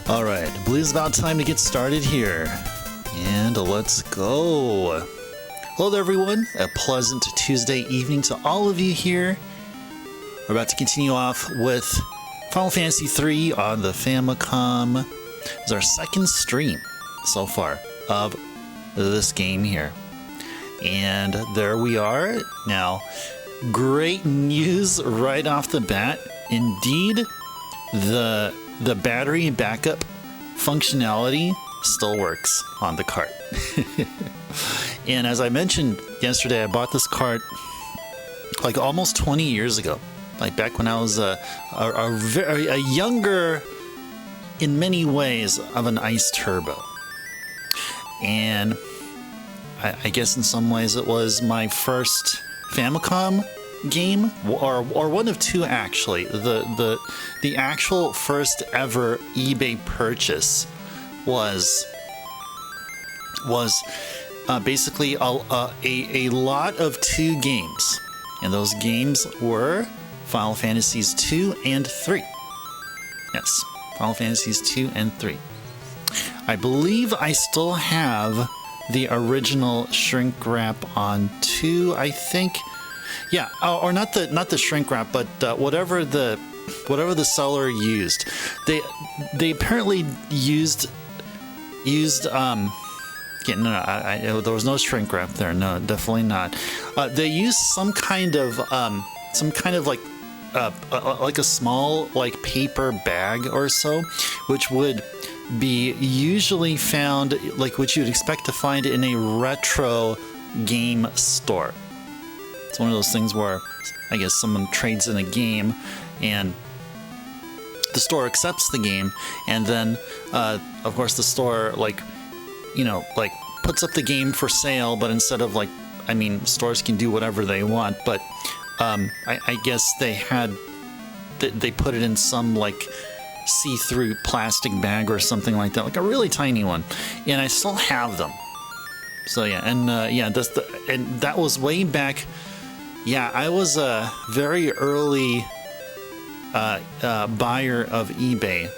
Alright, I believe it's about time to get started here. And let's go. Hello there, everyone. A pleasant Tuesday evening to all of you here. We're about to continue off with Final Fantasy III on the Famicom. It's our second stream so far of this game here. And there we are. Now, great news right off the bat. Indeed, the battery backup functionality still works on the cart. And as I mentioned yesterday, I bought this cart like almost 20 years ago, like back when I was a younger, in many ways, of an ice turbo. And I guess in some ways it was my first Famicom game, or one of two actually. The actual first ever eBay purchase was basically a lot of two games, and those games were Final Fantasies II and III. Yes, Final Fantasies II and III. I believe I still have the original shrink wrap on 2, I think. Yeah, or not the shrink wrap, but whatever the seller used. They apparently used yeah, no, there was no shrink wrap there. No, definitely not. They used some kind of like a small like paper bag or so, which would be usually found, like what you'd expect to find in a retro game store. It's one of those things where I guess someone trades in a game and the store accepts the game, and then of course the store like puts up the game for sale, but instead of like, I mean, stores can do whatever they want, but I guess they put it in some like see-through plastic bag or something like that, like a really tiny one, and I still have them. So yeah, and yeah, that was way back. Yeah, I was a very early buyer of eBay,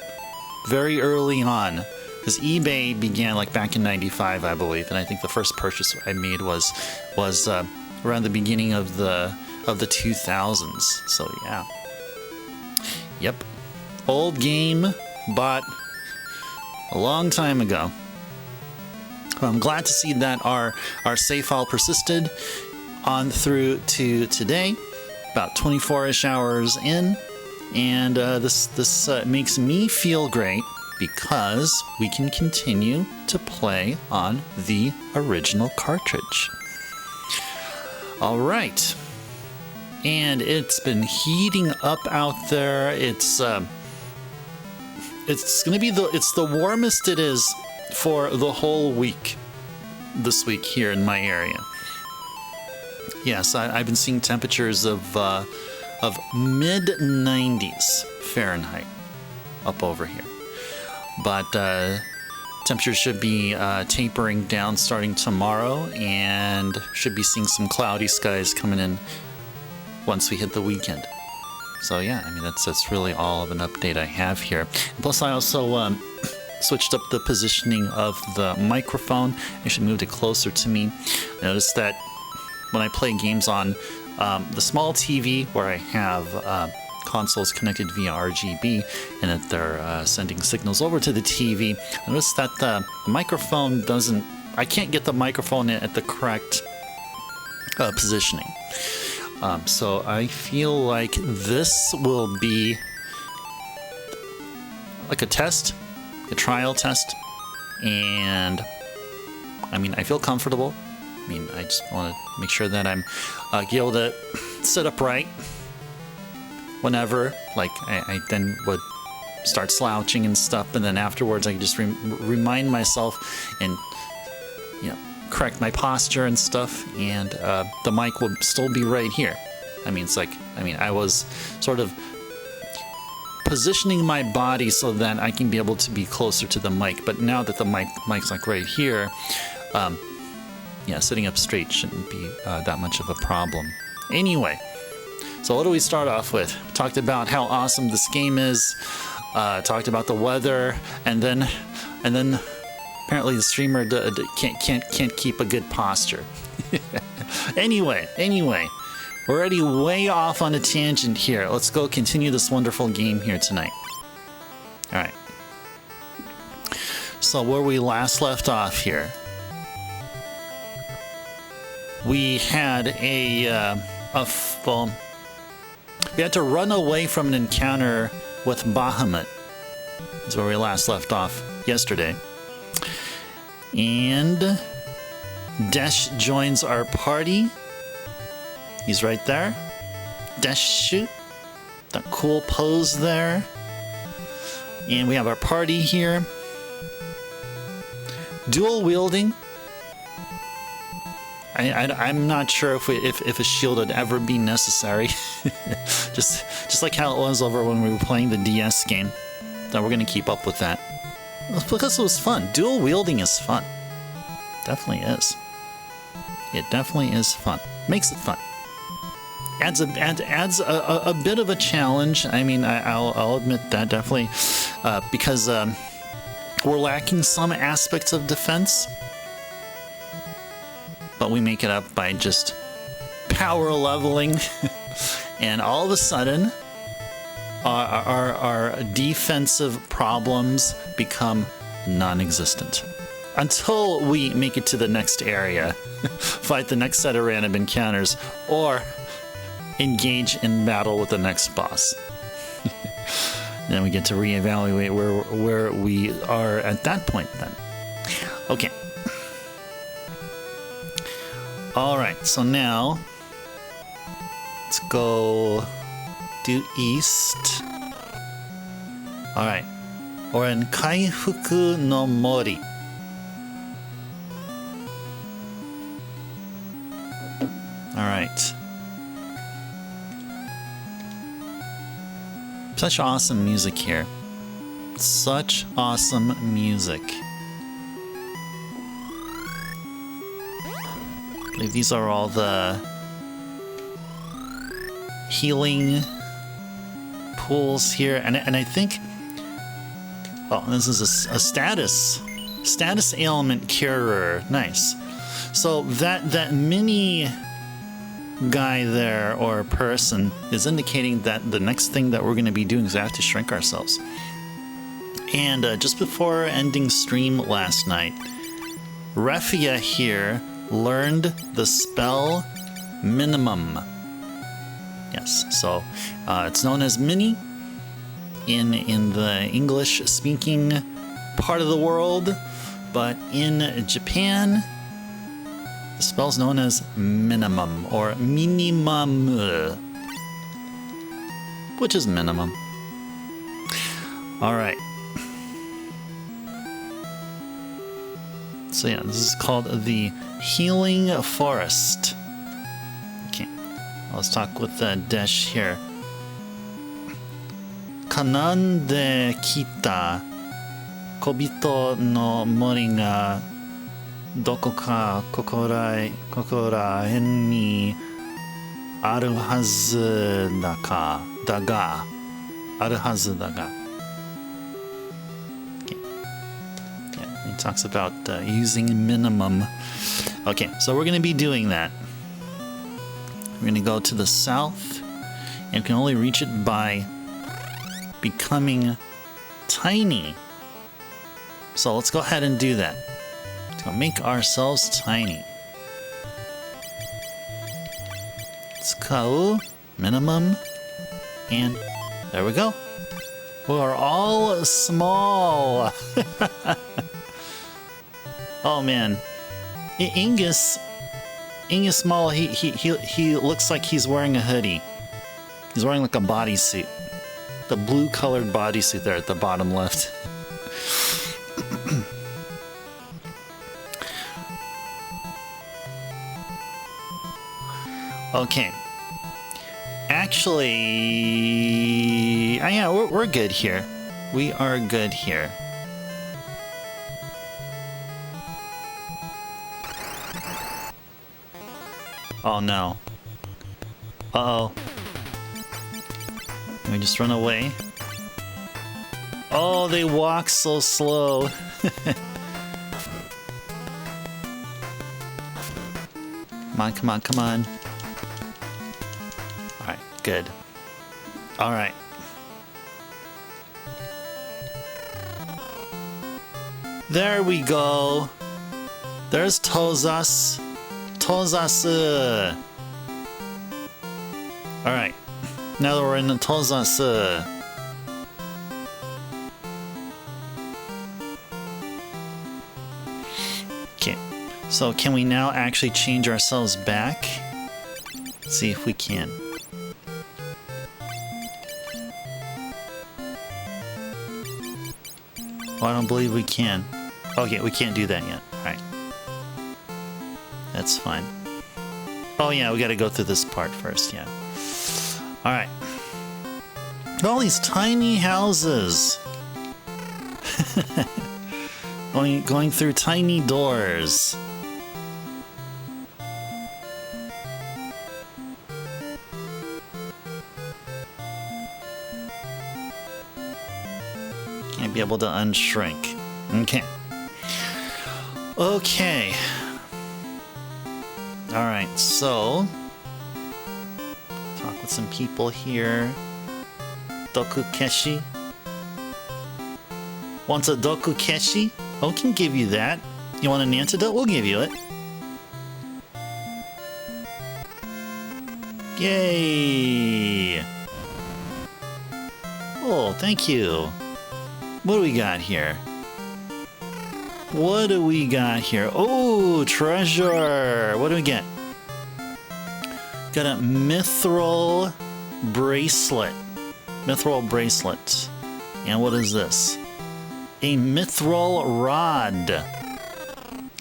very early on, because eBay began like back in '95, I believe, and I think the first purchase I made was around the beginning of the 2000s. So yeah, yep. Old game, bought a long time ago. Well, I'm glad to see that our save file persisted on through to today, about 24-ish hours in, and this makes me feel great because we can continue to play on the original cartridge. All right, and it's been heating up out there. It's gonna be the warmest it is for the whole week this week here in my area. Yes, I've been seeing temperatures of mid 90s Fahrenheit up over here, but temperatures should be tapering down starting tomorrow, and should be seeing some cloudy skies coming in once we hit the weekend. So yeah, I mean, that's really all of an update I have here. Plus, I also switched up the positioning of the microphone. Actually moved it closer to me. Notice that when I play games on the small TV, where I have consoles connected via RGB, and that they're sending signals over to the TV, notice that the microphone doesn't... I can't get the microphone at the correct positioning. So I feel like this will be like a test, a trial test, and I mean, I feel comfortable. I mean, I just want to make sure that I'm able to sit upright whenever, like, I then would start slouching and stuff, and then afterwards I can just remind myself and, correct my posture and stuff, and the mic will still be right here. I mean, I was sort of positioning my body so that I can be able to be closer to the mic, but now that the mic's like right here, sitting up straight shouldn't be that much of a problem. Anyway, so what do we start off with? We talked about how awesome this game is. talked about the weather, and then apparently the streamer can't keep a good posture. Anyway, we're already way off on a tangent here. Let's go continue this wonderful game here tonight. All right. So where we last left off here, we had we had to run away from an encounter with Bahamut. That's where we last left off yesterday. And Desh joins our party. He's right there. Desh, that cool pose there. And we have our party here. Dual wielding. I'm not sure if a shield would ever be necessary. just like how it was over when we were playing the DS game. That we're gonna keep up with that. Because it was fun. Dual wielding is fun. Definitely is. It definitely is fun. Makes it fun. Adds a bit of a challenge. I mean, I'll admit that definitely, because we're lacking some aspects of defense, but we make it up by just power leveling, and all of a sudden, our defensive problems become non-existent. Until we make it to the next area, fight the next set of random encounters, or engage in battle with the next boss. Then we get to reevaluate where we are at that point then. Okay. Alright, so now let's go due east. Alright. We're in Kaifuku no Mori. Alright. Such awesome music here. Such awesome music. I believe these are all the healing pools here, and I think, oh, this is a status ailment curer. Nice. So that mini guy there, or person, is indicating that the next thing that we're going to be doing is we have to shrink ourselves. And just before ending stream last night, Refia here learned the spell minimum. Yes, so it's known as mini in the English speaking part of the world, but in Japan the spell's known as minimum, or minimum, which is minimum. Alright. So yeah, this is called the Healing Forest. Okay, let's talk with Desh here. Kanan de kita kobito no mori ga doko ka kokora ni aru hazu daga. Okay. Yeah, he talks about using minimum. Okay, so we're going to be doing that. We're going to go to the south, and can only reach it by becoming tiny. So let's go ahead and do that. Let's go make ourselves tiny. Let's go minimum, and there we go. We are all small. Oh man, Ingus Small. He looks like he's wearing a hoodie. He's wearing like a bodysuit. The blue colored bodysuit there at the bottom left. Okay. Actually, yeah, we're good here. We are good here. Oh no. Uh-oh. Can we just run away? Oh, they walk so slow. Come on, come on, come on. Alright, good. Alright. There we go. There's Tozas. Tozas. Alright. Now that we're in the Tozas. Okay. So can we now actually change ourselves back? Let's see if we can. Oh, I don't believe we can. Okay, we can't do that yet. Alright. That's fine. Oh yeah, we gotta go through this part first, yeah. Alright. All these tiny houses. going through tiny doors. Can't be able to unshrink. Okay. Okay. Alright, so talk with some people here. Doku Keshi. Wants a Doku Keshi? Oh, we can give you that. You want an antidote? We'll give you it. Yay! Oh, thank you. What do we got here? What do we got here? Oh, treasure! What do we get? Got a mithril bracelet. Mithril bracelet. And what is this? A mithril rod.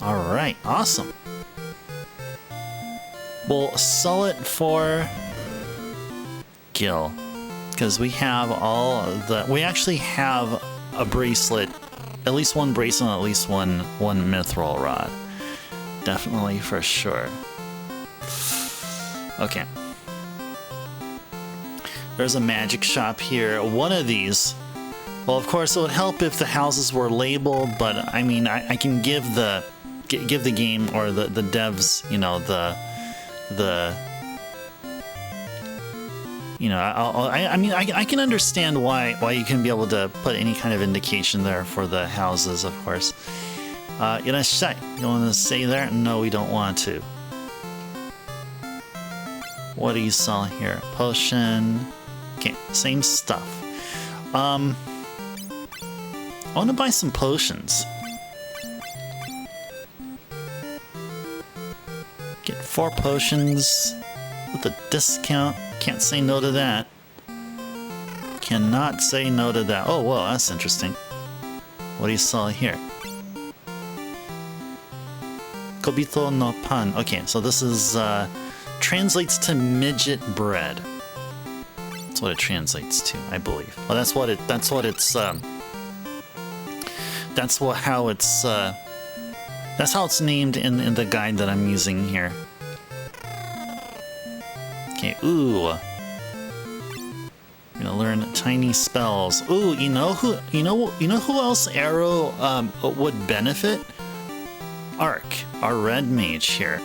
Alright, awesome. We'll sell it for Gil. Because we have all the... We actually have a bracelet. At least one bracelet, at least one mithril rod. Definitely, for sure. Okay. There's a magic shop here. One of these... Well, of course, it would help if the houses were labeled, but I mean, I can give the game or the devs, you know, you know, I mean, I can understand why you can be able to put any kind of indication there for the houses, of course. You want to say there? No, we don't want to. What do you sell here? Potion. Okay, same stuff. I want to buy some potions. Get 4 potions with a discount. Can't say no to that. Cannot say no to that. Oh, whoa, that's interesting. What do you sell here? Kobito no pan. Okay, so this is translates to midget bread. That's what it translates to, I believe. Well, that's how it's named in the guide that I'm using here. Okay, ooh. We're gonna learn tiny spells. Ooh, you know who else Arrow would benefit? Ark, our red mage here.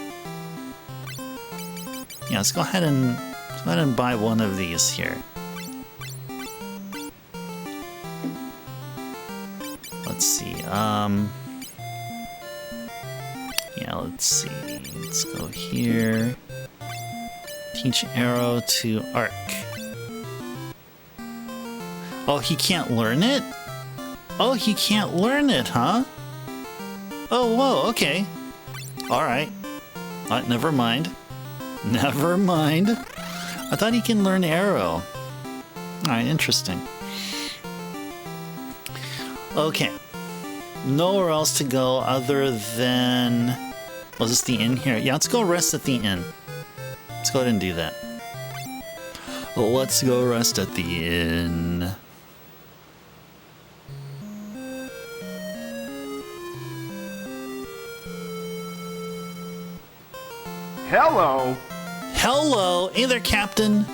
Yeah, let's go ahead and buy one of these here. Let's see. Yeah, let's see. Let's go here. Teach Arrow to Arc. Oh, he can't learn it? Oh, he can't learn it, huh? Oh, whoa, okay. Alright. Never mind. Never mind. I thought he can learn Arrow. Alright, interesting. Okay. Nowhere else to go other than... Was this the inn here? Yeah, let's go rest at the inn. Let's go ahead and do that. Let's go rest at the inn. Hello! Hello! Hey there, Captain!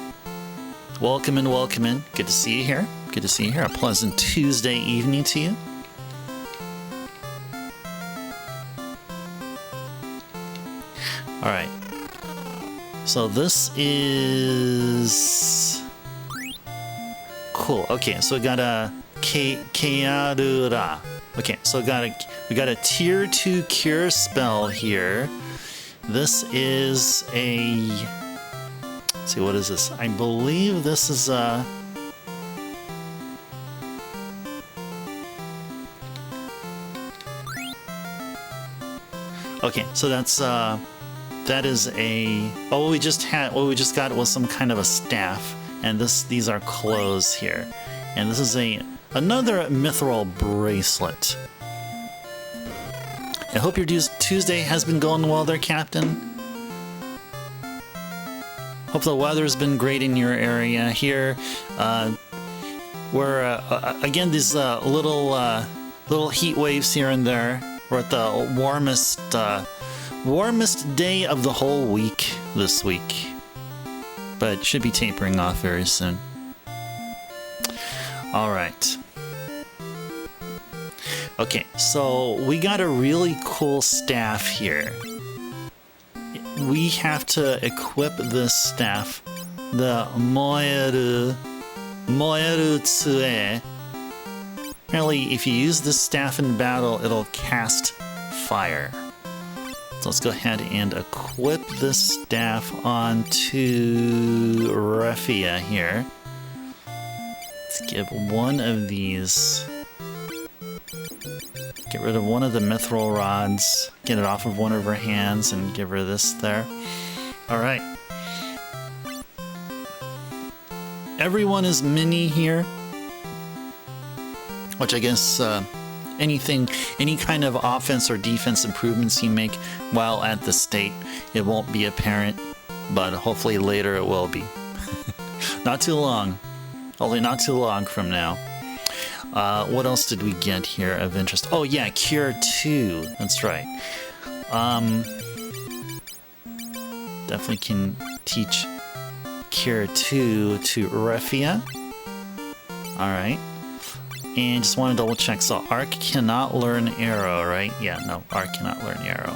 Welcome in, welcome in. Good to see you here. Good to see you here. A pleasant Tuesday evening to you. Alright. So this is... Cool. Okay, so we got a Kearura. Okay, so we got a tier 2 cure spell here. This is a... Let's see, what is this? I believe this is a... Okay, so that's that is a... Oh, what we just got was some kind of a staff, and these are clothes here, and this is another mithril bracelet. I hope your Tuesday has been going well there, Captain. Hope the weather's been great in your area here. We're again these little heat waves here and there. We're at the warmest day of the whole week this week, but should be tapering off very soon. All right. Okay, so we got a really cool staff here. We have to equip this staff, the Moeru Tsue. Apparently, if you use this staff in battle, it'll cast fire. So let's go ahead and equip this staff onto Refia here. Let's give one of these. Get rid of one of the mithril rods, get it off of one of her hands, and give her this there. Alright. Everyone is mini here. Which I guess any kind of offense or defense improvements you make while at the state, it won't be apparent, but hopefully later it will be. Not too long. Only not too long from now. What else did we get here of interest? Oh yeah, Cure 2. That's right. Definitely can teach Cure 2 to Refia. Alright. And just want to double check. So Arc cannot learn Arrow, right? Yeah, no, Arc cannot learn Arrow.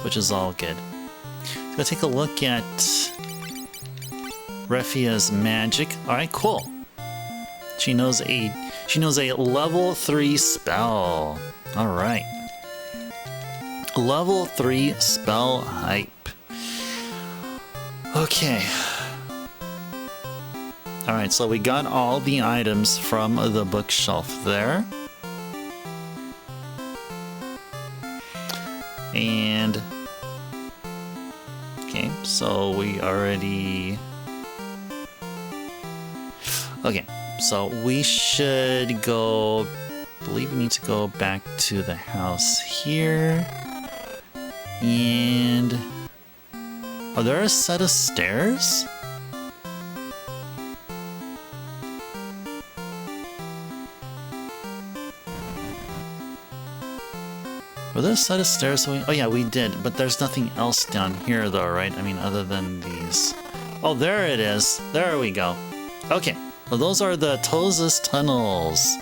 Which is all good. So take a look at Refia's magic. Alright, cool. She knows a level 3 spell. Alright. Level 3 spell hype. Okay. Alright, so we got all the items from the bookshelf there. And... Okay, so we already... Okay, so we should go... I believe we need to go back to the house here. And... Are there a set of stairs? Were there a set of stairs? Oh yeah, we did, but there's nothing else down here though, right? I mean, other than these. Oh, there it is. There we go. Okay, well, those are the Toza's tunnels.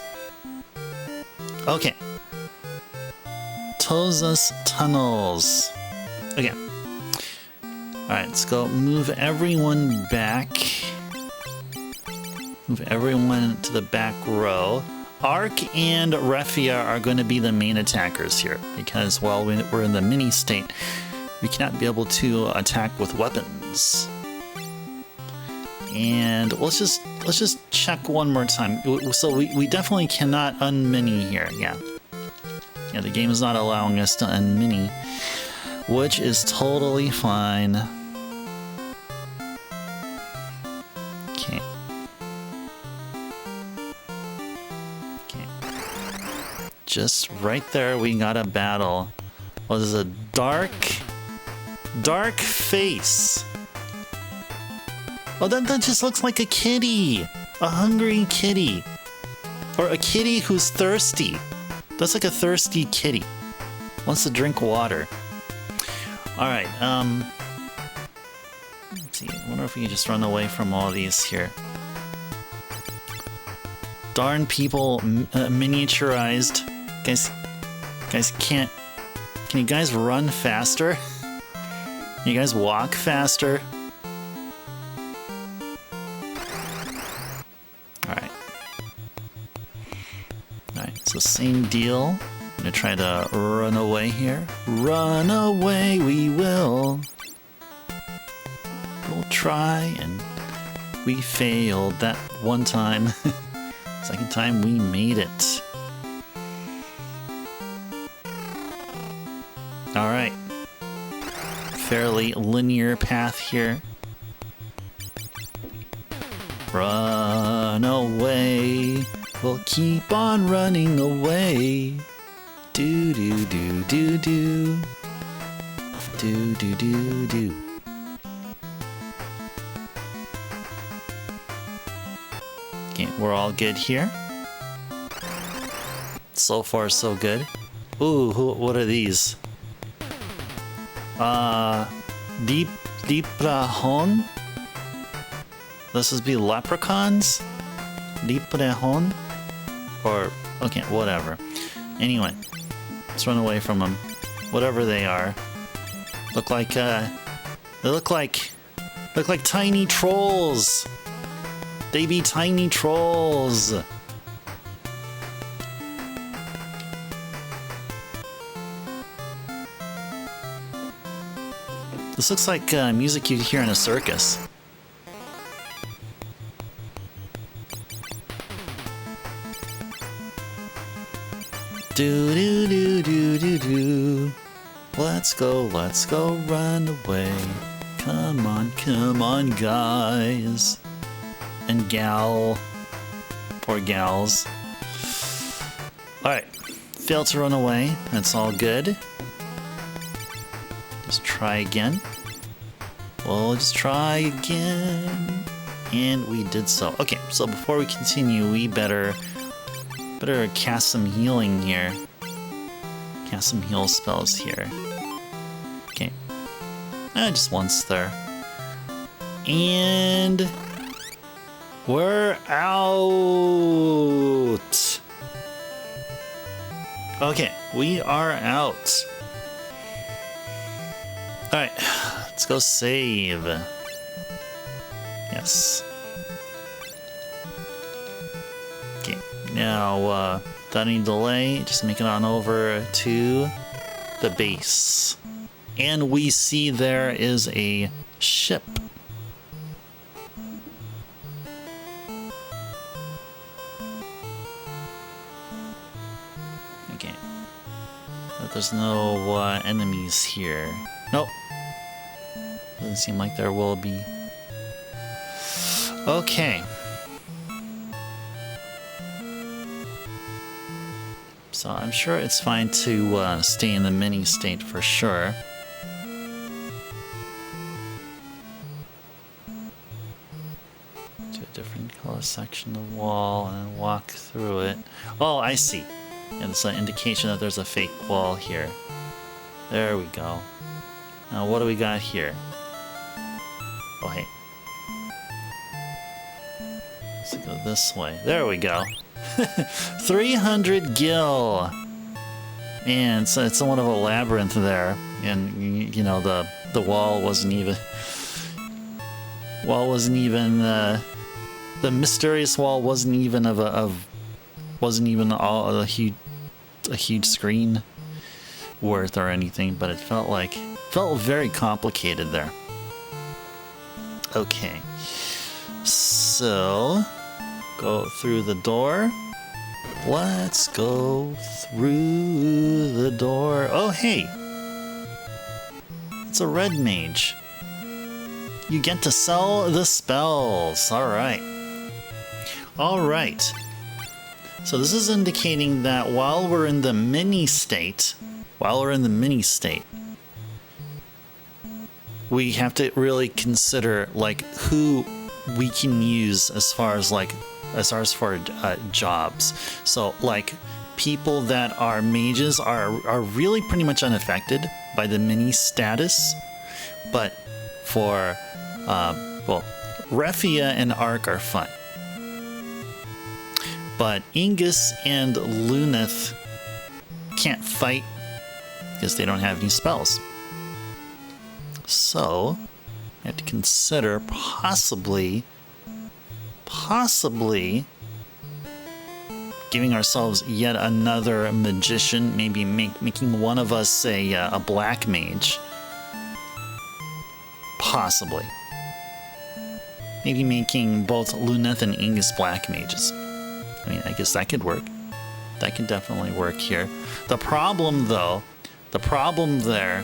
Okay. Toza's tunnels. Okay. Alright, let's go move everyone back. Move everyone to the back row. Arc and Refia are going to be the main attackers here, because while we're in the mini state, we cannot be able to attack with weapons. And let's just check one more time. So we definitely cannot unmini here. Yeah, the game is not allowing us to unmini, which is totally fine. Okay. Just right there, we got a battle. What is a dark face? Oh, that just looks like a kitty, a hungry kitty, or a kitty who's thirsty. That's like a thirsty kitty, wants to drink water. All right, let's see. I wonder if we can just run away from all these here. Darn people miniaturized. Guys, can you guys run faster? Can you guys walk faster? Alright. Alright, so same deal. I'm gonna try to run away here. Run away we will. We'll try and we failed that one time. Second time we made it. Alright. Fairly linear path here. Run away. We'll keep on running away. Do do do do do. Do do do do. Okay, we're all good here. So far, so good. Ooh, what are these? Leprechaun? This would be leprechauns? Leprechaun? Or, okay, whatever. Anyway, let's run away from them. Whatever they are. They look like tiny trolls. They be tiny trolls. This looks like music you'd hear in a circus. Do do do do do do. Let's go, run away. Come on, guys. And gal. Poor gals. Alright. Failed to run away. That's all good. Just try again. We'll just try again. And we did so. Okay, so before we continue, we better cast some healing here. Cast some heal spells here. Okay. Just once there. And we're out. Okay, we are out. Alright, let's go save. Yes. Okay, now, without any delay, just make it on over to the base. And we see there is a ship. Okay. But there's no enemies here. Nope. Doesn't seem like there will be. Okay. So I'm sure it's fine to stay in the mini state for sure. To a different color section of the wall and then walk through it. Oh, I see. And it's an indication that there's a fake wall here. There we go. Now what do we got here? Oh, hey. Let's go this way. There we go. 300 gil. Man, it's somewhat of a labyrinth there, and you know the wall wasn't even. The mysterious wall wasn't even wasn't even a huge screen worth or anything, but it felt very complicated there. Okay, so go through the door. Let's go through the door. Oh, hey! It's a red mage. You get to sell the spells. Alright. Alright. So this is indicating that while we're in the mini state, we have to really consider like who we can use as far as for jobs. So like people that are mages are really pretty much unaffected by the mini status, but for well, Refia and Arc are fun. But Ingus and Luneth can't fight because they don't have any spells. So, I have to consider possibly giving ourselves yet another magician, maybe making one of us a black mage. Possibly. Maybe making both Luneth and Ingus black mages. I mean, I guess that could work. That can definitely work here. The problem there,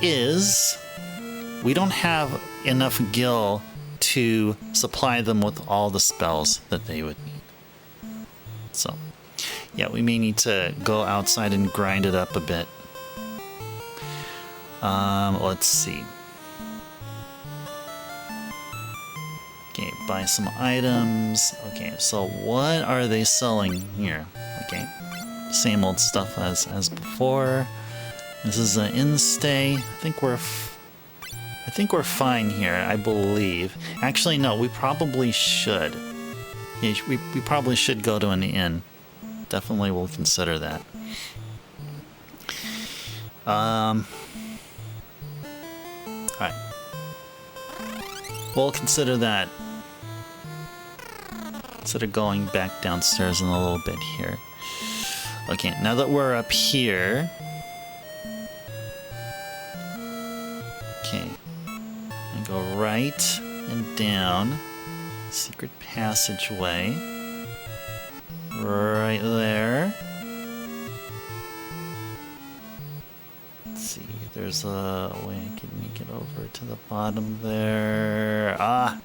is we don't have enough gil to supply them with all the spells that they would need. So, yeah, we may need to go outside and grind it up a bit. Let's see. Okay, buy some items. Okay, so what are they selling here? Okay, same old stuff as before. This is an in-stay. I think we're fine here, I believe. Actually, no, we probably should. Yeah, we probably should go to an inn. Definitely will consider that. Alright. We'll consider that. Instead of going back downstairs in a little bit here. Okay, now that we're up here. Okay. And go right and down. Secret passageway. Right there. Let's see, there's a way I can make it over to the bottom there. Ah!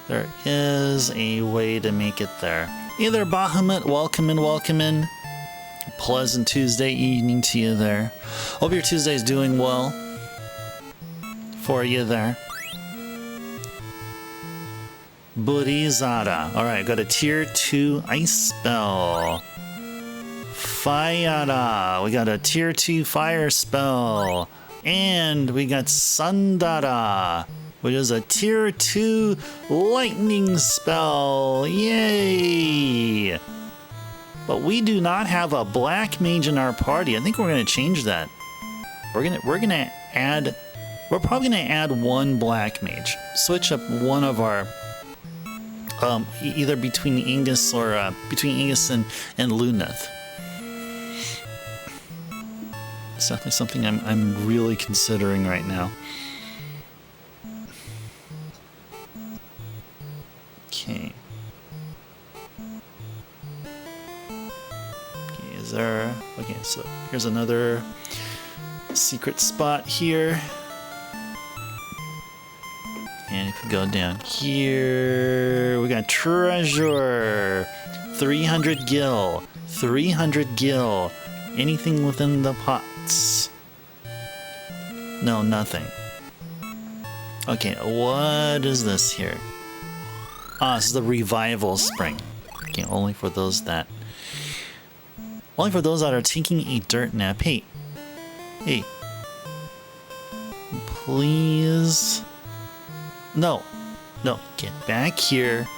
There is a way to make it there. Either Bahamut, welcome in. Pleasant Tuesday evening to you there. Hope your Tuesday's doing well for you there. Burizada. Alright, got a tier 2 ice spell. Fayada. We got a tier 2 fire spell. And we got Sandara, which is a tier 2 lightning spell. Yay! But we do not have a black mage in our party. I think we're gonna change that. We're probably gonna add one black mage. Switch up one of our either between Ingus or between Ingus and Luneth. It's definitely something I'm really considering right now. Okay. Is there... Okay, so here's another secret spot here. And if we go down here, we got treasure. 300 gil. 300 gil. Anything within the pots? No, nothing. Okay, what is this here? Ah, this is the revival spring. Okay, only for those that are taking a dirt nap. Hey. Please. No, get back here.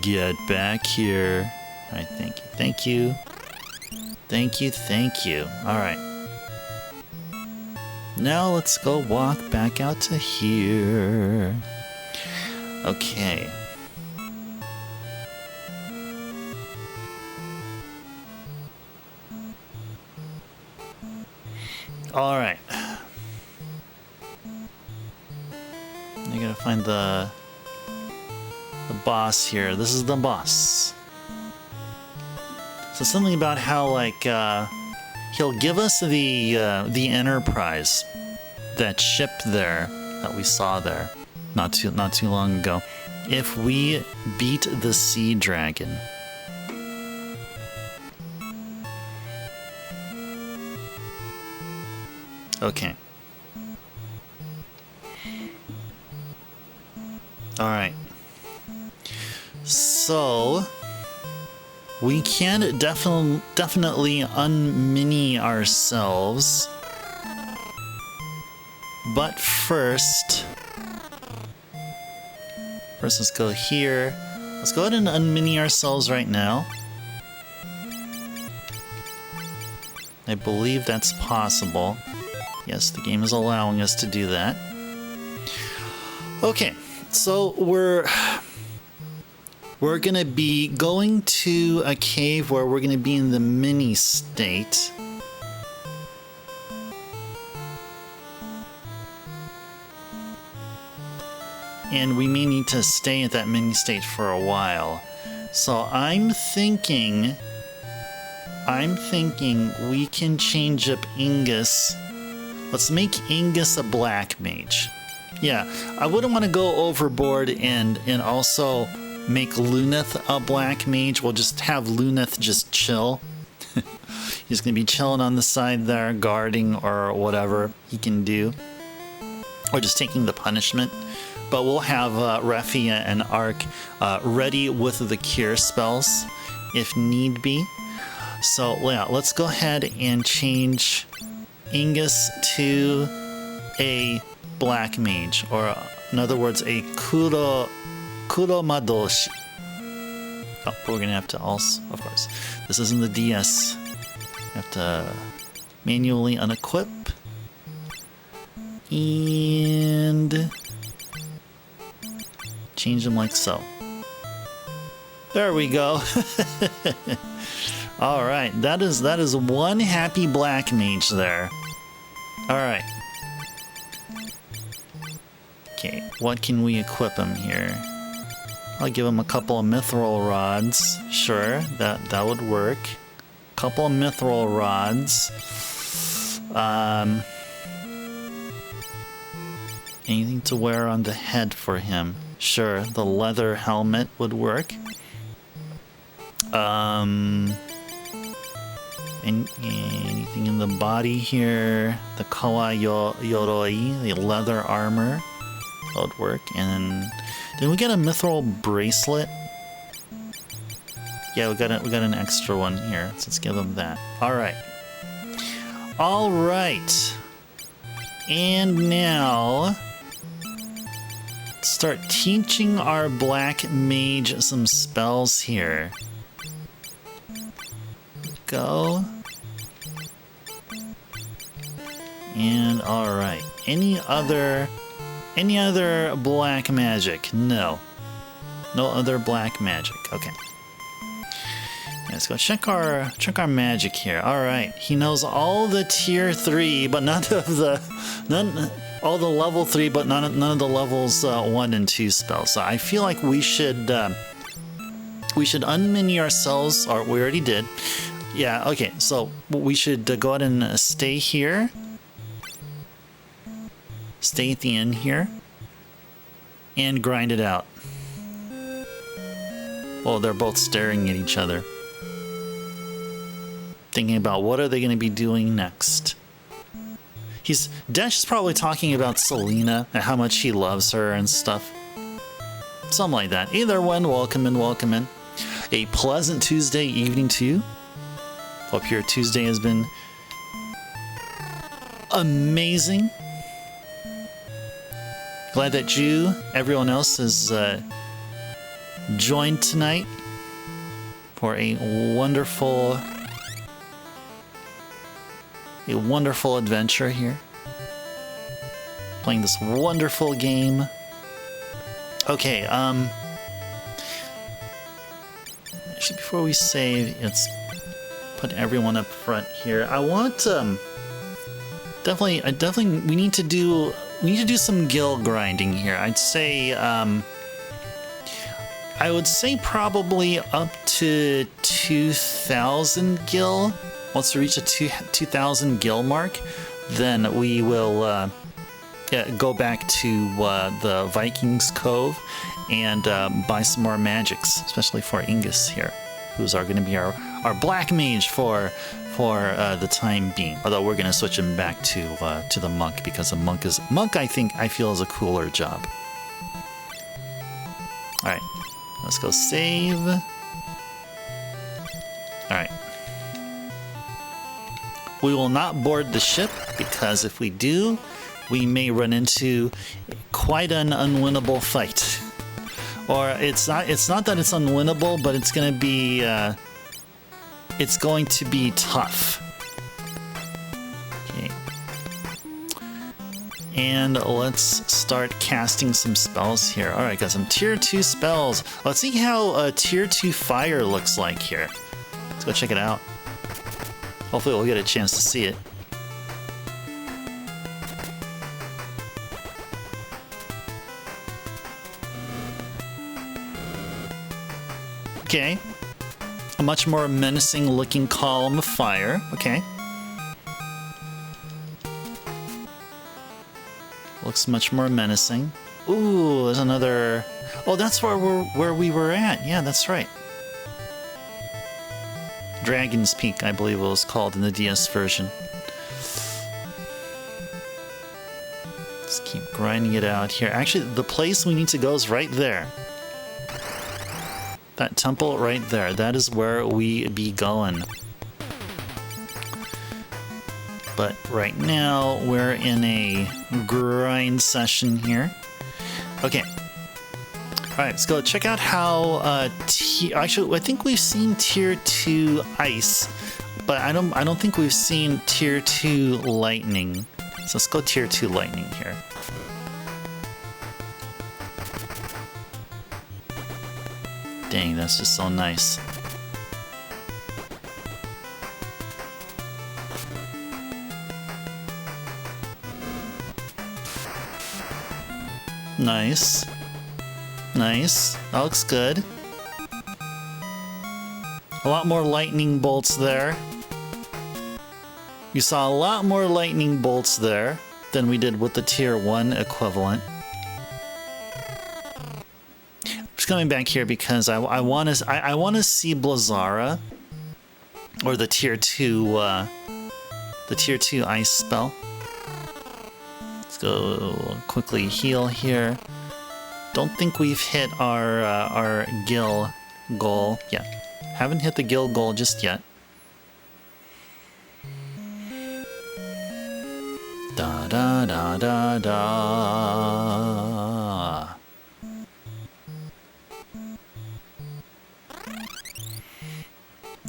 Get back here. Alright, thank you. Alright. Now let's go walk back out to here. Okay. Alright. I gotta find the boss here. This is the boss. So something about how like he'll give us the Enterprise, that ship there that we saw there not too long ago, if we beat the Sea Dragon. Okay. Alright. So we can definitely unmini ourselves But first, let's go here. Let's go ahead and unmini ourselves right now. I believe that's possible. Yes, the game is allowing us to do that. Okay, so we're gonna be going to a cave where we're gonna be in the mini state. And we may need to stay at that mini state for a while. So I'm thinking we can change up Ingus. Let's make Ingus a black mage. Yeah, I wouldn't want to go overboard and also make Luneth a black mage. We'll just have Luneth just chill. He's going to be chilling on the side there, guarding or whatever he can do. Or just taking the punishment. But we'll have Refia and Ark ready with the cure spells if need be. So yeah, let's go ahead and change Ingus to a black mage, or in other words, a Kuro Madoshi. Oh, we're gonna have to also, of course, this isn't the DS. We have to manually unequip and change them like so. There we go. All right, that is one happy black mage there. All right. Okay, what can we equip him here? I'll give him a couple of mithril rods. Sure, that would work. Couple of mithril rods. Anything to wear on the head for him? Sure, the leather helmet would work. Anything in the body here? The Kawa Yoroi, the leather armor, that would work. And did we get a mithril bracelet? Yeah, we got an extra one here. So let's give him that. All right. All right. And now, start teaching our black mage some spells here. Go. And all right. Any other black magic? No. No other black magic. Okay. Let's go check our magic here. All right. He knows all the tier 3, but all the level 3, but none of the levels 1 and 2 spells. So I feel like we should unmini ourselves, or we already did. Yeah, okay, so we should go ahead and stay here. Stay at the end here. And grind it out. Oh, they're both staring at each other. Thinking about what are they going to be doing next. Dash is probably talking about Selena and how much he loves her and stuff. Something like that. Either one, welcome in. A pleasant Tuesday evening to you. Hope your Tuesday has been amazing. Glad that everyone else has joined tonight for a wonderful adventure here. Playing this wonderful game. Okay, actually before we save, let's put everyone up front here. I want definitely we need to do some gil grinding here. I'd say I would say probably up to 2,000 gil. Once we reach a 2,000 gil mark, then we will go back to the Vikings Cove and buy some more magics, especially for Ingus here, who's going to be our black mage for the time being. Although we're going to switch him back to the monk, because the monk I feel is a cooler job. All right, let's go save. All right. We will not board the ship, because if we do, we may run into quite an unwinnable fight. Or it's not that it's unwinnable, but it's going to be tough. Okay. And let's start casting some spells here. All right, got some tier 2 spells. Let's see how tier 2 fire looks like here. Let's go check it out. Hopefully we'll get a chance to see it. Okay. A much more menacing looking column of fire. Okay. Looks much more menacing. Ooh, there's another... Oh, that's where we were at. Yeah, that's right. Dragon's Peak, I believe it was called in the DS version. Let's keep grinding it out here. Actually, the place we need to go is right there. That temple right there. That is where we be going. But right now, we're in a grind session here. Okay. Alright, let's go check out how, actually, I think we've seen Tier 2 Ice, but I don't think we've seen Tier 2 Lightning. So let's go Tier 2 Lightning here. Dang, that's just so nice. Nice. Nice. That looks good. A lot more lightning bolts there. You saw a lot more lightning bolts there than we did with the Tier 1 equivalent. Just coming back here because I want to see Blazara, or the Tier 2 Ice spell. Let's go quickly heal here. Don't think we've hit our Gil goal yet. Haven't hit the Gil goal just yet. Da da da da da.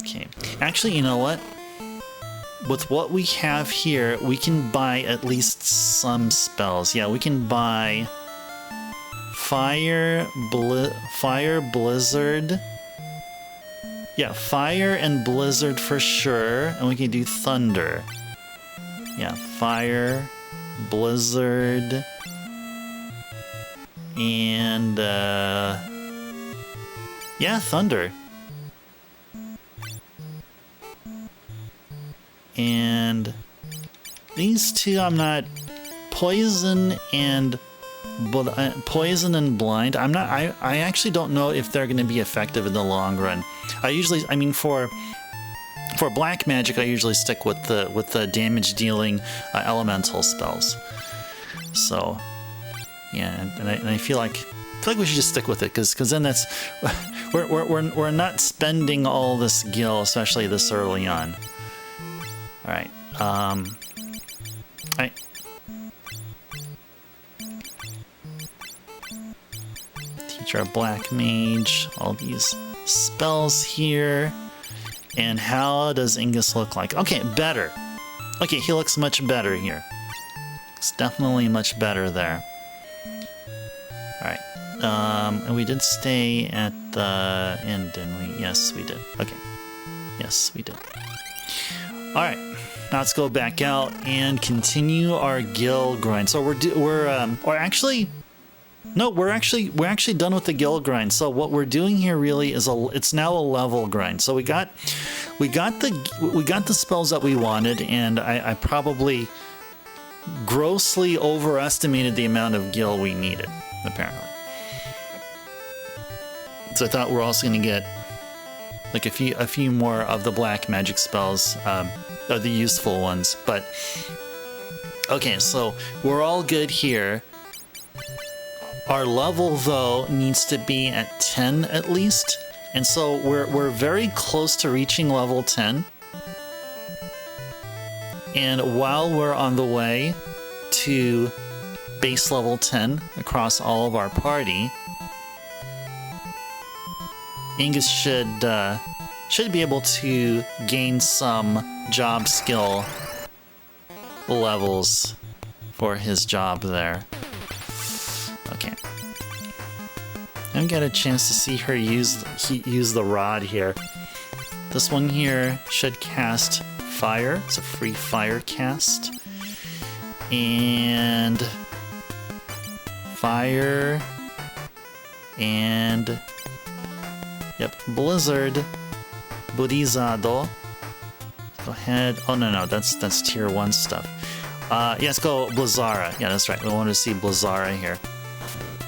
Okay. Actually, you know what? With what we have here, we can buy at least some spells. Yeah, we can buy Fire Blizzard. Yeah, Fire and Blizzard for sure. And we can do Thunder. Yeah, Fire, Blizzard, and yeah, Thunder. And these two I'm not... Poison and Blind. I actually don't know if they're going to be effective in the long run. I mean for black magic, I usually stick with the damage dealing elemental spells. So yeah, and I feel like we should just stick with it because then that's we're not spending all this gil, especially this early on. All right. Teach our black mage all these spells here. And how does Ingus look like? Okay, better. Okay, he looks much better here. It's definitely much better there. Alright. And we did stay at the end, didn't we? Yes, we did. Okay. Yes, we did. Alright. Now let's go back out and continue our gil grind. So we're actually done with the gil grind. So what we're doing here really is it's now a level grind. So we got the spells that we wanted, and I probably grossly overestimated the amount of gil we needed, apparently. So I thought we're also gonna get like a few more of the black magic spells, of the useful ones. But okay, so we're all good here. Our level, though, needs to be at 10 at least. And so we're very close to reaching level 10. And while we're on the way to base level 10 across all of our party, Angus should be able to gain some job skill levels for his job there. Okay. I haven't got a chance to see her use the rod here. This one here should cast fire. It's a free fire cast. And fire and yep, blizzard, burizado. Go ahead. Oh no, that's tier 1 stuff. Yeah, let's go Blizzara. Yeah, that's right. We want to see Blizzara here.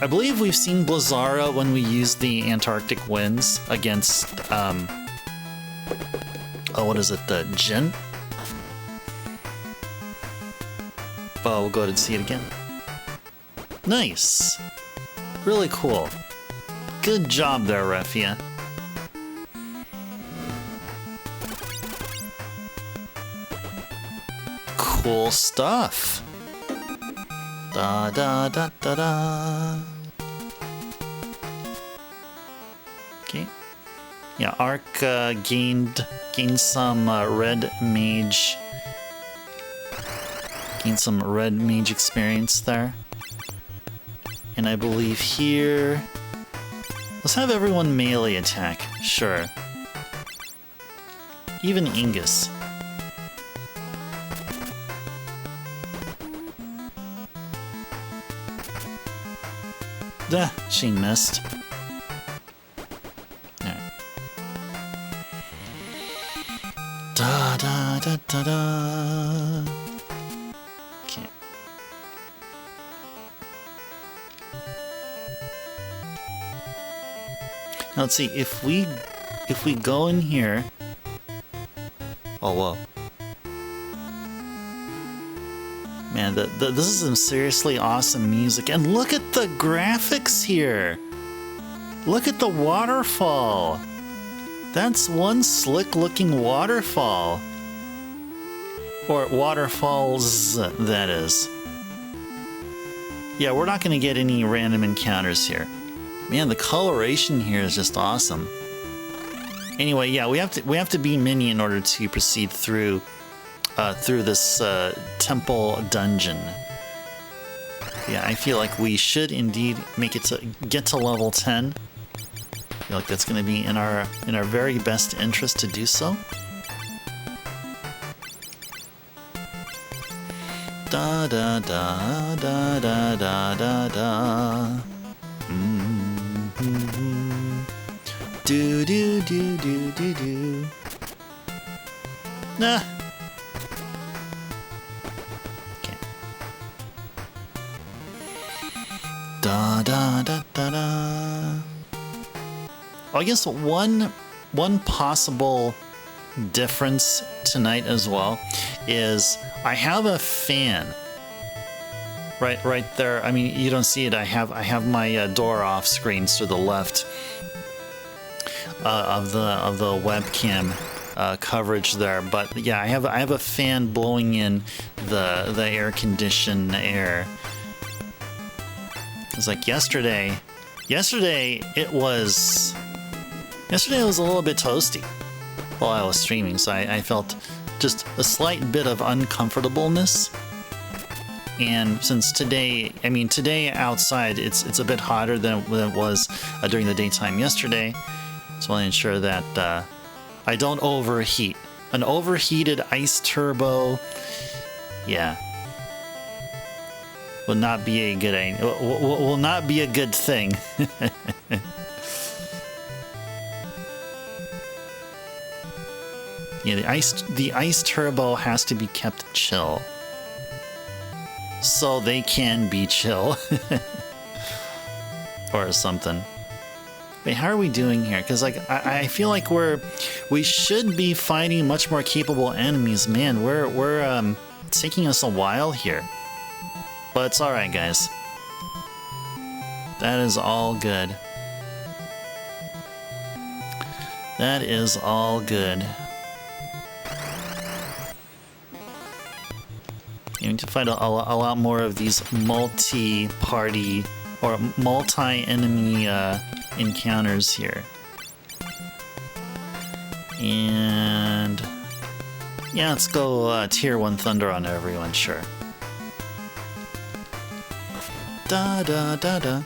I believe we've seen Blizzara when we used the Antarctic winds against what is it? The Jin? Oh, we'll go ahead and see it again. Nice. Really cool. Good job there, Refia. Cool stuff. Da da da da da. Okay. Yeah, Ark gained some red mage. Gained some red mage experience there. And I believe here, let's have everyone melee attack. Sure. Even Angus. Duh, she missed. Alright. Da da da da da. Okay. Now let's see if we go in here. Oh whoa. Man, this is some seriously awesome music. And look at the graphics here. Look at the waterfall. That's one slick looking waterfall. Or waterfalls, that is. Yeah, we're not going to get any random encounters here. Man, the coloration here is just awesome. Anyway, yeah, we have to be mini in order to proceed through this temple dungeon. Yeah, I feel like we should indeed get to level 10. I feel like that's going to be in our very best interest to do so. Da da da da da da da da. Do do do do do do. Nah. Da da da da da. I guess one possible difference tonight as well is I have a fan right there. I mean, you don't see it. I have my door off screens to the left of the webcam coverage there. But yeah, I have a fan blowing in the air conditioned air. It's like yesterday it was a little bit toasty while I was streaming, so I felt just a slight bit of uncomfortableness. And since today outside it's a bit hotter than it was during the daytime yesterday, so I want to ensure that I don't overheat. An overheated ice turbo, yeah, will not be a good will not be a good thing. Yeah, the ice turbo has to be kept chill, so they can be chill, or something. Wait, how are we doing here? Because like I feel like we should be fighting much more capable enemies. Man, we're it's taking us a while here. But it's alright, guys. That is all good. That is all good. You need to fight a lot more of these multi-party or multi-enemy encounters here. And yeah, let's go tier 1 Thunder on everyone, sure. Da da da da.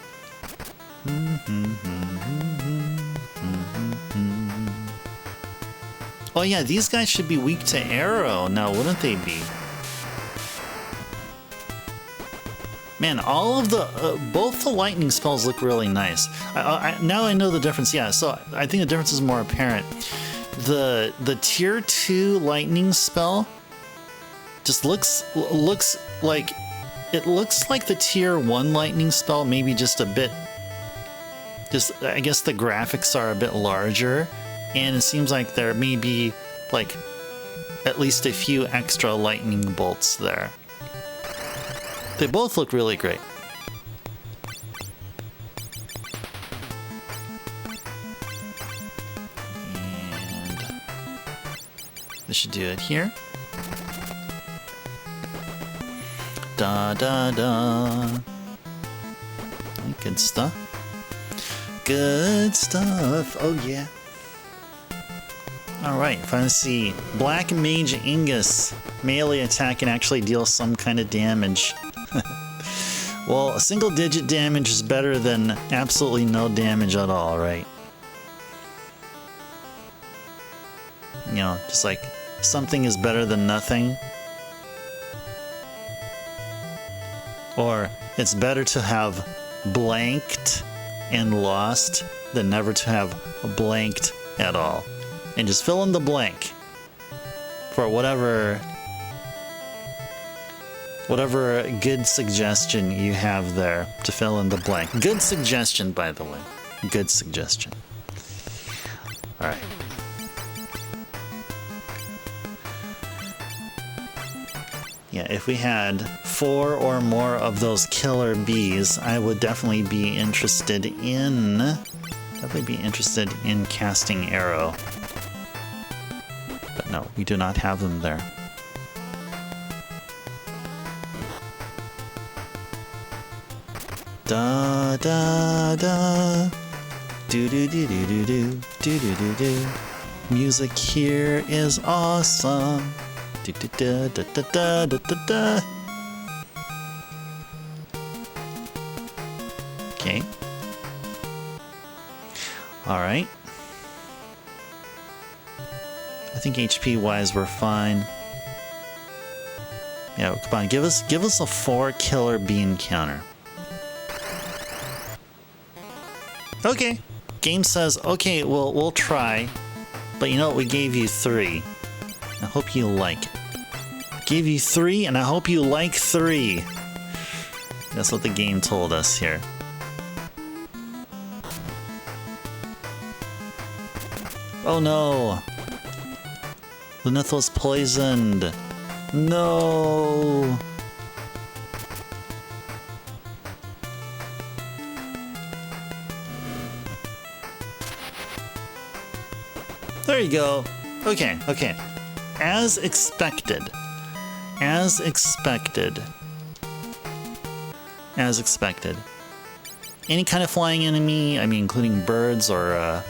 Oh yeah, these guys should be weak to arrow now, wouldn't they be? Man, all of the both the lightning spells look really nice. Now I know the difference. Yeah, so I think the difference is more apparent. The tier 2 lightning spell just looks like the tier 1 lightning spell, maybe just a bit. Just I guess the graphics are a bit larger, and it seems like there may be like at least a few extra lightning bolts there. They both look really great. And this should do it here. Da da da. Good stuff. Good stuff. Oh yeah. Alright, finally see. Black Mage Ingus. Melee attack can actually deal some kind of damage. Well, a single digit damage is better than absolutely no damage at all, right? You know, just like something is better than nothing. Or it's better to have blanked and lost than never to have blanked at all. And just fill in the blank for whatever good suggestion you have there to fill in the blank. Good suggestion, by the way. Good suggestion. All right. Yeah, if we had 4 or more of those killer bees, I would definitely be interested in casting arrow. But no, we do not have them there. Da da da. Do do do do do do do do do do. Music here is awesome. Da da da da da da da da. Okay. All right. I think HP wise we're fine. Yeah, come on, give us a 4 killer bee encounter. Okay. Game says, okay, we'll try. But you know what? We gave you 3. I hope you like it. Gave you 3, and I hope you like 3. That's what the game told us here. Oh no! Lunethel's poisoned. No! There you go. Okay, okay. As expected. As expected. As expected. Any kind of flying enemy, I mean including birds or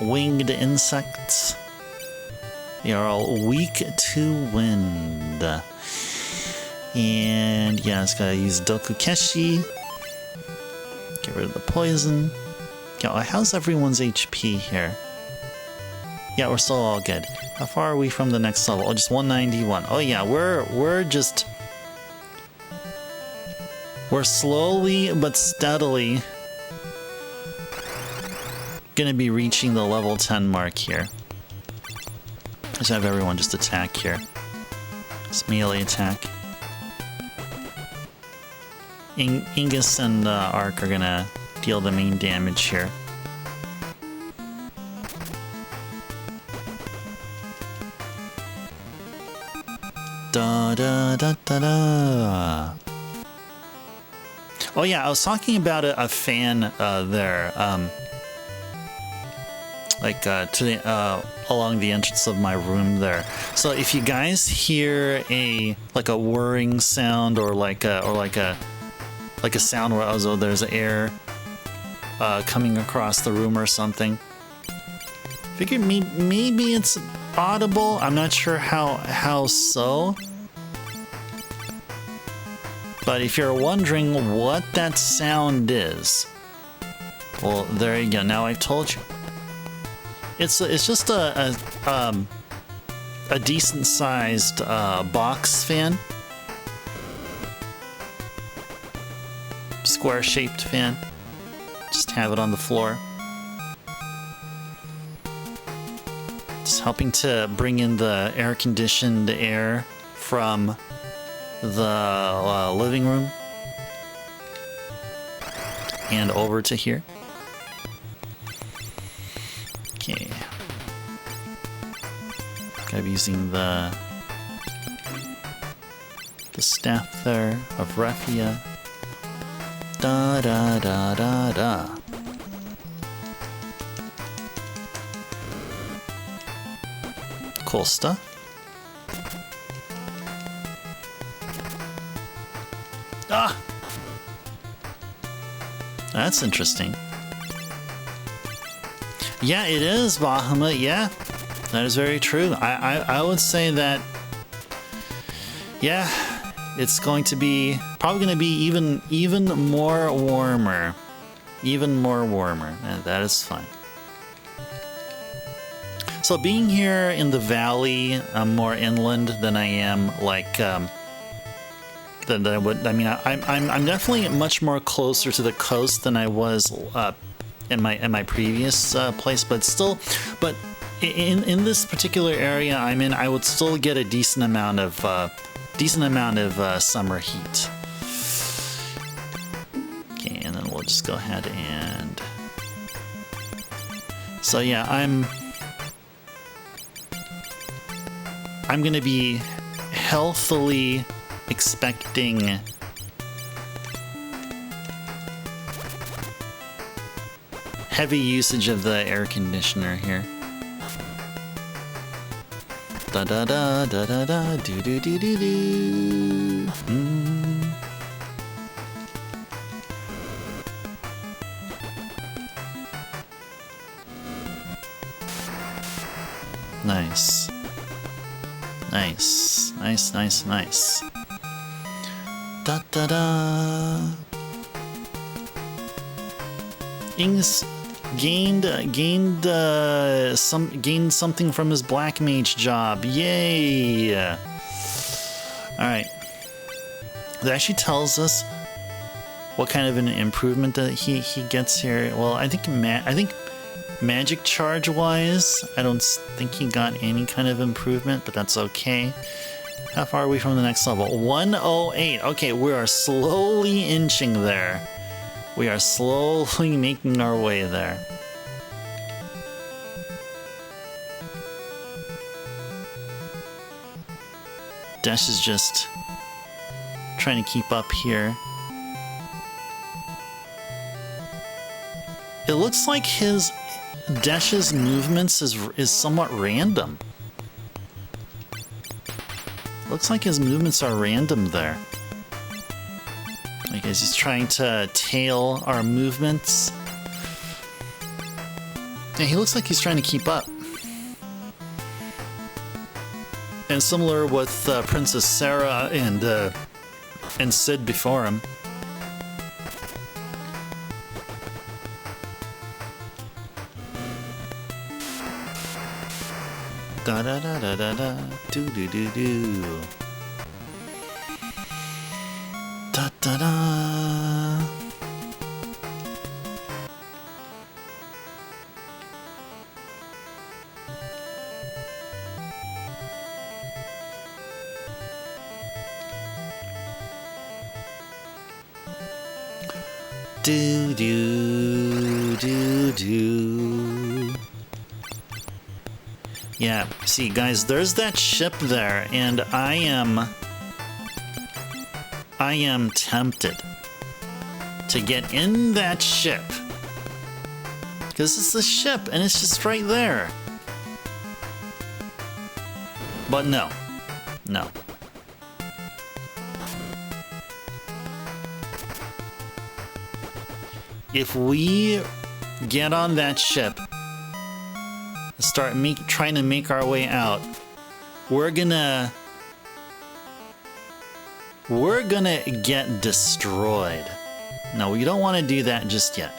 winged insects, they are all weak to wind. And yeah, it's gotta use Dokukeshi. Get rid of the poison. Yeah, how's everyone's HP here? Yeah, we're still all good. How far are we from the next level? Oh, just 191. Oh yeah, we're slowly but steadily gonna be reaching the level 10 mark here. Let's have everyone just attack here. Just melee attack. Ingus and Ark are gonna deal the main damage here. Da da da da da. Oh yeah, I was talking about a fan there. like to the along the entrance of my room there. So if you guys hear a whirring sound or like a sound where there's air coming across the room or something, figure maybe it's audible. I'm not sure how so. But if you're wondering what that sound is, well, there you go. Now I've told you. It's just a decent sized box fan, square shaped fan. Just have it on the floor. Just helping to bring in the air conditioned air from the living room and over to here. Okay. Gotta be using the staff there of raffia. Da da da da da. Cool stuff. Ah! That's interesting. Yeah, it is, Bahamut. Yeah, that is very true. I would say that, yeah, it's going to be, probably going to be even more warmer. Even more warmer. And that is fine. So being here in the valley, I'm more inland than I am like, than I would. I mean, I'm definitely much more closer to the coast than I was in my previous place, but still, in this particular area I'm in, I would still get a decent amount of summer heat. Okay, and then we'll just go ahead and. So yeah, I'm gonna be healthily expecting heavy usage of the air conditioner here. Da da da da da da do do do do do. Nice. Nice. Nice, nice, nice. Da da da. Ings gained something from his black mage job. Yay! All right. That actually tells us what kind of an improvement that he gets here. Well, I think magic charge wise, I don't think he got any kind of improvement, but that's okay. How far are we from the next level? 108. Okay, we are slowly inching there. We are slowly making our way there. Dash is just trying to keep up here. It looks like Dash's movements is somewhat random. Looks like his movements are random there. Like as he's trying to tail our movements. Yeah, he looks like he's trying to keep up. And similar with Princess Sarah and Sid before him. Da da da da da da do do do do. Da da da. Do do do do. Yeah, see guys, there's that ship there, and I am tempted to get in that ship. Because it's the ship, and it's just right there. But no. No. If we get on that ship and start trying to make our way out, we're gonna get destroyed. No, we don't want to do that just yet.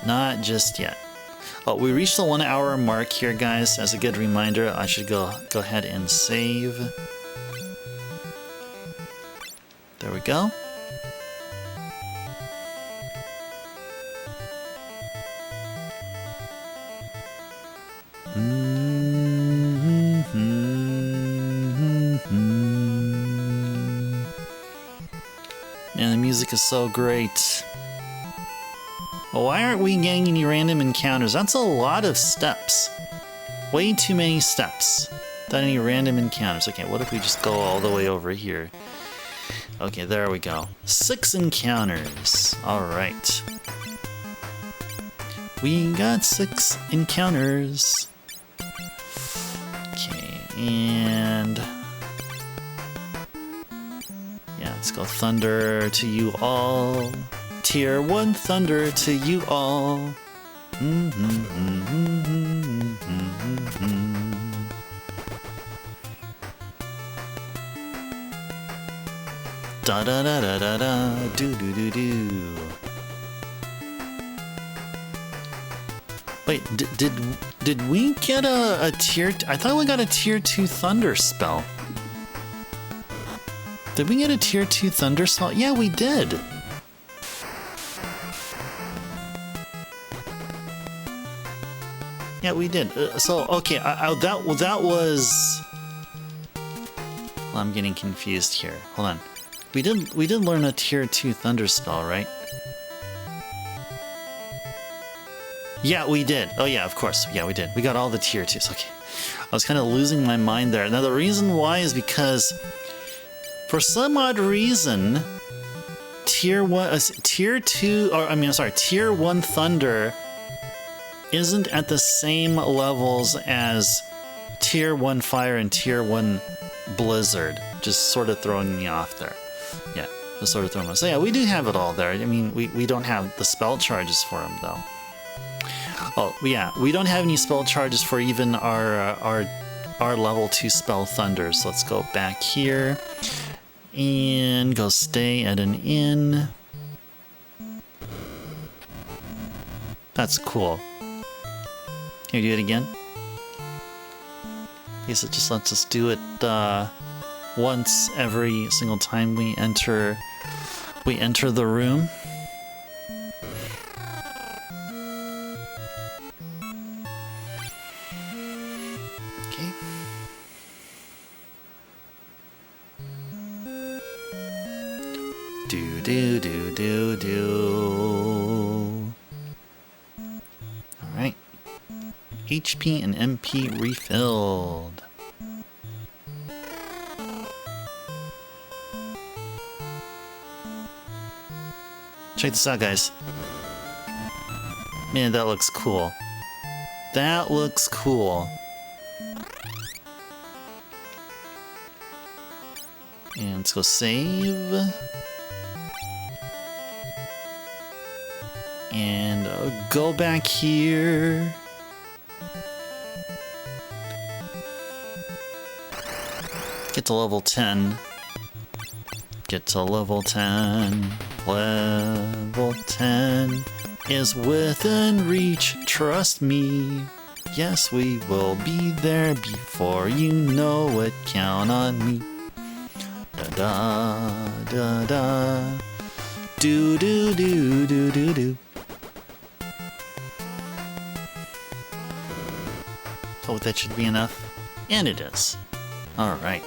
Not just yet. Oh, we reached the 1 hour mark here, guys. As a good reminder, I should go ahead and save. There we go. Man, the music is so great. Well, why aren't we getting any random encounters? That's a lot of steps. Way too many steps. Without any random encounters. Okay, what if we just go all the way over here? Okay, there we go. 6 encounters. Alright. We got 6 encounters. Okay, and... yeah, let's go thunder to you all. Tier 1 thunder to you all. Da da da da da da, do do do do. Wait, did we get a tier? I thought we got a tier 2 thunder spell. Did we get a tier 2 thunder spell? Yeah, we did. Yeah, we did. So okay, that was. Well, I'm getting confused here. Hold on. We did learn a tier 2 thunder spell, right? Yeah, we did. Oh yeah, of course. Yeah, we did. We got all the tier 2s. Okay. I was kind of losing my mind there. Now the reason why is because for some odd reason tier 1 tier 1 thunder isn't at the same levels as tier 1 fire and tier 1 blizzard. Just sort of throwing me off there. Yeah, just sort of throwing me off. So yeah, we do have it all there. I mean, we don't have the spell charges for them though. Oh yeah, we don't have any spell charges for even our level 2 spell thunder. So let's go back here and go stay at an inn. That's cool. Can you do it again? I guess it just lets us do it once every single time we enter the room. Okay. Do do do do do. All right. HP and MP refilled. Check this out, guys. Man, that looks cool. That looks cool. And let's go save. And go back here. Get to level 10. Get to level 10. Level 10 is within reach, trust me. Yes, we will be there before you know it, count on me. Da da da da. Do do do do do do. Oh, that should be enough. And it is. Alright.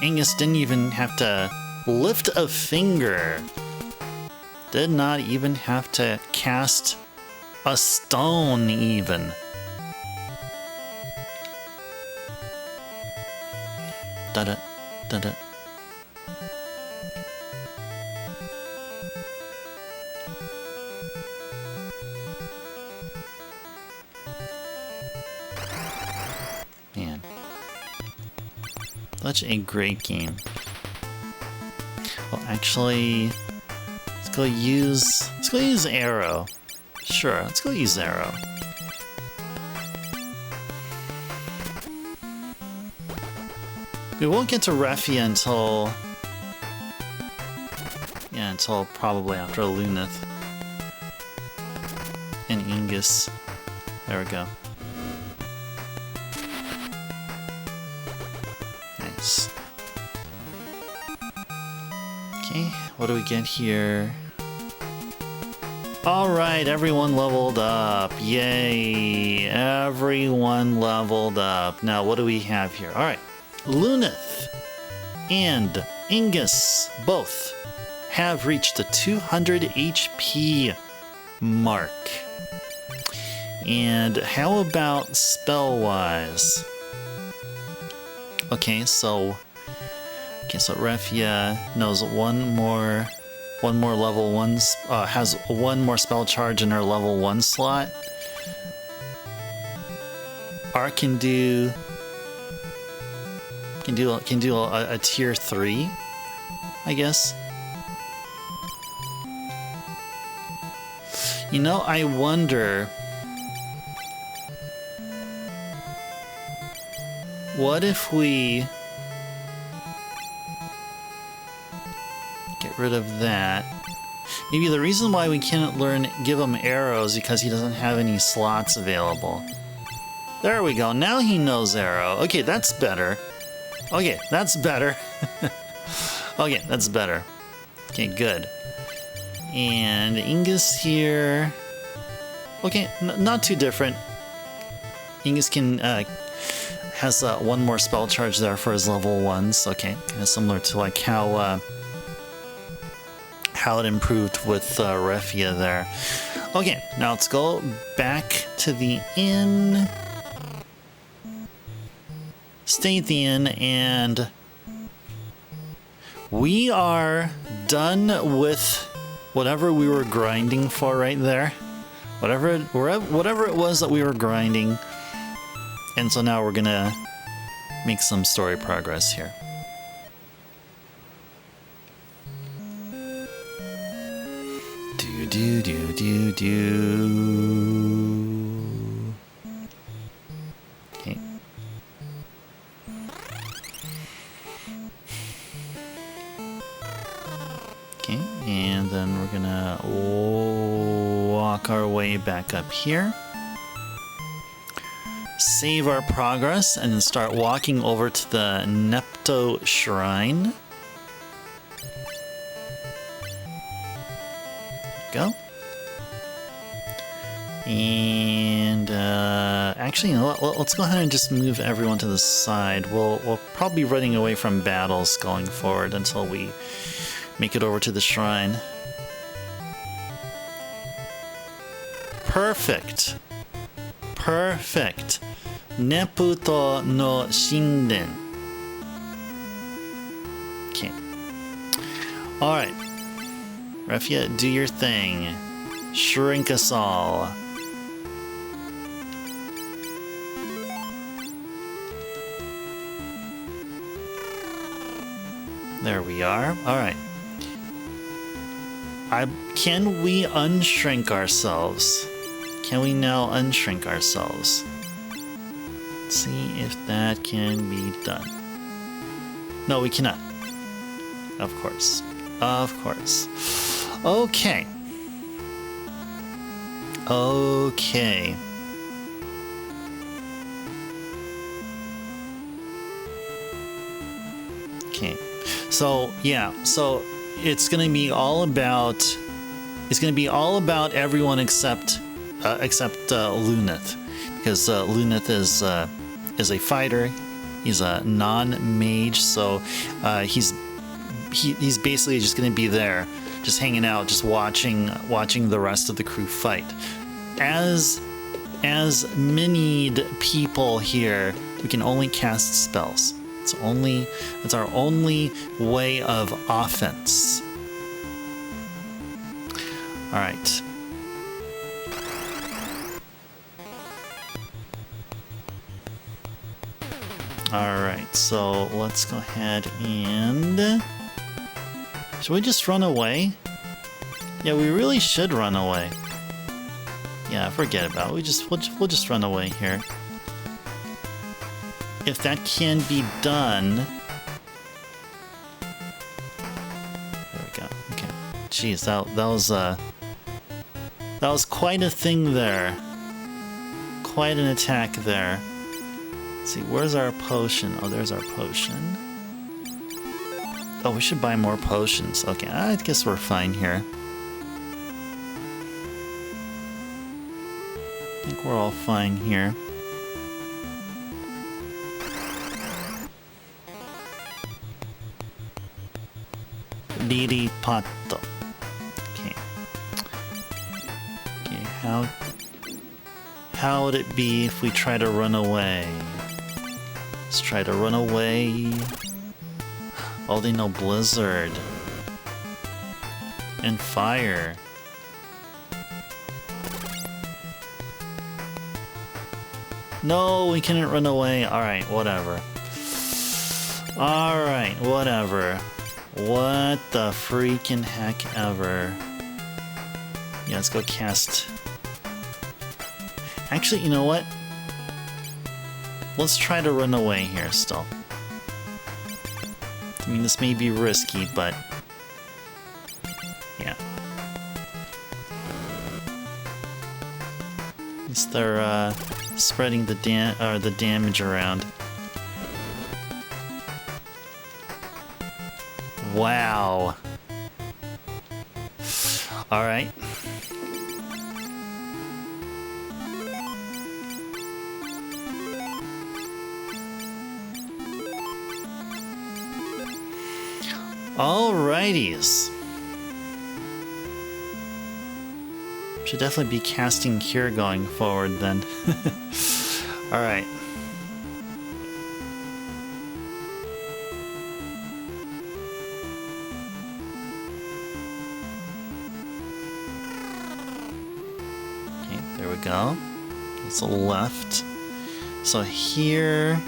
Angus didn't even have to lift a finger. Did not even have to cast a stone even. Da-da, da-da. Such a great game. Well, actually, let's go use Arrow. Sure, let's go use Arrow. We won't get to Refia until probably after Luneth and Ingus. There we go. Nice. Okay, what do we get here? Alright, everyone leveled up. Yay! Everyone leveled up. Now, what do we have here? Alright, Luneth and Ingus both have reached the 200 HP mark. And how about spell-wise? Okay, so Refia knows one more level 1, has one more spell charge in her level 1 slot. Arc can do a tier 3, I guess. You know, I wonder, what if we get rid of that? Maybe the reason why we can't give him arrows because he doesn't have any slots available. There we go. Now he knows arrow. Okay, that's better. Okay, that's better. Okay, that's better. Okay, good. And Ingus here. Okay, not too different. Ingus can has one more spell charge there for his level 1s. Okay, kind of similar to like how it improved with Refia there. Okay, now let's go back to the inn. Stay at the inn, and we are done with whatever we were grinding for right there. Whatever it was that we were grinding. And so now we're gonna make some story progress here. Okay. Okay, and then we're gonna walk our way back up here. Save our progress and then start walking over to the Nepto Shrine. Go. And actually, you know, let's go ahead and just move everyone to the side. We'll probably be running away from battles going forward until we make it over to the shrine. Perfect. Perfect. Neputo no Shinden. Okay. Alright. Refia, do your thing. Shrink us all. There we are. Alright. Can we unshrink ourselves? Can we now unshrink ourselves? Let's see if that can be done. No, we cannot. Of course. Of course. Okay. Okay. Okay. So, yeah. So, it's going to be all about everyone except Luneth, because Luneth is a fighter. He's a non-mage, so he's basically just going to be there, just hanging out, just watching the rest of the crew fight. As many people here, we can only cast spells. It's our only way of offense. All right. Alright, so let's go ahead and... Should we just run away? Yeah, we really should run away. Yeah, forget about it. We'll just run away here. If that can be done... There we go. Okay. Jeez, that was quite a thing there. Quite an attack there. Let's see, where's our potion? Oh, there's our potion. Oh, we should buy more potions. Okay, I guess we're fine here. I think we're all fine here. Lili Pato. Okay. Okay, how would it be if we try to run away? Let's try to run away. Oh, they know blizzard. And fire. No, we couldn't run away. Alright, whatever. Alright, whatever. What the freaking heck ever. Yeah, let's go cast. Actually, you know what? Let's try to run away here still. I mean, this may be risky, but... yeah. At least they're, spreading the damage around. Wow. Alright. Alrighties. Should definitely be casting Cure going forward then. Alright. Okay, there we go. It's a left. So here...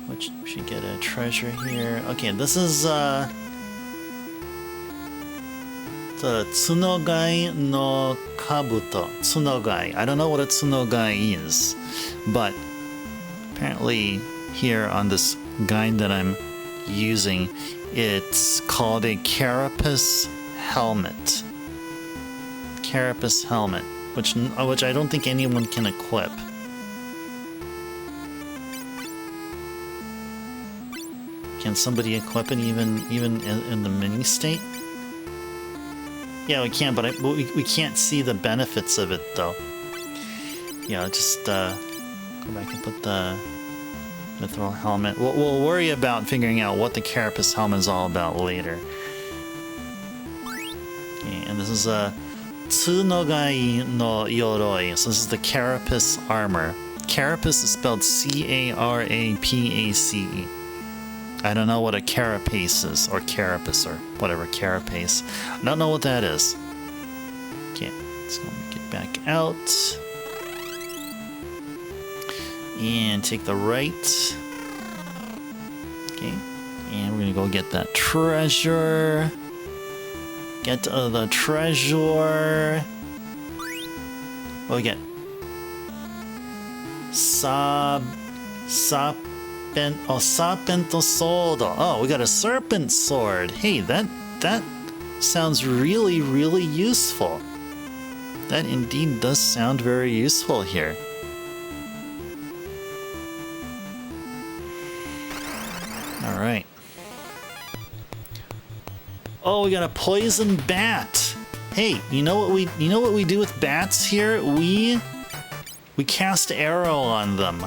which we should get a treasure here. Okay, this is the Tsunogai no Kabuto. Tsunogai. I don't know what a Tsunogai is, but apparently here on this guide that I'm using, it's called a carapace helmet. Carapace helmet, which I don't think anyone can equip. Can somebody equip it even in the mini state? Yeah, we can, but we can't see the benefits of it though. Yeah, just go back and put the mithril helmet. We'll worry about figuring out what the carapace helmet is all about later. Okay, and this is a Tsunogai no Yoroi. So this is the carapace armor. Carapace is spelled C-A-R-A-P-A-C-E. I don't know what a carapace is, or carapace, or whatever, carapace. I don't know what that is. Okay, let's go get back out. And take the right. Okay, and we're gonna go get that treasure. Get the treasure. What do we get? Serpento sword. Oh, we got a serpent sword. Hey, that sounds really, really useful. That indeed does sound very useful here. All right. Oh, we got a poison bat. Hey, you know what we do with bats here? We cast arrow on them.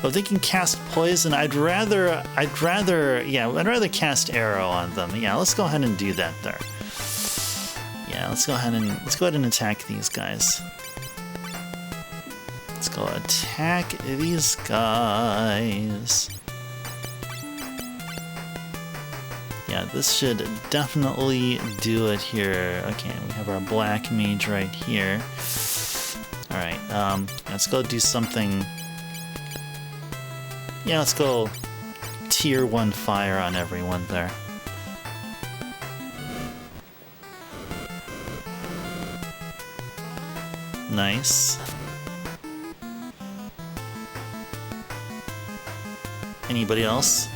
If they can cast poison, I'd rather cast arrow on them. Yeah, let's go ahead and do that there. Yeah, let's go ahead and attack these guys. Let's go attack these guys. Yeah, this should definitely do it here. Okay, we have our black mage right here. All right, let's go do something. Yeah, let's go tier 1 fire on everyone there. Nice. Anybody else?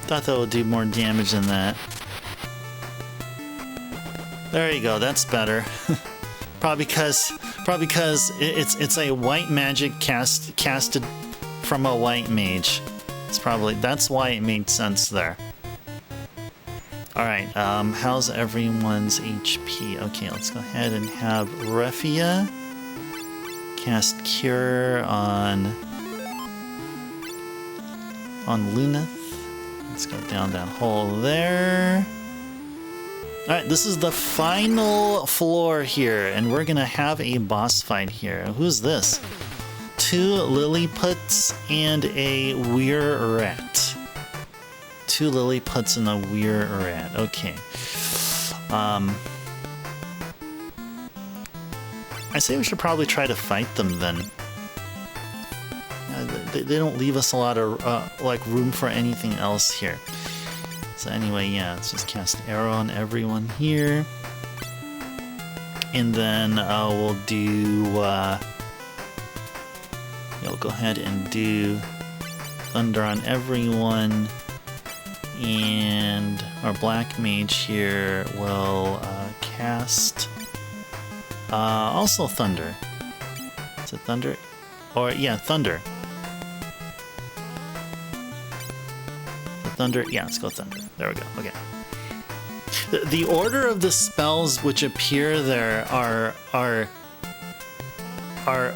Thought that would do more damage than that. There you go, that's better. Probably because it's a white magic casted from a white mage. That's why it made sense there. Alright, how's everyone's HP? Okay, let's go ahead and have Refia cast Cure on Luneth. Let's go down that hole there. Alright, this is the final floor here, and we're gonna have a boss fight here. Who's this? 2 Lilliputs and a Weir Rat. 2 Lilliputs and a Weir Rat. Okay. I say we should probably try to fight them then. They don't leave us a lot of like room for anything else here. So anyway, yeah, let's just cast Arrow on everyone here. And then we'll do... we'll go ahead and do Thunder on everyone. And our Black Mage here will cast... also Thunder. Is it Thunder? Or, yeah, Thunder. Thunder? Yeah, let's go Thunder. There we go. Okay. The order of the spells which appear there are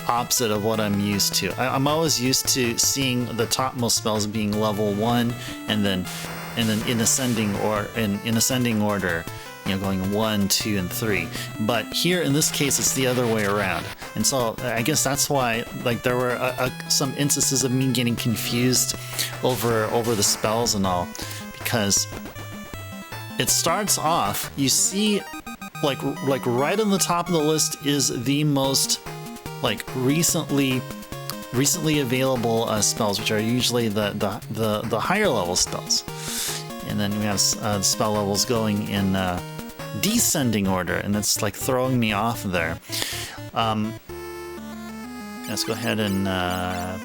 opposite of what I'm used to. I'm always used to seeing the topmost spells being level 1 and then in ascending order, you know, going 1, 2, and 3. But here in this case, it's the other way around. And so I guess that's why, like, there were some instances of me getting confused over the spells and all, because it starts off, you see, like right on the top of the list is the most like recently available spells, which are usually the higher level spells, and then we have spell levels going in descending order, and it's like throwing me off there. Let's go ahead and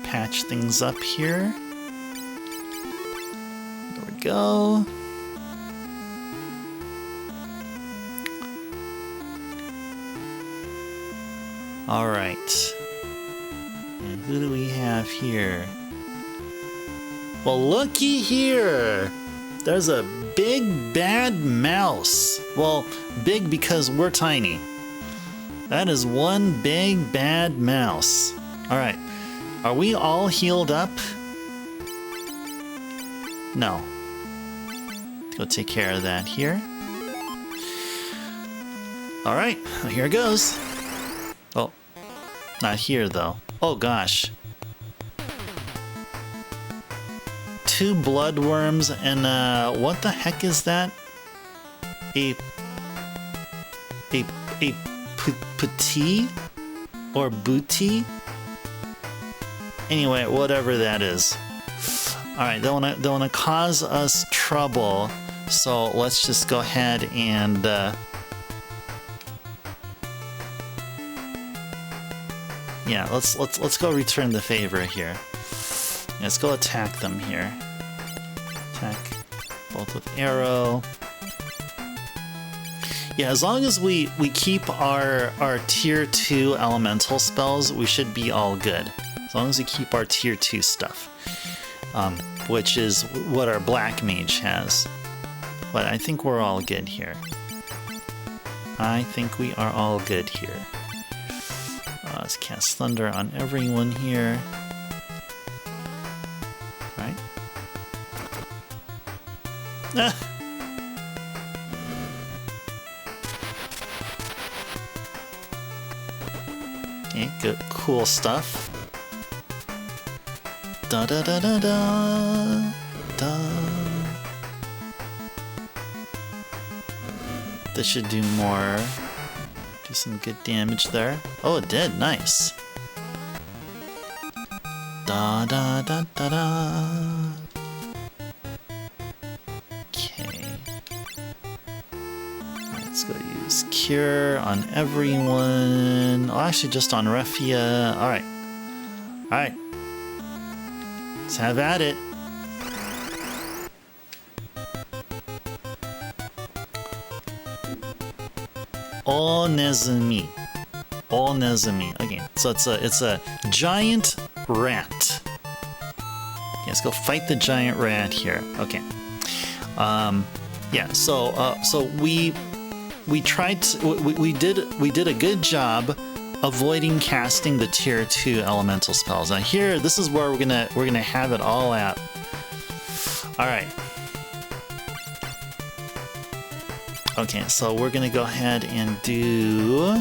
patch things up here. There we go. All right. And who do we have here? Well, looky here. There's a big bad mouse. Well, big because we're tiny. That is one big bad mouse. All right. Are we all healed up? No. Go take care of that here. All right. Here it goes. Oh, not here though. Oh gosh. 2 bloodworms and what the heck is that? A petit or booty? Anyway, whatever that is. All right, they wanna cause us trouble. So let's just go ahead and yeah, let's go return the favor here. Let's go attack them here. Attack both with arrow. Yeah, as long as we keep our tier 2 elemental spells, we should be all good. As long as we keep our tier 2 stuff, which is what our black mage has. But I think we're all good here. I think we are all good here. Let's cast Thunder on everyone here. Right? Ah. Okay, good, cool stuff. Da da da da da da. This should do more Do some good damage there. Oh, it did. Nice. Da da da da da. Okay. Alright, let's go use Cure on everyone. Oh, actually, just on Refia. Alright. Alright. Let's have at it. Onezumi. Onezumi. Okay, so it's a giant rat. Okay, let's go fight the giant rat here. Okay. Yeah. So we tried to, we did a good job avoiding casting the tier 2 elemental spells. Now here, this is where we're gonna have it all at. All right. Okay, so we're gonna go ahead and do...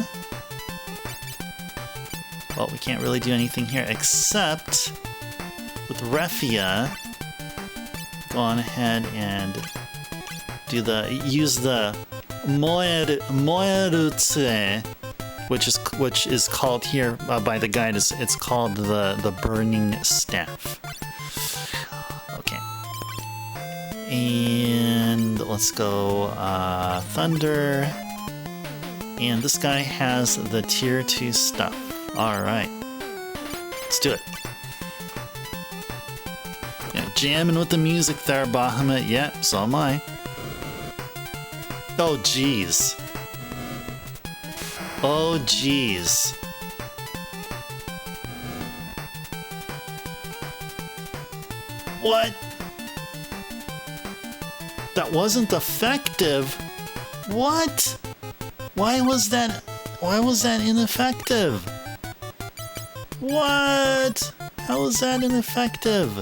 Well, we can't really do anything here except with Refia, go on ahead and use the Moerutse, which is called here by the guide, it's called the Burning Staff. Okay. And let's go Thunder. And this guy has the tier 2 stuff. Alright. Let's do it. Yeah, jamming with the music there, Bahamut. Yep, so am I. Oh, jeez. Oh, jeez. What? That wasn't effective. What? Why was that ineffective? What? How was that ineffective?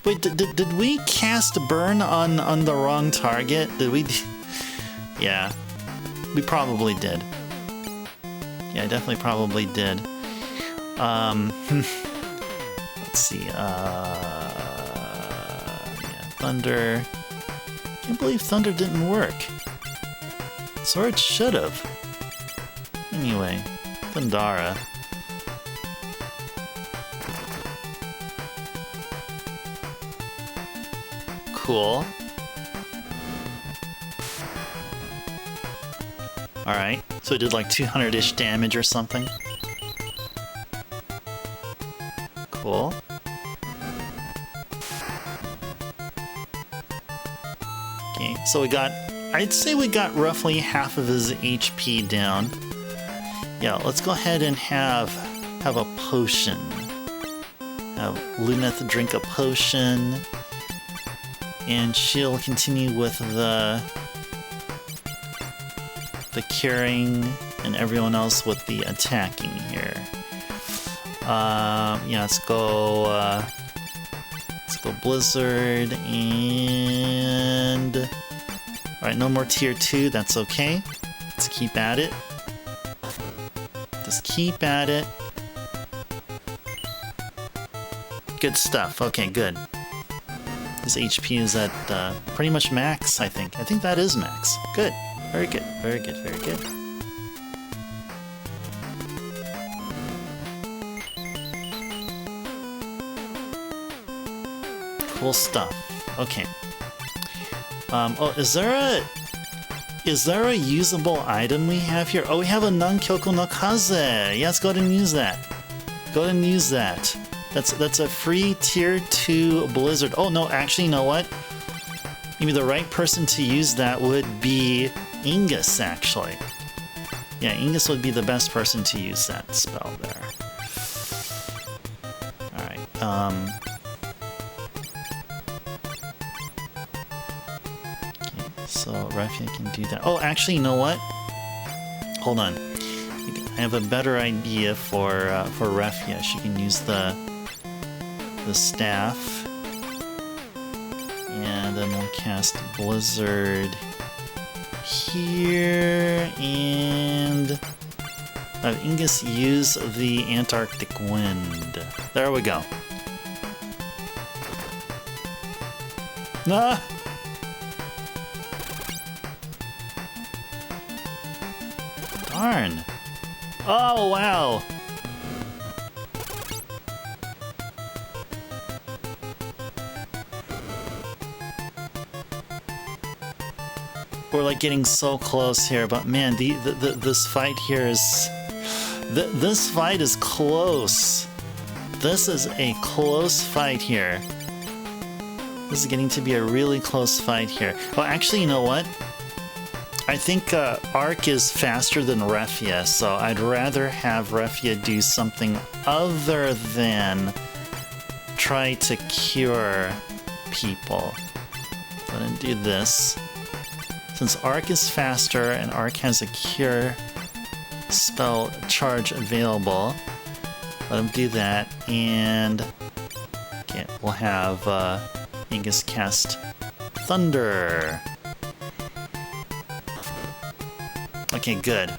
Wait, did we cast Burn on the wrong target? Did we? Yeah, we probably did. Yeah, definitely probably did. Let's see. Yeah, Thunder. Can't believe Thunder didn't work. Sword should have. Anyway, Thundara. Cool. Alright, so it did like 200-ish damage or something. Cool. Okay, so I'd say we got roughly half of his HP down. Yeah, let's go ahead and have a potion. Have Luneth drink a potion. And she'll continue with the curing, and everyone else with the attacking here. Yeah, let's go Blizzard, and alright, no more tier 2, that's okay. Let's keep at it. Just keep at it. Good stuff. Okay, good. His HP is at pretty much max, I think. I think that is max. Good. Very good. Very good. Very good. Cool stuff. Okay. Oh, is there a usable item we have here? Oh, we have a non-Kyoko no Kaze. Yes, go ahead and use that. Go ahead and use that. That's a free tier 2 Blizzard. Oh no, actually, you know what? Maybe the right person to use that would be Ingus, actually. Yeah, Ingus would be the best person to use that spell there. Alright, okay, so Refia can do that. Oh, actually, you know what? Hold on. I have a better idea for Refia. She can use the staff, and then we'll cast Blizzard here, and have Ingus use the Antarctic Wind. There we go. Ah! Darn. Oh, wow. We're like getting so close here, but man, this fight here is... This fight is close. This is a close fight here. This is getting to be a really close fight here. Oh, actually, you know what? I think Arc is faster than Refia, so I'd rather have Refia do something other than try to cure people. Let him do this. Since Arc is faster and Arc has a cure spell charge available, let him do that, and okay, we'll have Angus cast Thunder. Okay, good.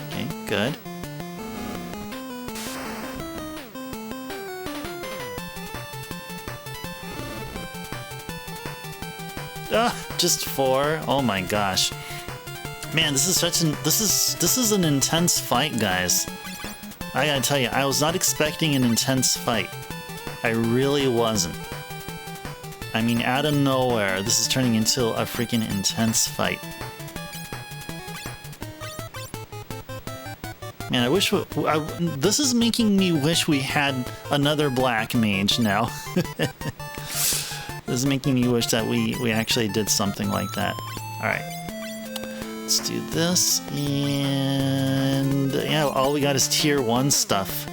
Okay, good. Just 4. Oh my gosh. Man, this is an intense fight, guys. I gotta tell you, I was not expecting an intense fight. I really wasn't. I mean, out of nowhere, this is turning into a freaking intense fight. Man, I wish this is making me wish we had another black mage now. This is making me wish that we actually did something like that. Alright. Let's do this, and yeah, all we got is tier 1 stuff.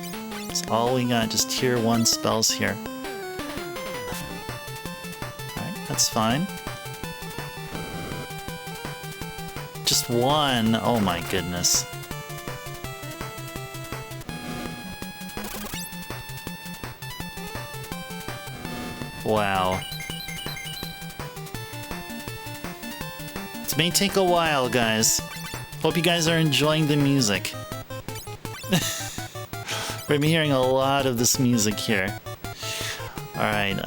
That's all we got, just tier 1 spells here. Alright, that's fine. Just 1, oh my goodness. Wow. This may take a while, guys. Hope you guys are enjoying the music. We're gonna be hearing a lot of this music here. Alright,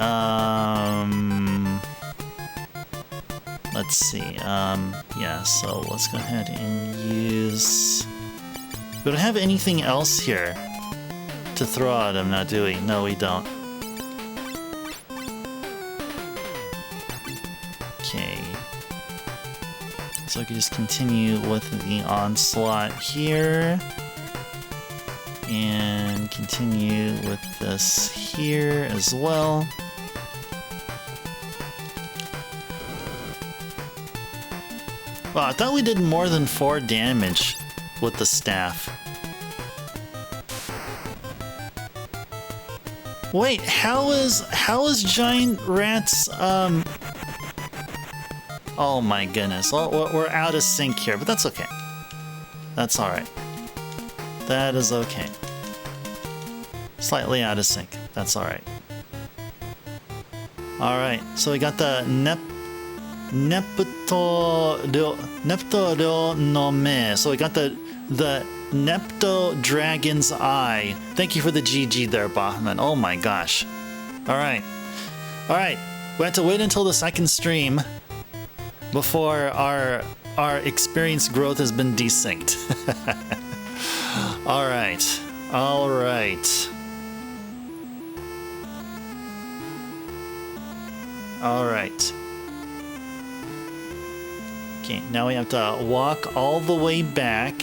let's see, yeah, so let's go ahead and use... We don't have anything else here to throw at him now, do we? No, we don't. Okay. So I can just continue with the onslaught here. And continue with this here as well. Wow, I thought we did more than 4 damage with the staff. Wait, how is Giant Rat's oh my goodness. Well, we're out of sync here, but that's okay. That's alright. That is okay. Slightly out of sync. That's alright. Alright, so we got the Nepto no Me. So we got the Nepto Dragon's Eye. Thank you for the GG there, Bachman. Oh my gosh. Alright. Alright. We have to wait until the second stream before our experience growth has been desynced. Alright. Alright. Alright. Okay, now we have to walk all the way back.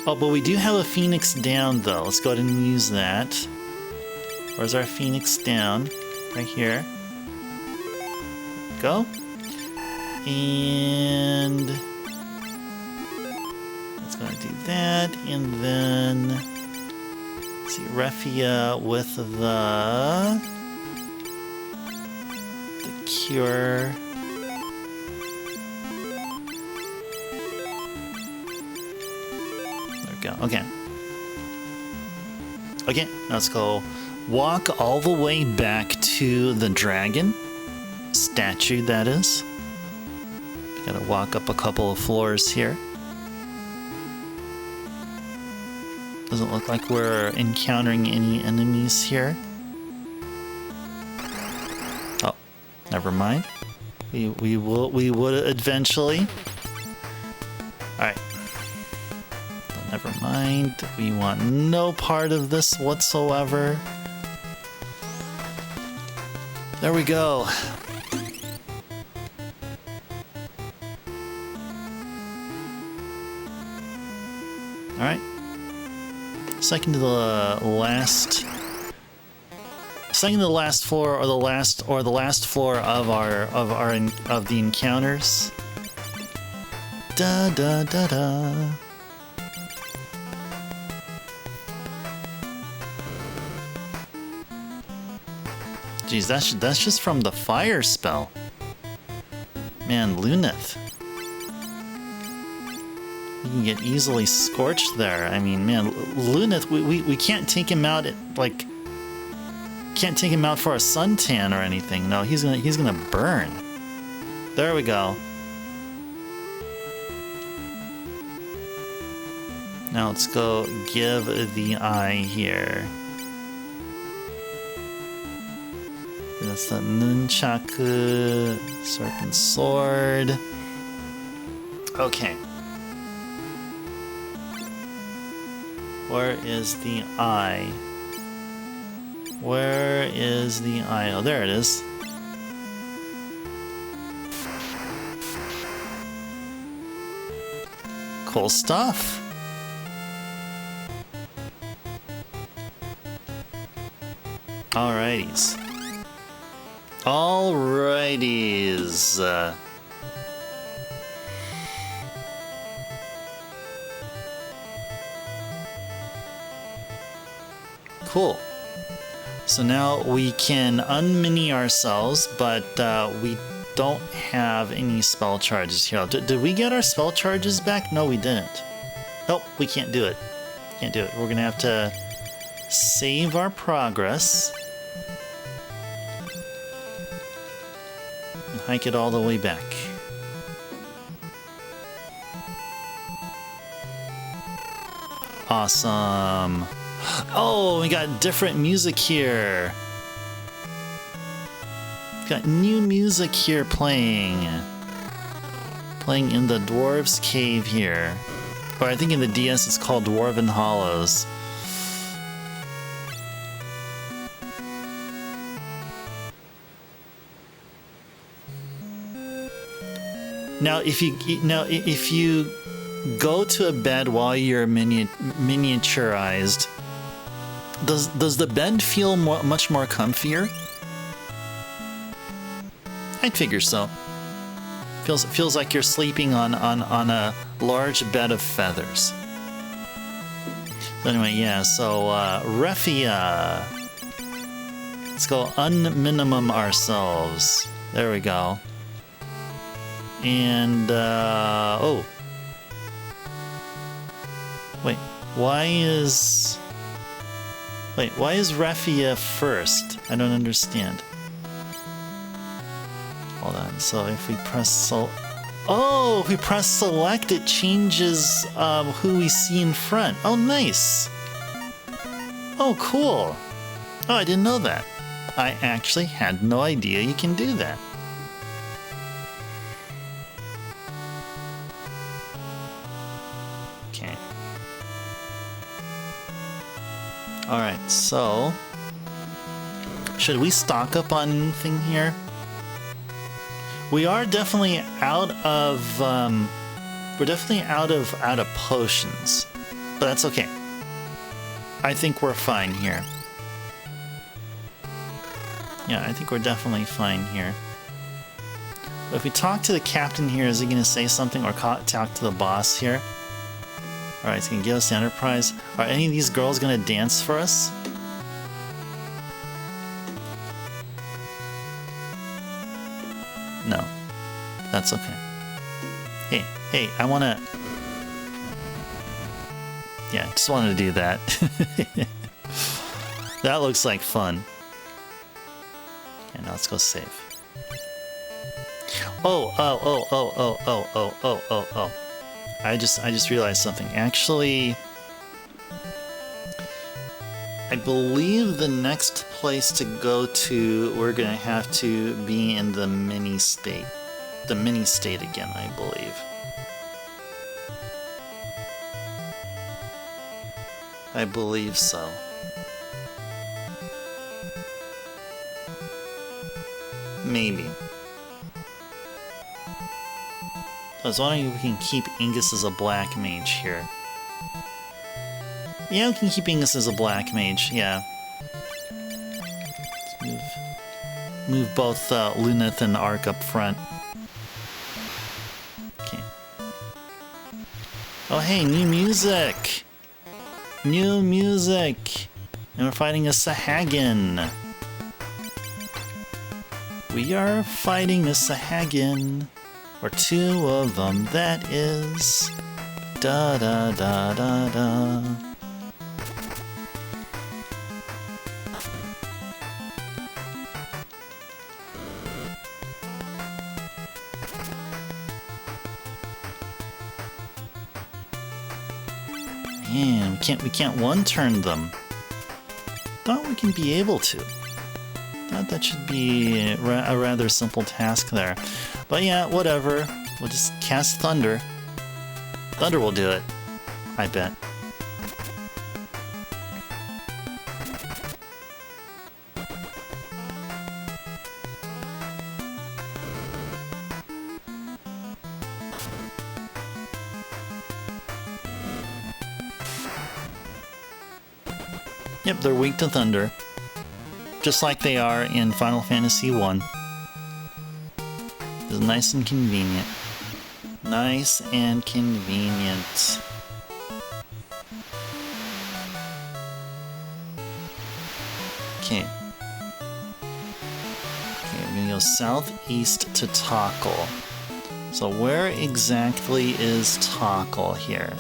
Oh, but we do have a Phoenix down, though. Let's go ahead and use that. Where's our Phoenix down? Right here. Go. And let's go and do that. And then let's see, Refia with the cure. There we go. Okay. Okay, let's go walk all the way back to the dragon statue, that is. Gotta walk up a couple of floors here. Doesn't look like we're encountering any enemies here. never mind. We would eventually. Alright. Never mind. We want no part of this whatsoever. There we go. Alright. Second to the last floor, or the last floor of the encounters. Da da da da. Jeez, that's just from the fire spell. Man, Luneth. You can get easily scorched there. I mean, man, Luneth, we can't take him out can't take him out for a suntan or anything. No, he's gonna burn. There we go. Now let's go give the eye here. That's the nunchaku, serpent sword. Okay. Where is the eye? Where is the eye? Oh, there it is. Cool stuff. Alrighties. Alrighties. Cool. So now we can unmini ourselves, but we don't have any spell charges here. Did we get our spell charges back? No, we didn't. Nope, we can't do it. Can't do it. We're gonna have to save our progress. And hike it all the way back. Awesome. Oh, we got different music here. Got new music here playing. Playing in the Dwarves Cave here. Or I think in the DS it's called Dwarven Hollows. Now if you go to a bed while you're miniaturized, does the bed feel much more comfier? I'd figure so. Feels like you're sleeping on a large bed of feathers. So anyway, yeah. So Refia, let's go unminimum ourselves. There we go. And oh, wait. Why is Refia first? I don't understand. Hold on. So if we press if we press select, it changes who we see in front. Oh, nice. Oh, cool. Oh, I didn't know that. I actually had no idea you can do that. Okay. All right. So, should we stock up on anything here? We are definitely out of potions, but that's okay. I think we're fine here. Yeah, I think we're definitely fine here. But if we talk to the captain here, is he going to say something, or talk to the boss here? All right, he's going to give us the Enterprise. Are any of these girls going to dance for us? No, that's okay. Hey, I want to... Yeah, just wanted to do that. That looks like fun. Okay, now let's go save. Oh. I just realized something. Actually, I believe the next place to go to, we're gonna have to be in the mini state. The mini state again, I believe. I believe so. Maybe. I was wondering if we can keep Ingus as a black mage here. Yeah, we can keep Ingus as a black mage, yeah. Let's move both Luneth and Ark up front. Okay. Oh hey, new music! New music! And we're fighting a Sahagin. We are fighting a Sahagin. Or two of them, that is. Da da da da da. Man, we can't one-turn them. Thought we can be able to. Thought that should be a rather simple task there. But yeah, whatever. We'll just cast Thunder. Thunder will do it. I bet. Yep, they're weak to Thunder. Just like they are in Final Fantasy I. It's nice and convenient. Nice and convenient. Okay. Okay, we're gonna go southeast to Tockle. So where exactly is Tockle here?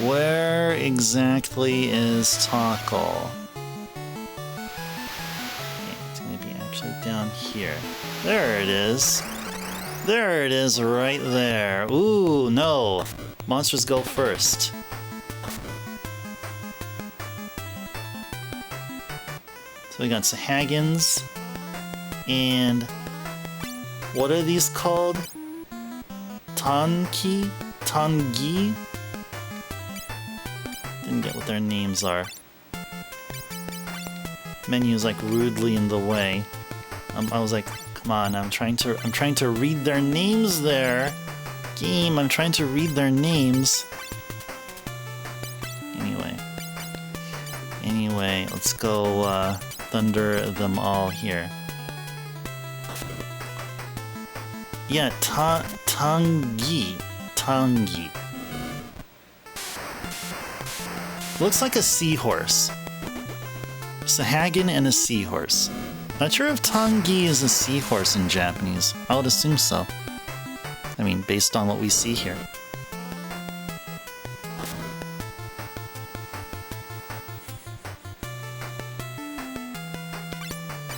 Where exactly is Tockle? Okay, it's gonna be actually down here. There it is. There it is right there. Ooh, no. Monsters go first. So we got Sahagins. And what are these called? Tanki? Tangi? Didn't get what their names are. Menu's like rudely in the way. I was like, come on, I'm trying to read their names there. Game, I'm trying to read their names. Anyway, let's go thunder them all here. Yeah, Tangi. Looks like a seahorse. Sahagin and a seahorse. Not sure if Tangi is a seahorse in Japanese. I would assume so. I mean, based on what we see here.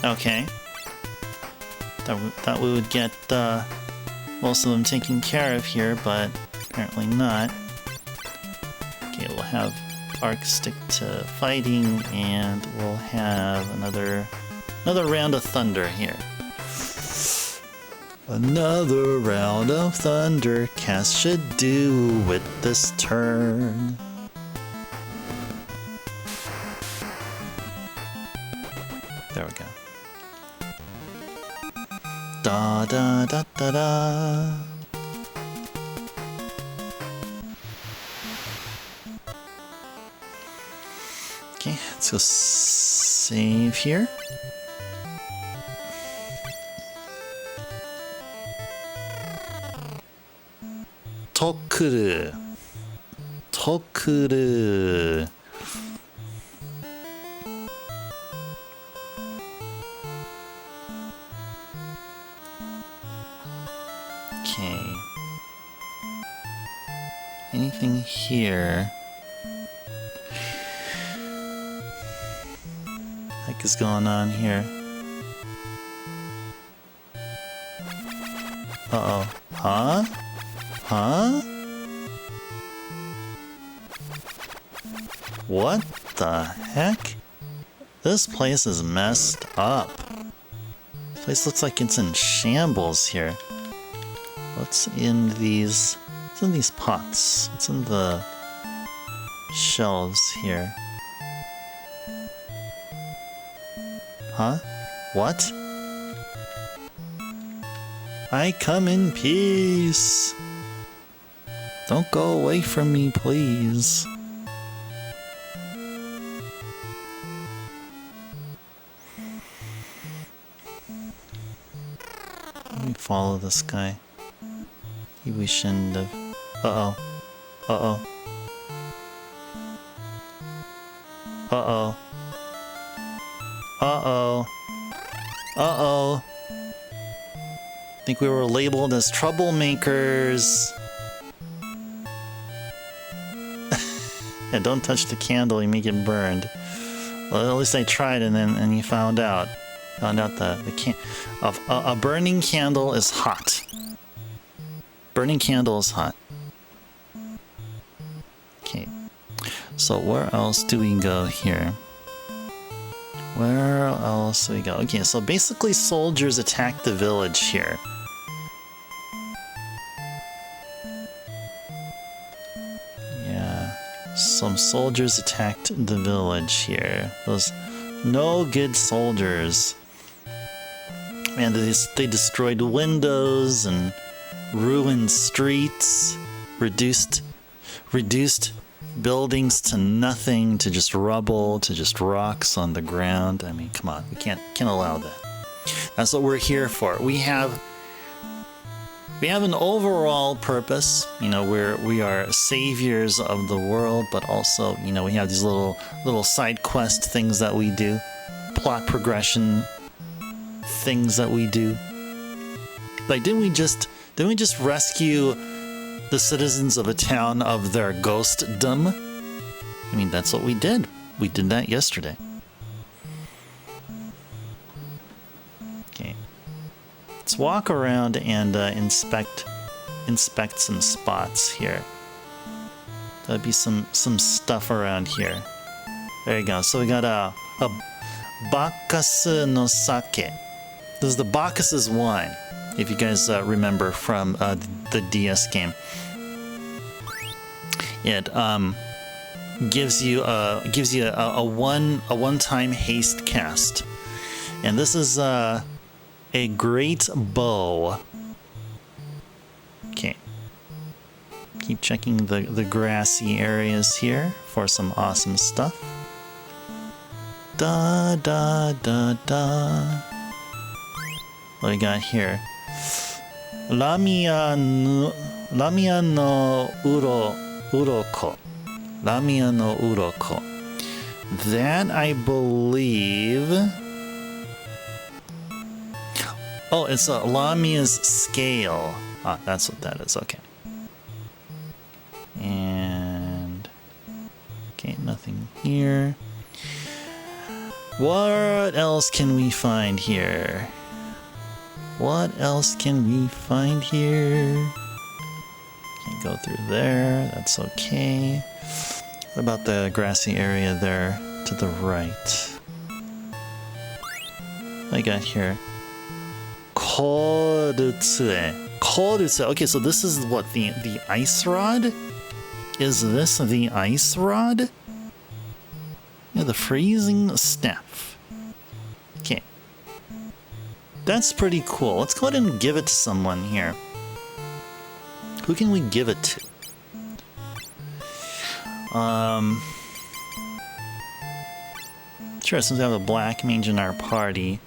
Okay. Thought we would get most of them taken care of here, but apparently not. Okay, we'll have Ark stick to fighting, and we'll have another round of thunder here. Another round of thunder Cass should do with this turn. There we go. Da da da da da. Okay, let's go save here. Tokuru. Okay. Anything here? What heck is going on here? Uh-oh. Huh? Huh? What the heck? This place is messed up. This place looks like it's in shambles here. What's in these? What's in these pots? What's in the shelves here? Huh? What? I come in peace. Don't go away from me, please. Let me follow this guy. Maybe we shouldn't have. Uh-oh. Uh-oh. Uh-oh. Uh-oh. Uh-oh. I think we were labeled as troublemakers. Yeah, don't touch the candle, you may get burned. Well, at least I tried and you found out. Found out a burning candle is hot. Burning candle is hot. Okay. So where else do we go here? Where else do we go? Okay, so basically soldiers attack the village here. Yeah, some soldiers attacked the village here. Those no good soldiers. Man, they destroyed windows and ruined streets, reduced buildings to nothing, to just rubble, to just rocks on the ground. I mean, come on, we can't allow that. That's what we're here for. We have an overall purpose. You know, we are saviors of the world, but also, you know, we have these little side quest things that we do, plot progression things that we do. Like, didn't we just rescue the citizens of a town of their ghostdom? I mean, that's what we did. We did that yesterday. Okay. Let's walk around and inspect some spots here. There'll be some stuff around here. There you go. So we got a Bacchus no Sake. This is the Bacchus's wine, if you guys remember from the DS game. It gives you a one-time haste cast, and this is a great bow. Okay, keep checking the grassy areas here for some awesome stuff. Da da da da. What do we got here? Lamia no uroko. Lamia no uroko. That, I believe... Oh, it's a Lamia's scale. Ah, that's what that is. Okay. And... Okay, nothing here. What else can we find here? What else can we find here? Can't go through there. That's okay. What about the grassy area there to the right? What I got here? Korutsue. Korutsue. Okay, so this is what, the ice rod? Is this the ice rod? Yeah, the freezing staff. Okay. That's pretty cool. Let's go ahead and give it to someone here. Who can we give it to? Sure, since we have a black mage in our party,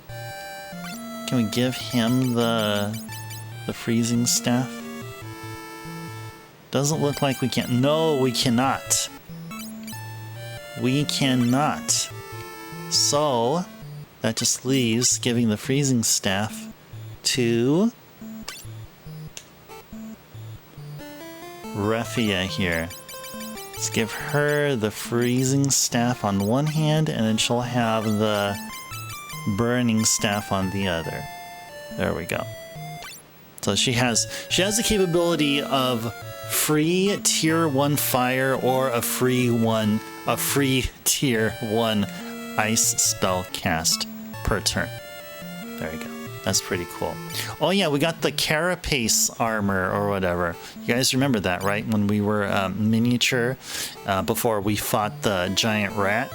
can we give him the freezing staff? Doesn't look like we can. No, we cannot. We cannot. So, that just leaves giving the freezing staff to Refia here. Let's give her the freezing staff on one hand, and then she'll have the burning staff on the other. There we go. So she has the capability of free tier 1 fire or a free tier 1 ice spell cast per turn. There you go. That's pretty cool. Oh yeah, we got the carapace armor or whatever. You guys remember that, right? When we were miniature before we fought the giant rat.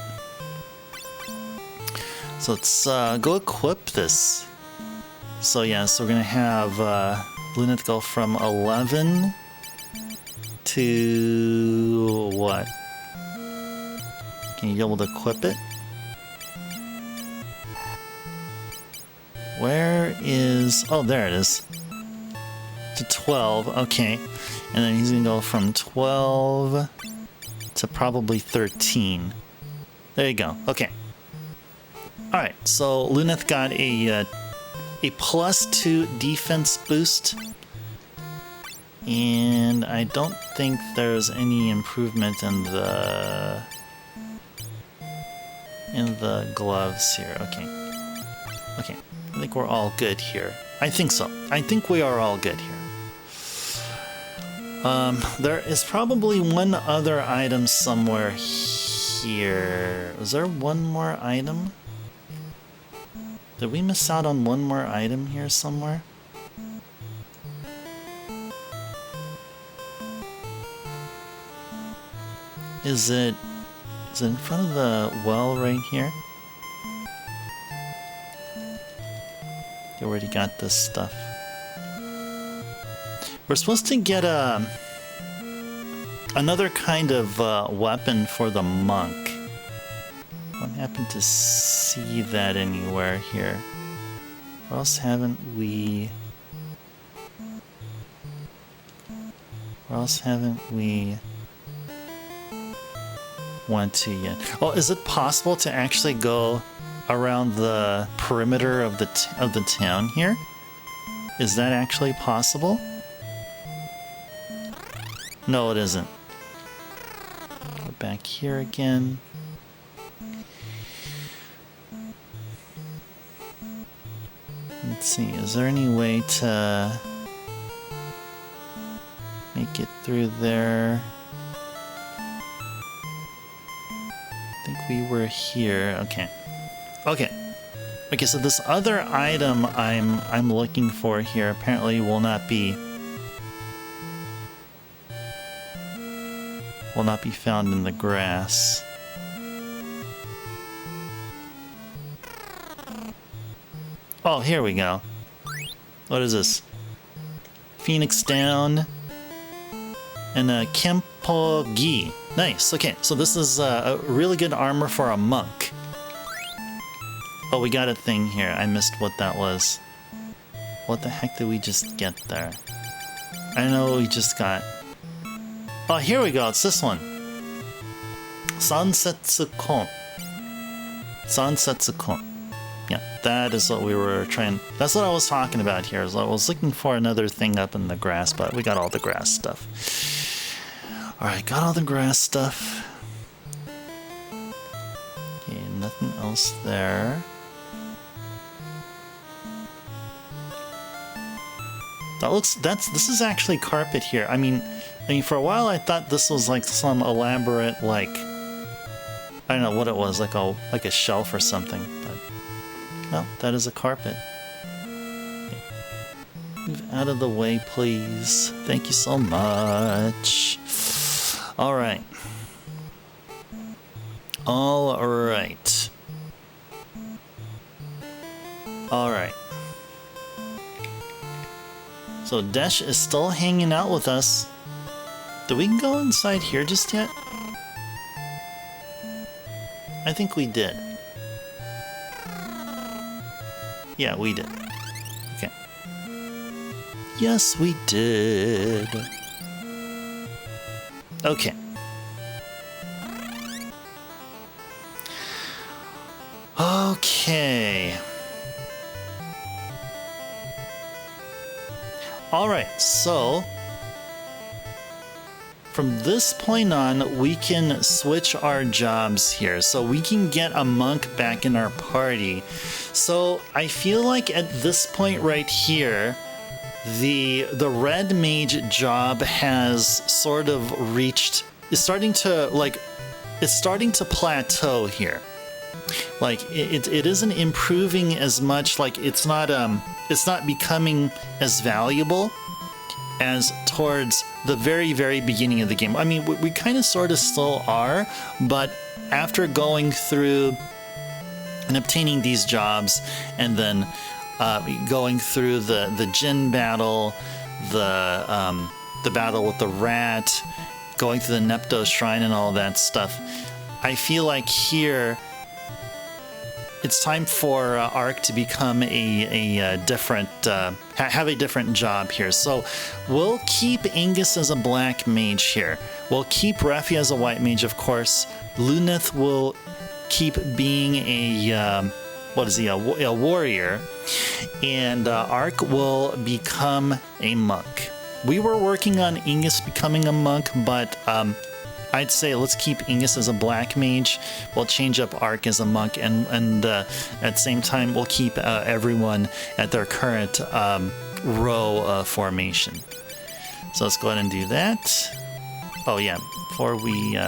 So let's go equip this. So yeah, so we're gonna have Luneth go from 11 to what? Can you be able to equip it? Where is... Oh, there it is. To 12, okay. And then he's gonna go from 12 to probably 13. There you go, okay. Alright, so Luneth got a +2 defense boost. And I don't think there's any improvement in the gloves here, okay. Okay. I think we're all good here. I think so. I think we are all good here. There is probably one other item somewhere here. Is there one more item? Did we miss out on one more item here somewhere? Is it in front of the well right here? You already got this stuff. We're supposed to get another kind of weapon for the monk. I don't happen to see that anywhere here. Or else haven't we... went to yet? Oh, is it possible to actually go around the perimeter of the town here? Is that actually possible? No, it isn't. Go back here again. Let's see, is there any way to make it through there? I think we were here. Okay. Okay. Okay, so this other item I'm looking for here apparently will not be found in the grass. Oh, here we go. What is this? Phoenix down and a Kempo Gi. Nice. Okay, so this is a really good armor for a monk. Oh, we got a thing here. I missed what that was. What the heck did we just get there? I know what we just got. Oh, here we go. It's this one. Sansetsu-kon. Sansetsu-kon. Yeah, that is what we were trying... That's what I was talking about here. I was looking for another thing up in the grass, but we got all the grass stuff. Alright, got all the grass stuff. Okay, nothing else there. This is actually carpet here. I mean, for a while I thought this was like some elaborate, like, I don't know what it was, like a shelf or something, but no, that is a carpet. Okay. Move out of the way, please. Thank you so much. All right. All right. All right. So Desh is still hanging out with us. Did we go inside here just yet? I think we did. Yeah, we did. Okay. Yes, we did. Okay. Okay. Alright, so from this point on, we can switch our jobs here. So we can get a monk back in our party. So I feel like at this point right here, the red mage job has sort of reached, it's starting to plateau here. Like it isn't improving as much. Like it's not becoming as valuable as towards the very, very beginning of the game. I mean, we kind of sort of still are, but after going through and obtaining these jobs, and then going through the Jin battle, the battle with the rat, going through the Nepto Shrine and all that stuff, I feel like here it's time for Ark to become a different, have a different job here. So we'll keep Angus as a black mage here. We'll keep Refi as a white mage, of course. Luneth will keep being a warrior, and Ark will become a monk. We were working on Angus becoming a monk, but I'd say let's keep Angus as a black mage. We'll change up Ark as a monk, and at the same time we'll keep everyone at their current row formation. So let's go ahead and do that. Oh yeah, before we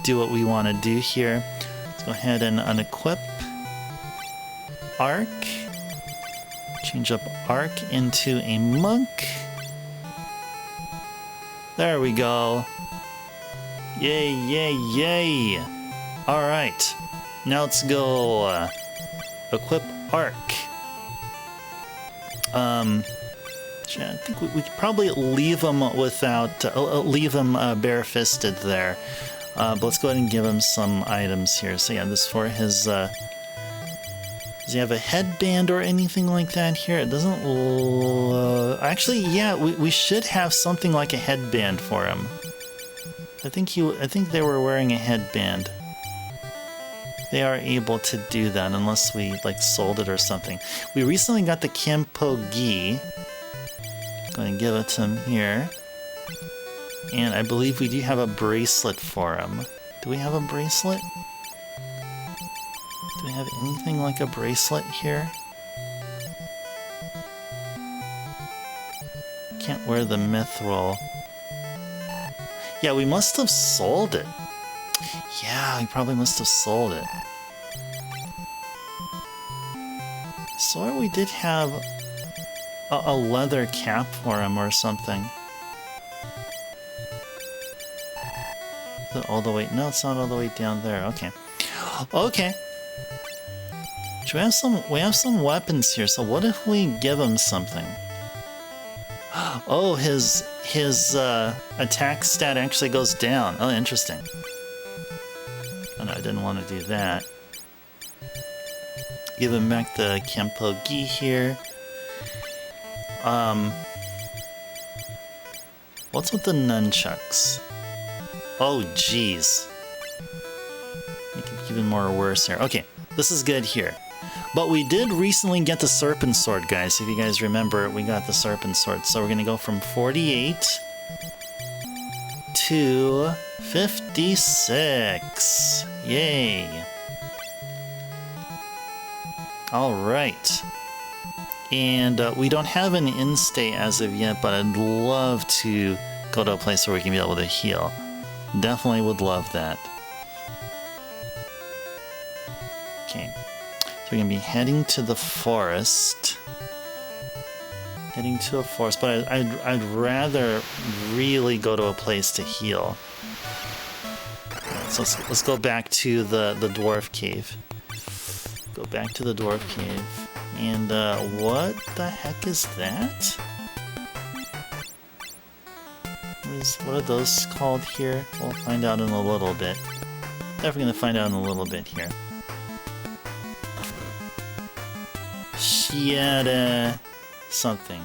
do what we want to do here, let's go ahead and unequip Ark. Change up Ark into a monk. There we go. Yay, yay, yay! Alright, now let's go equip Ark. I think we could probably leave him without, leave him bare-fisted there. But let's go ahead and give him some items here. So yeah, this for his, does he have a headband or anything like that here? It doesn't, actually, yeah, we should have something like a headband for him. I think they were wearing a headband. They are able to do that unless we like sold it or something. We recently got the Kempo Gi. Going to give it to him here. And I believe we do have a bracelet for him. Do we have a bracelet? Do we have anything like a bracelet here? Can't wear the mithril. Yeah, we must have sold it. Yeah, we probably must have sold it. So we did have a leather cap for him or something. Is it all the way? No, it's not all the way down there. Okay. Okay. So we have some weapons here. So what if we give him something? Oh, his attack stat actually goes down. Oh, interesting. Oh no, I didn't want to do that. Give him back the Kempo Gi here. What's with the nunchucks? Oh, jeez. Make it even more worse here. Okay, this is good here. But we did recently get the Serpent Sword, guys. If you guys remember, we got the Serpent Sword. So we're going to go from 48 to 56. Yay. Alright. And we don't have an in-stay as of yet, but I'd love to go to a place where we can be able to heal. Definitely would love that. Okay. So we're going to be heading to the forest. Heading to a forest, but I'd rather really go to a place to heal. So let's go back to the dwarf cave. Go back to the dwarf cave. And what the heck is that? What are those called here? We'll find out in a little bit. Definitely gonna find out in a little bit here. Shiada something.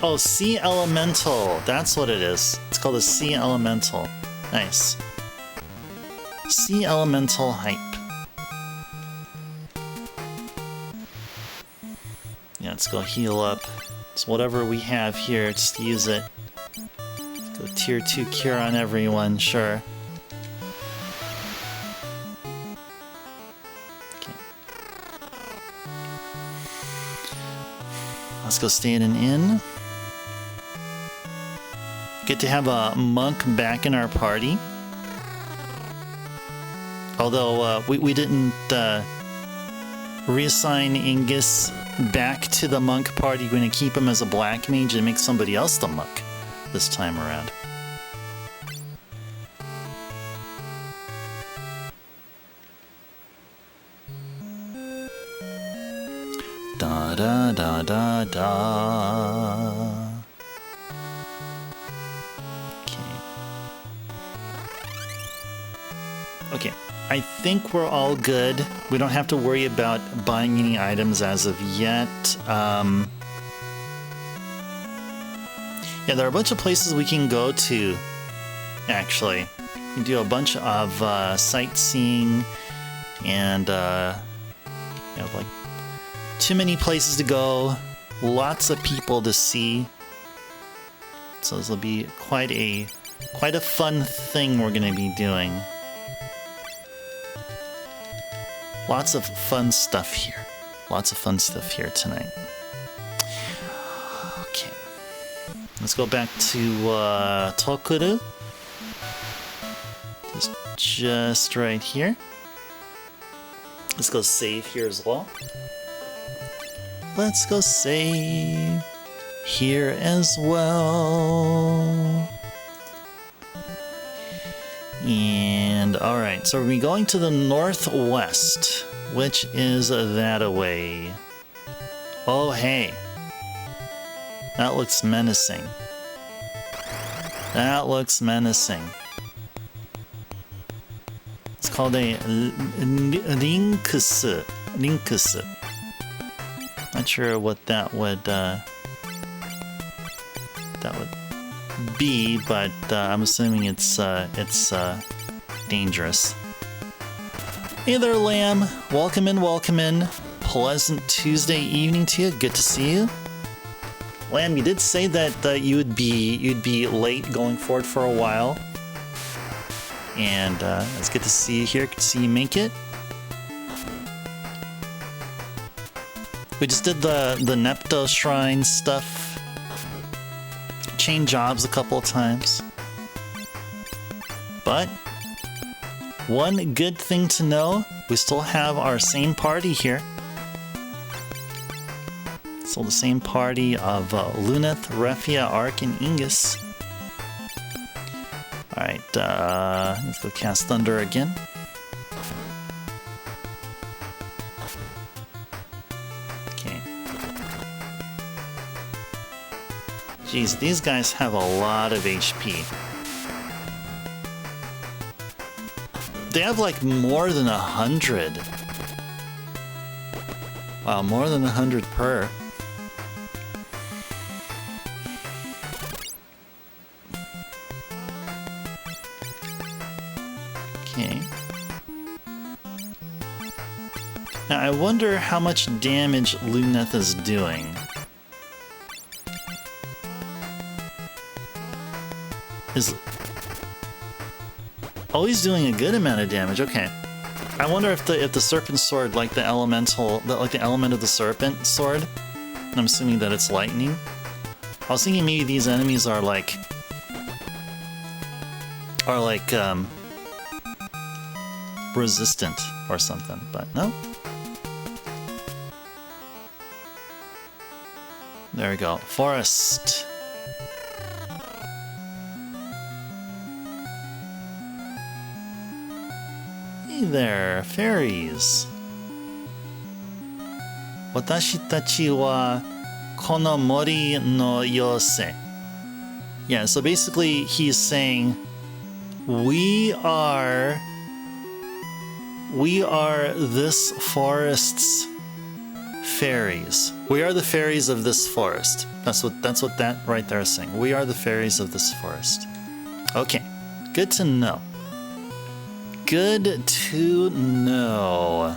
Oh, Sea Elemental. That's what it is. It's called a Sea Elemental. Nice. Sea Elemental hype. Yeah, let's go heal up. So whatever we have here, just use it. Let's go tier 2 cure on everyone, sure. Okay. Let's go stay in an inn. Good to have a monk back in our party. Although we didn't reassign Ingus back to the monk party. We're going to keep him as a black mage and make somebody else the monk this time around. Da da da da da. Okay, I think we're all good. We don't have to worry about buying any items as of yet. Yeah, there are a bunch of places we can go to, actually. We can do a bunch of sightseeing and, like, too many places to go, lots of people to see. So this will be quite a fun thing we're going to be doing. Lots of fun stuff here. Lots of fun stuff here tonight. Okay. Let's go back to Tokuru. Just right here. Let's go save here as well. Let's go save here as well. And alright, so we're going to the northwest, which is that away. Oh hey, that looks menacing. That looks menacing. It's called a Linkus. Linkus. Not sure what that would be, but I'm assuming it's dangerous. Hey there, Lamb. Welcome in, welcome in. Pleasant Tuesday evening to you. Good to see you. Lamb, you did say that you'd be late going forward for a while, and it's good to see you here. Good to see you make it. We just did the Nepto Shrine stuff. Changed jobs a couple of times. But one good thing to know, we still have our same party here. Still the same party of Luneth, Refia, Ark, and Ingus. Alright, let's go cast Thunder again. Jeez, these guys have a lot of HP. They have like more than 100. Wow, more than 100 per. Okay. Now I wonder how much damage Luneth is doing. Oh, he's doing a good amount of damage. Okay, I wonder if the serpent sword, like the element of the serpent sword, and I'm assuming that it's lightning. I was thinking maybe these enemies are like resistant or something, but no. There we go. Forest. Hey there, fairies. Watashi tachi wa kono mori no yose. Yeah, so basically he's saying we are this forest's fairies. We are the fairies of this forest. That's what that right there is saying. We are the fairies of this forest. Okay, good to know. Good to know.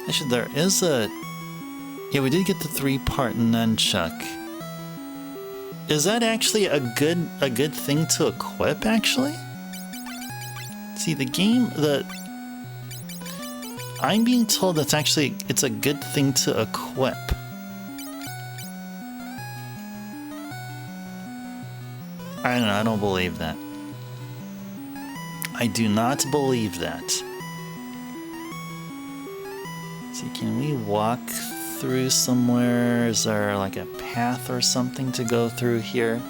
Actually, there is a... Yeah, we did get the 3-part nunchuck. Is that actually a good thing to equip, actually? See, the game, I'm being told that's actually, it's a good thing to equip. I don't know, I don't believe that. I do not believe that. See, can we walk through somewhere? Is there like a path or something to go through here?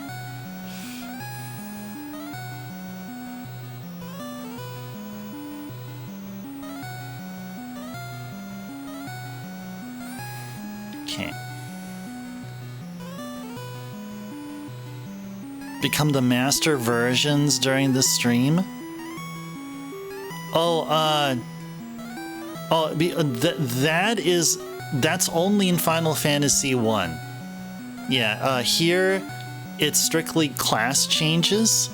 Okay. Become the master versions during the stream? That's only in Final Fantasy 1. Yeah, here it's strictly class changes,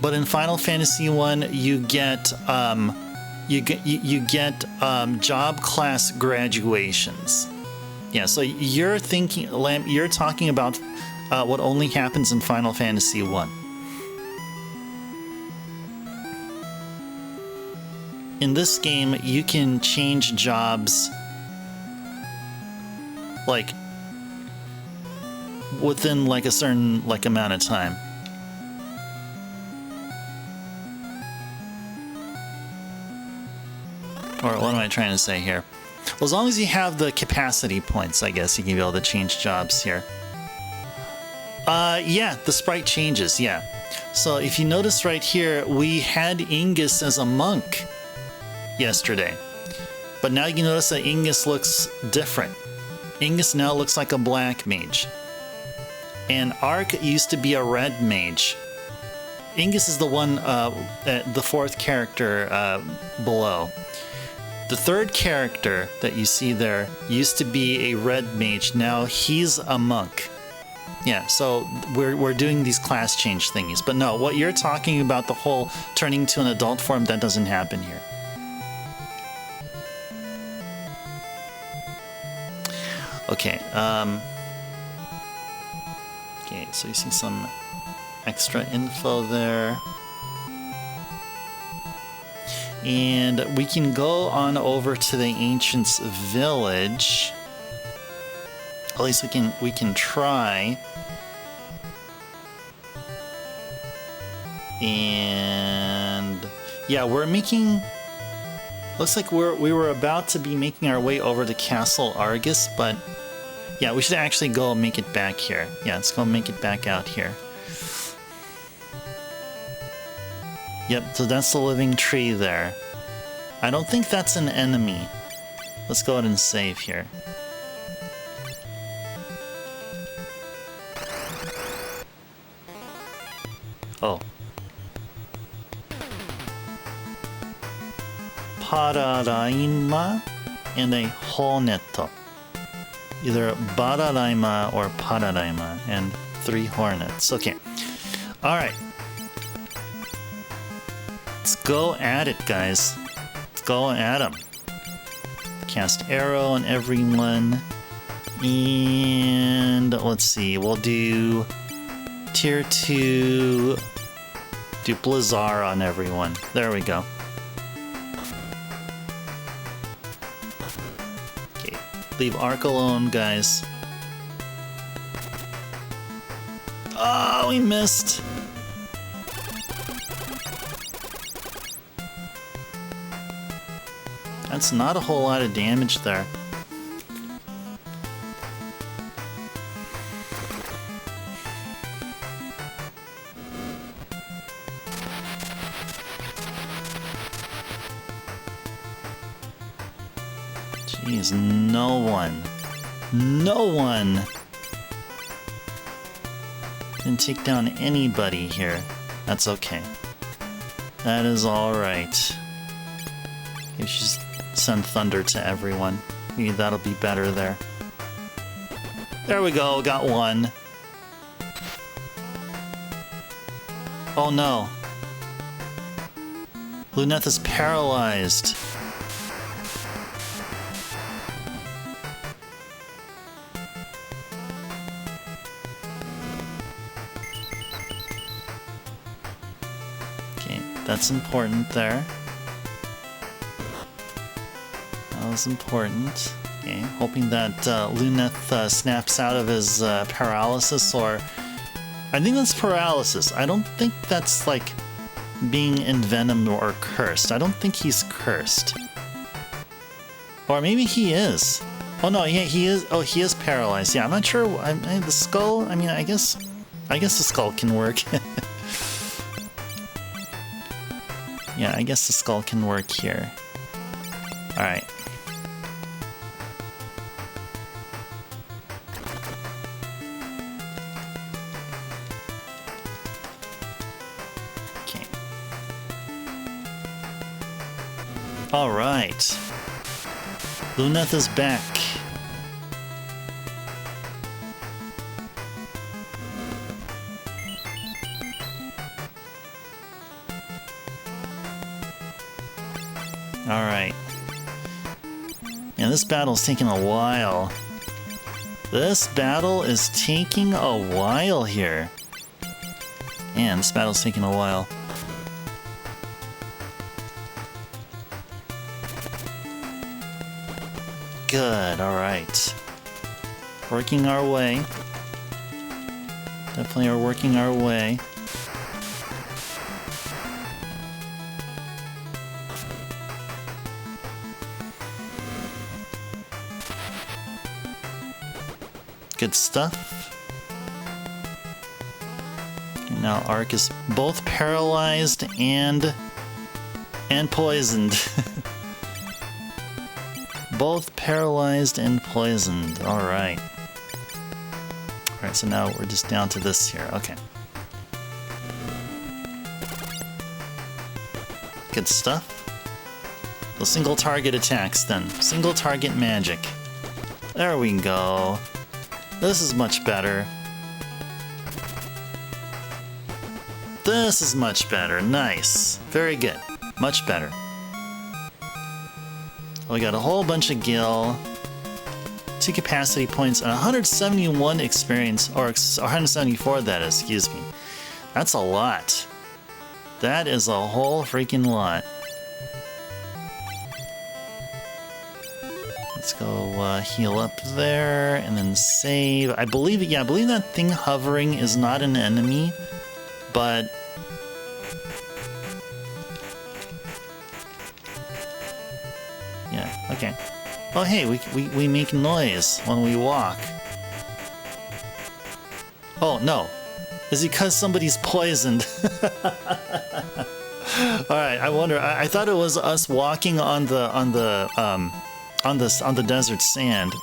but in Final Fantasy 1 you get job class graduations. Yeah, so you're talking about what only happens in Final Fantasy 1. In this game, you can change jobs like within like a certain like amount of time. Or what am I trying to say here? Well, as long as you have the capacity points, I guess you can be able to change jobs here. Yeah, the sprite changes, yeah. So if you notice right here, we had Ingus as a monk yesterday. But now you notice that Ingus looks different. Ingus now looks like a black mage. And Ark used to be a red mage. Ingus is the one, the fourth character below. The third character that you see there used to be a red mage. Now he's a monk. Yeah, so we're doing these class change thingies. But no, what you're talking about, the whole turning to an adult form, that doesn't happen here. Okay, okay, so you see some extra info there. And we can go on over to the Ancients Village. At least we can try. And yeah, we're making, looks like we were about to be making our way over to Castle Argus, but yeah, we should actually go make it back here. Yeah, let's go make it back out here. Yep, so that's the living tree there. I don't think that's an enemy. Let's go ahead and save here. Oh. Pararaima and a hornet. Either Bararaima or Pararaima, and 3 hornets. Okay. Alright. Let's go at it, guys. Let's go at them. Cast arrow on everyone. And let's see, we'll do tier 2. Do Blizzard on everyone. There we go. Okay, leave Ark alone, guys. Oh, we missed. That's not a whole lot of damage there. Jeez, no one. No one can take down anybody here. That's okay. That is alright. You should just send thunder to everyone. Maybe that'll be better there. There we go, got one. Oh no. Luneth is paralyzed. Okay, That's important there. That was important. Okay, hoping that Luneth snaps out of his paralysis, or... I think that's paralysis. I don't think that's, like, being envenomed or cursed. I don't think he's cursed. Or maybe he is. Oh no, yeah, he is. Oh, he is paralyzed. Yeah, I'm not sure. The skull. I mean, I guess the skull can work. Yeah, I guess the skull can work here. All right. Okay. All right. Luneth is back. Alright. Yeah, this battle's taking a while. This battle is taking a while here. Man, this battle's taking a while. Good, alright. Working our way. Definitely are working our way. Good stuff. And now Ark is both paralyzed and poisoned. Both paralyzed and poisoned. Alright. Alright, so now we're just down to this here. Okay. Good stuff. The single target attacks then. Single target magic. There we go. This is much better. This is much better. Nice. Very good. Much better. We got a whole bunch of gil, 2 capacity points, and 171 experience, or 174 that is, excuse me. That's a lot. That is a whole freaking lot. Let's go heal up there, and then save. I believe, yeah, I believe that thing hovering is not an enemy, but... yeah, okay. Oh hey, we make noise when we walk. Oh no. Is it because somebody's poisoned? Alright, I wonder. I thought it was us walking on the desert sand.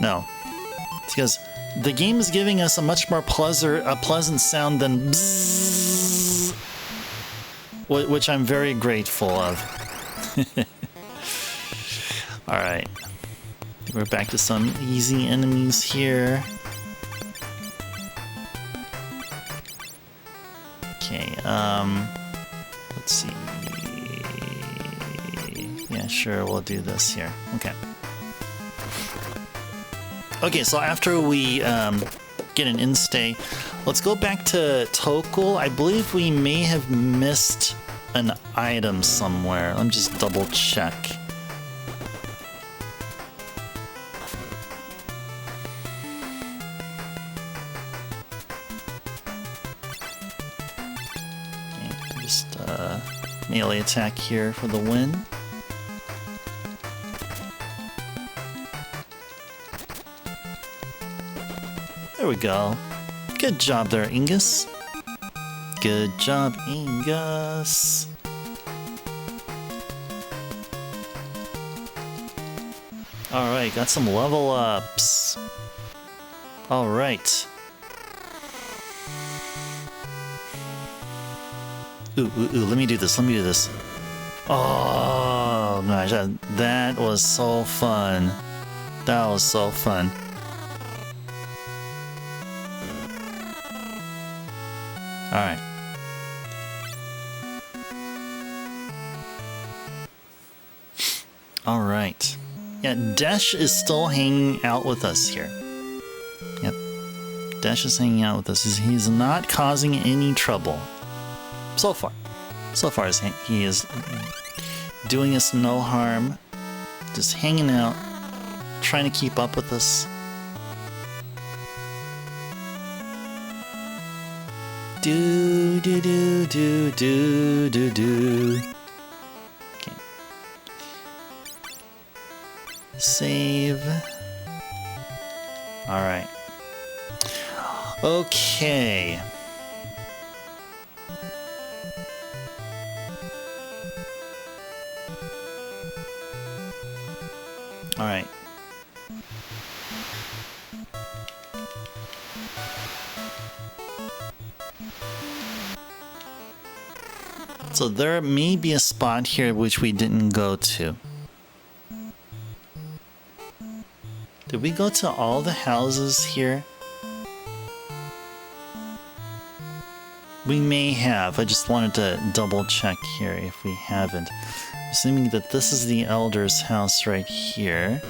No. It's because the game is giving us a much more pleasant sound than bzzz, which I'm very grateful of. Alright. We're back to some easy enemies here. Okay, let's see. Yeah, sure, we'll do this here. Okay. Okay, so after we get an instay, let's go back to Tokul. I believe we may have missed an item somewhere. Let me just double check. Melee attack here for the win. There we go. Good job there, Ingus. Good job, Ingus. Alright, got some level ups. Alright. Ooh, let me do this, Oh, gosh, that was so fun. That was so fun. Alright. Alright. Yeah, Desh is still hanging out with us here. Yep. Desh is hanging out with us. He's not causing any trouble. So far. So far as he is doing us no harm, just hanging out, trying to keep up with us. Do do do do do do do. Okay. Save. All right. Okay. All right. So there may be a spot here which we didn't go to. Did we go to all the houses here? We may have. I just wanted to double check here if we haven't. Assuming that this is the elder's house right here.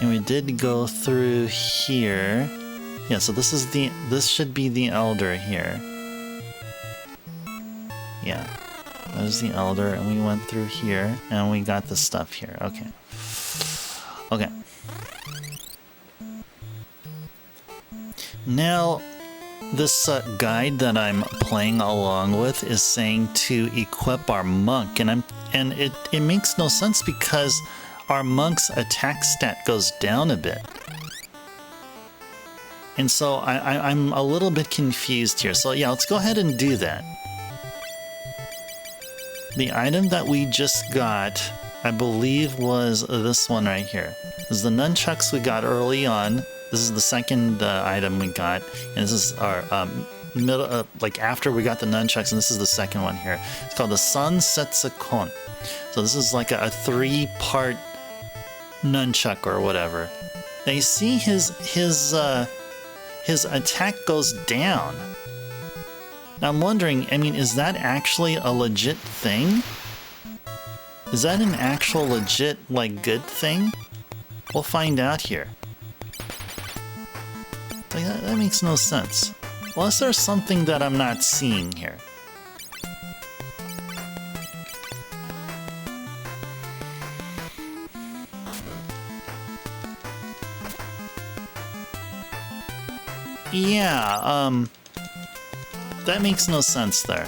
And we did go through here. Yeah, so this should be the elder here. Yeah, that was the elder, and we went through here, and we got the stuff here. Okay. Okay. Now, this guide that I'm playing along with is saying to equip our monk, and it makes no sense because our monk's attack stat goes down a bit. And so I'm a little bit confused here. So yeah, let's go ahead and do that. The item that we just got, I believe, was this one right here. This is the nunchucks we got early on. This is the second item we got, and this is our middle, like after we got the nunchucks, and this is the second one here. It's called the Sansetsu-kon. So this is like a 3-part nunchuck or whatever. Now you see his attack goes down. Now I'm wondering, I mean, is that actually a legit thing? Is that an actual legit, like, good thing? We'll find out here. Like, that makes no sense. Unless there's something that I'm not seeing here. Yeah, that makes no sense there.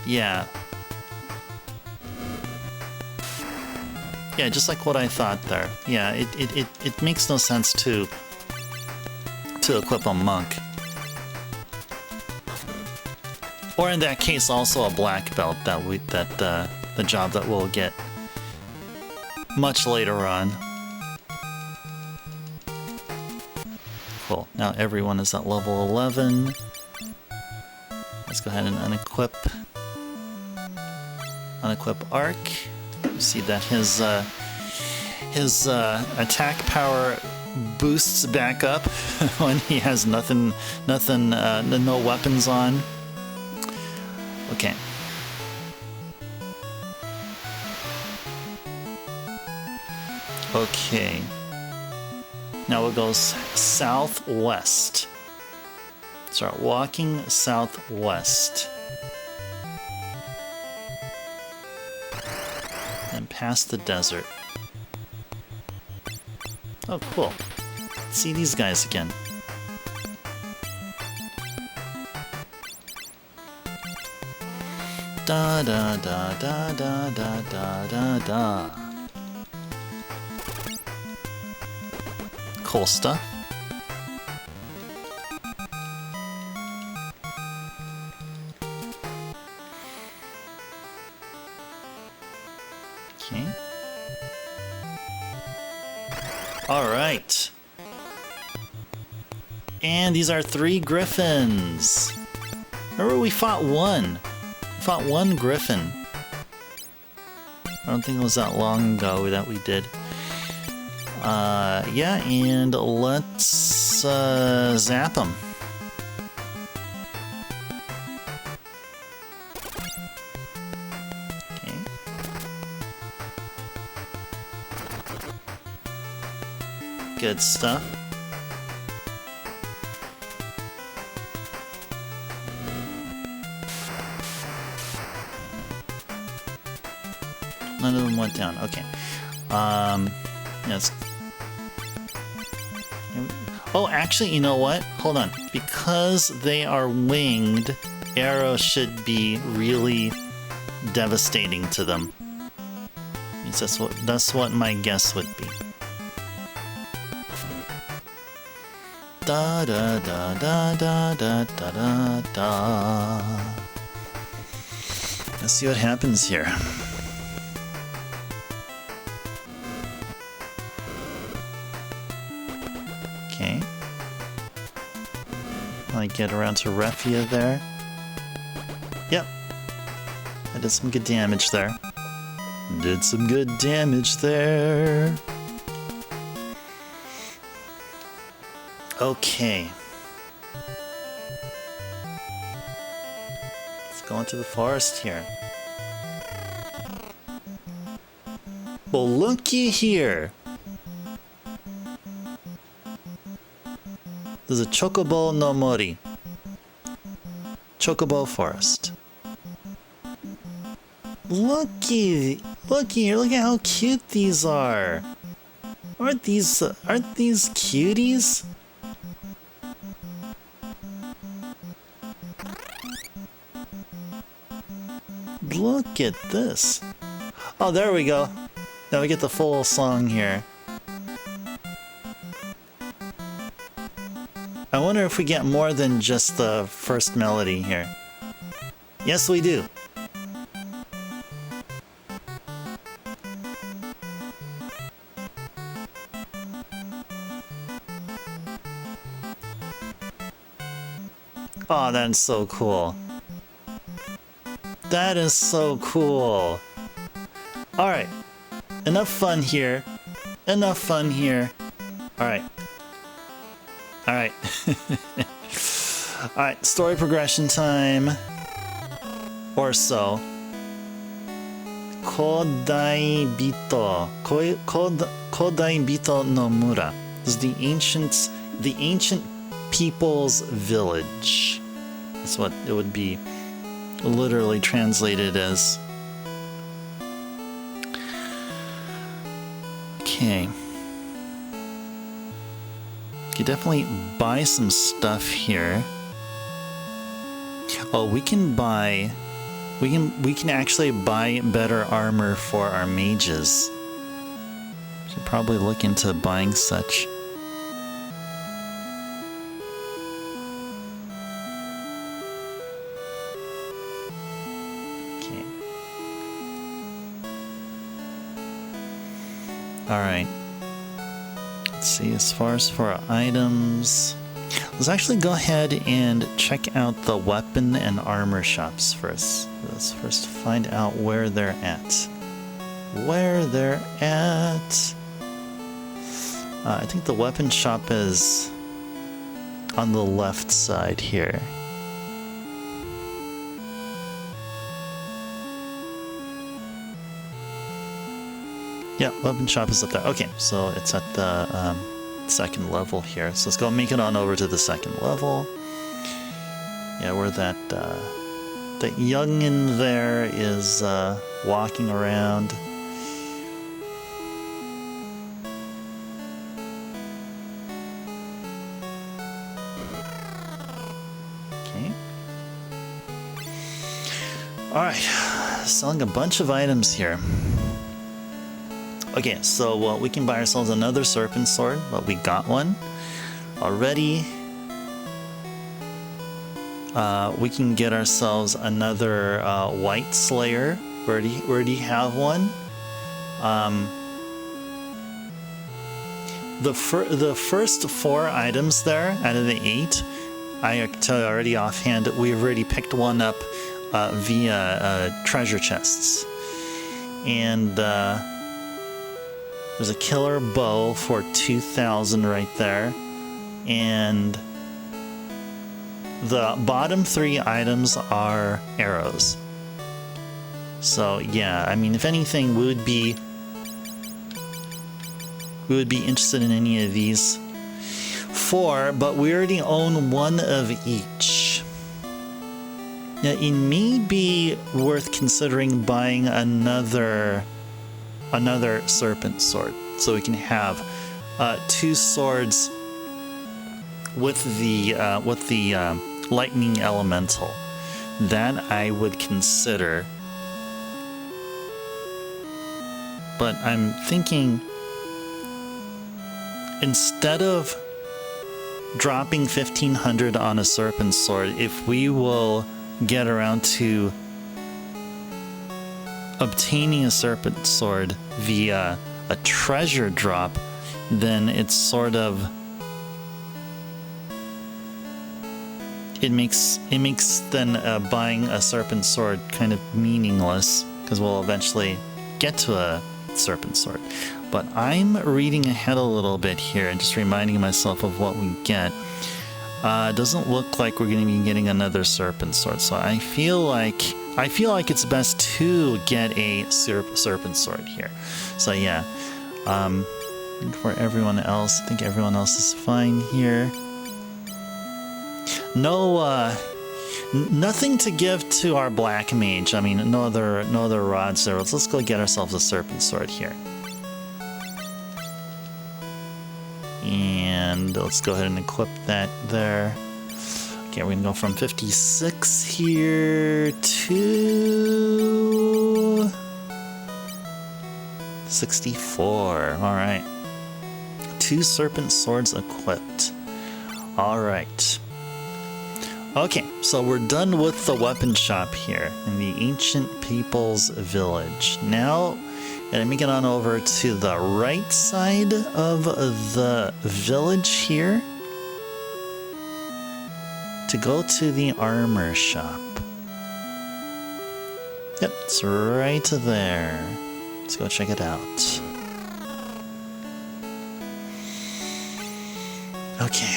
Yeah. Yeah, just like what I thought there. Yeah, it makes no sense to equip a monk. Or in that case, also a black belt the job that we'll get much later on. Cool. Now everyone is at level 11. Let's go ahead and unequip Arc. You see that his attack power boosts back up when he has no weapons on. Okay. Okay. Now we'll go southwest. Start walking southwest. And past the desert. Oh, cool. Let's see these guys again. Da da da da da da da da da. Cool stuff. Okay. All right. And these are 3 griffins. Remember, we fought one. Fought one griffin. I don't think it was that long ago that we did. Yeah, and let's zap them. Okay. Good stuff. None of them went down. Okay. Yes. Oh, actually, you know what? Hold on. Because they are winged, arrows should be really devastating to them. That's what my guess would be. Da da da da da da da da da. Let's see what happens here. Okay. I get around to Refia there. Yep. I did some good damage there. Did some good damage there. Okay. Let's go into the forest here. Well, looky here. There's a Chocobo no Mori. Chocobo forest. Looky here, look at how cute these are. Aren't these cuties? Look at this. Oh, there we go. Now we get the full song here. I wonder if we get more than just the first melody here. Yes, we do. Oh, that's so cool. That is so cool. Alright. Enough fun here. Enough fun here. Alright. Alright. Alright, story progression time. Or so. Kodai Bito. Kodai Bito no Mura. This is the ancient people's village. That's what it would be literally translated as. Okay. You could definitely buy some stuff here. Oh, we can actually buy better armor for our mages. Should probably look into buying such. Alright. Let's see, as far as for our items, let's actually go ahead and check out the weapon and armor shops first. Let's first find out where they're at. Where they're at. I think the weapon shop is on the left side here. Yeah, weapon shop is up there. Okay, so it's at the second level here. So let's go make it on over to the second level. Yeah, where that youngin there is walking around. Okay. Alright, selling a bunch of items here. Okay, so we can buy ourselves another serpent sword, but we got one already. We can get ourselves another white slayer. Where do you have one? The first 4 items there out of the 8, I can tell you already offhand, we've already picked one up via treasure chests. And there's a killer bow for 2,000 right there. And the bottom 3 items are arrows. So yeah, I mean, if anything, we would be interested in any of these 4, but we already own one of each. Now, it may be worth considering buying another another serpent sword, so we can have 2 swords with the lightning elemental. That I would consider. But I'm thinking, instead of dropping 1500 on a serpent sword, if we will get around to obtaining a serpent sword via a treasure drop, then it's sort of, it makes then buying a serpent sword kind of meaningless, because we'll eventually get to a serpent sword. But I'm reading ahead a little bit here and just reminding myself of what we get. It doesn't look like we're going to be getting another serpent sword, so I feel like it's best to get a serpent sword here. So yeah, for everyone else, I think everyone else is fine here. No, nothing to give to our black mage. I mean, no other rods there. Let's go get ourselves a serpent sword here. And let's go ahead and equip that there. Okay, we're gonna go from 56 here to 64. All right, 2 serpent swords equipped. All right. Okay, so we're done with the weapon shop here in the Ancient People's Village. Now, let me get on over to the right side of the village here to go to the armor shop. Yep, it's right there. Let's go check it out. Okay.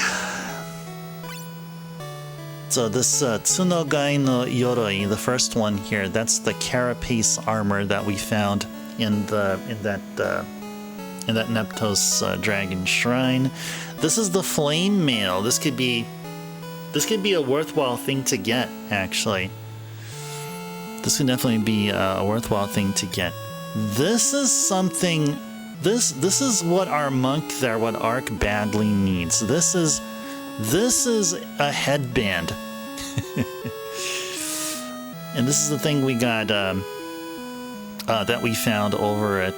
So this Tsunogai no Yoroi, the first one here, that's the carapace armor that we found in that Neptos dragon shrine. This is the flame mail. This could be a worthwhile thing to get, actually. This could definitely be a worthwhile thing to get. This is something. This is what our monk there, what Ark badly needs. This is a headband. And this is the thing we got that we found over at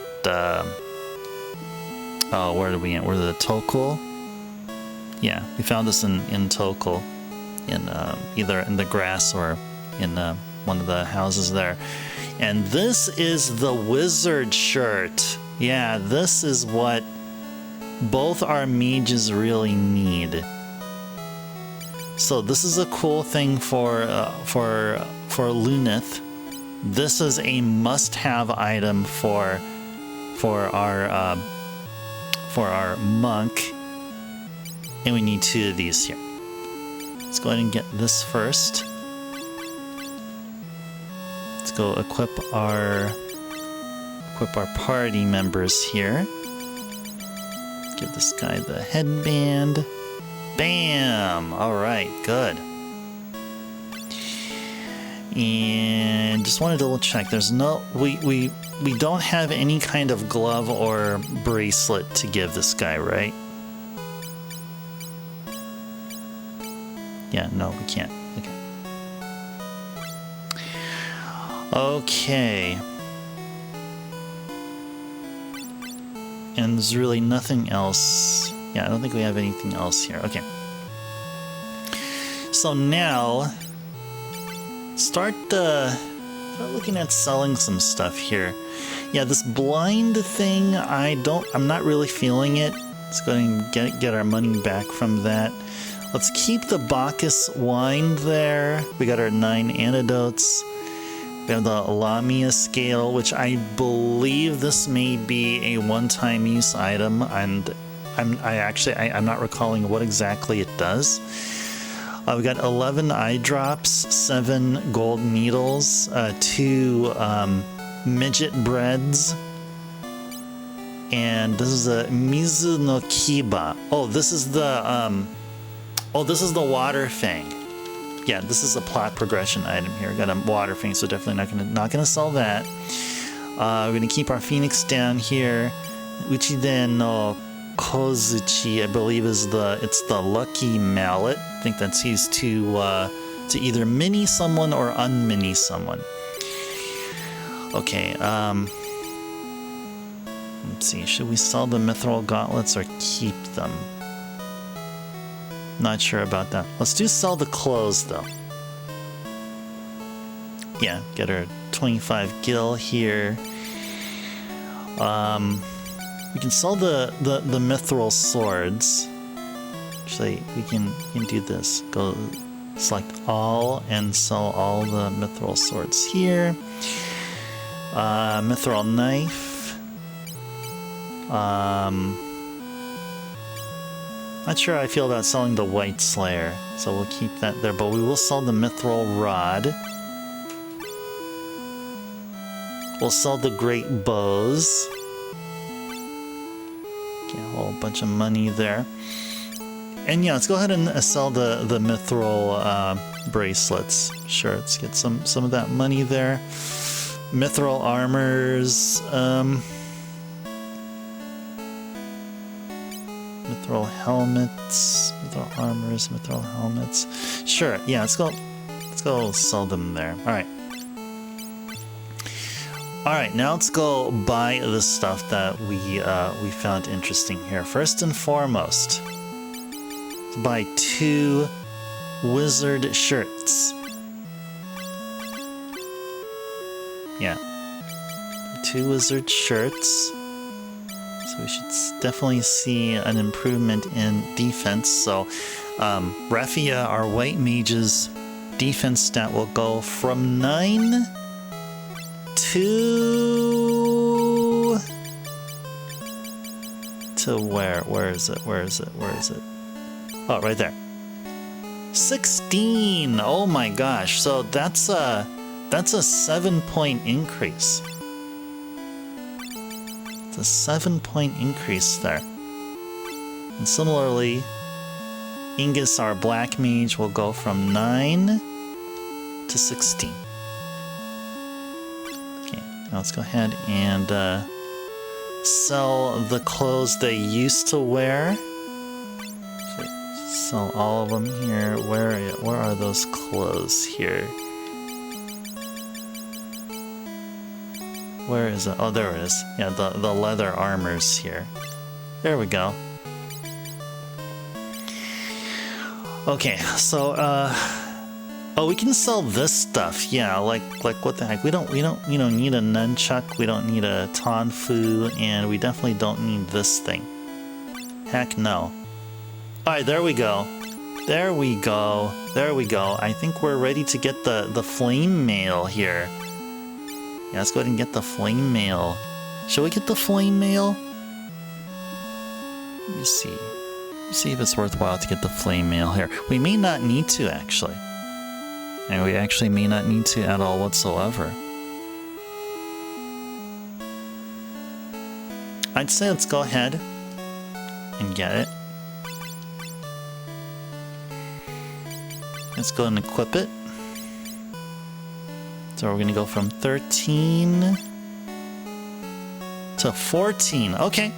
where did we at? Were the Tokul? Yeah, we found this in Tokul, in either in the grass or in one of the houses there. And this is the wizard shirt. Yeah, this is what both our mages really need. So this is a cool thing for Lunith. This is a must-have item for our monk, and we need 2 of these here. Let's go ahead and get this first. Let's go equip our party members here. Give this guy the headband. Bam! Alright, good. And just want to double check. There's no... We don't have any kind of glove or bracelet to give this guy, right? Yeah, no, we can't. Okay. And there's really nothing else. Yeah, I don't think we have anything else here. Okay. So now, start looking at selling some stuff here. Yeah, this blind thing, I'm not really feeling it. Let's go ahead and get our money back from that. Let's keep the Bacchus wine there. We got our 9 antidotes. We have the Lamia scale, which I believe this may be a one-time use item, and I'm not recalling what exactly it does. We got 11 eye drops, 7 gold needles, 2 midget breads, and this is a Mizu no Kiba. Oh, this is the water fang. Yeah, this is a plot progression item here. Got a water fang, so definitely not gonna sell that. We're gonna keep our Phoenix down here. Uchiden no Kozuchi, I believe, it's the lucky mallet. I think that's used to either mini someone or unmini someone. Okay, let's see, should we sell the mithril gauntlets or keep them? Not sure about that. Let's do sell the clothes though. Yeah, get her 25 gil here. We can sell the mithril swords. Actually, we can do this. Go select all and sell all the mithril swords here. Mithril knife. Not sure how I feel about selling the White Slayer, so we'll keep that there, but we will sell the mithril rod. We'll sell the great bows. Get a whole bunch of money there. And yeah, let's go ahead and sell the mithril bracelets. Sure, let's get some of that money there. Mithril armors. Mithril helmets, mithril armors, mithril helmets. Sure, yeah, let's go sell them there. Alright, now let's go buy the stuff that we found interesting here. First and foremost, let's buy 2 wizard shirts. Yeah. 2 wizard shirts. So we should definitely see an improvement in defense. So Raphia, our white mage's defense stat will go from 9 to where? Where is it? Oh, right there. 16. Oh my gosh. So that's a 7-point increase. It's a 7-point increase there. And similarly, Ingus, our black mage, will go from 9 to 16. Okay, now let's go ahead and sell the clothes they used to wear. Sell all of them here. Where are those clothes here? Where is it? Oh, there it is. Yeah, the leather armors here. There we go. Okay, so oh, we can sell this stuff. Yeah, like what the heck? We don't need a nunchuck. We don't need a tonfu, and we definitely don't need this thing. Heck no. All right, there we go. There we go. I think we're ready to get the flame mail here. Yeah, let's go ahead and get the flame mail. Shall we get the flame mail? Let me see. See if it's worthwhile to get the flame mail here. We may not need to, actually. And we actually may not need to at all whatsoever. I'd say let's go ahead and get it. Let's go and equip it. So we're going to go from 13 to 14. Okay.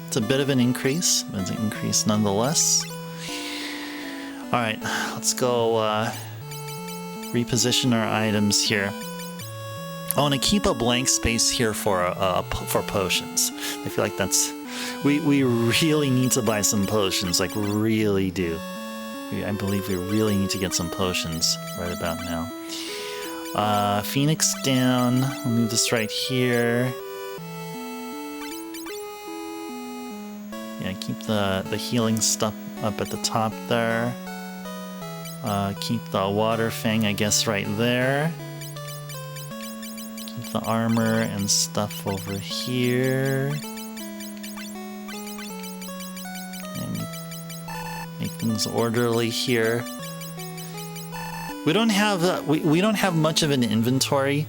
It's a bit of an increase, but it's an increase nonetheless. All right, let's go reposition our items here. I want to keep a blank space here for potions. I feel like that's... We really need to buy some potions, like really do. I believe we really need to get some potions right about now. Phoenix down. We'll move this right here. Yeah, keep the healing stuff up at the top there. Keep the water fang, I guess, right there. Keep the armor and stuff over here. And make things orderly here. We don't have we don't have much of an inventory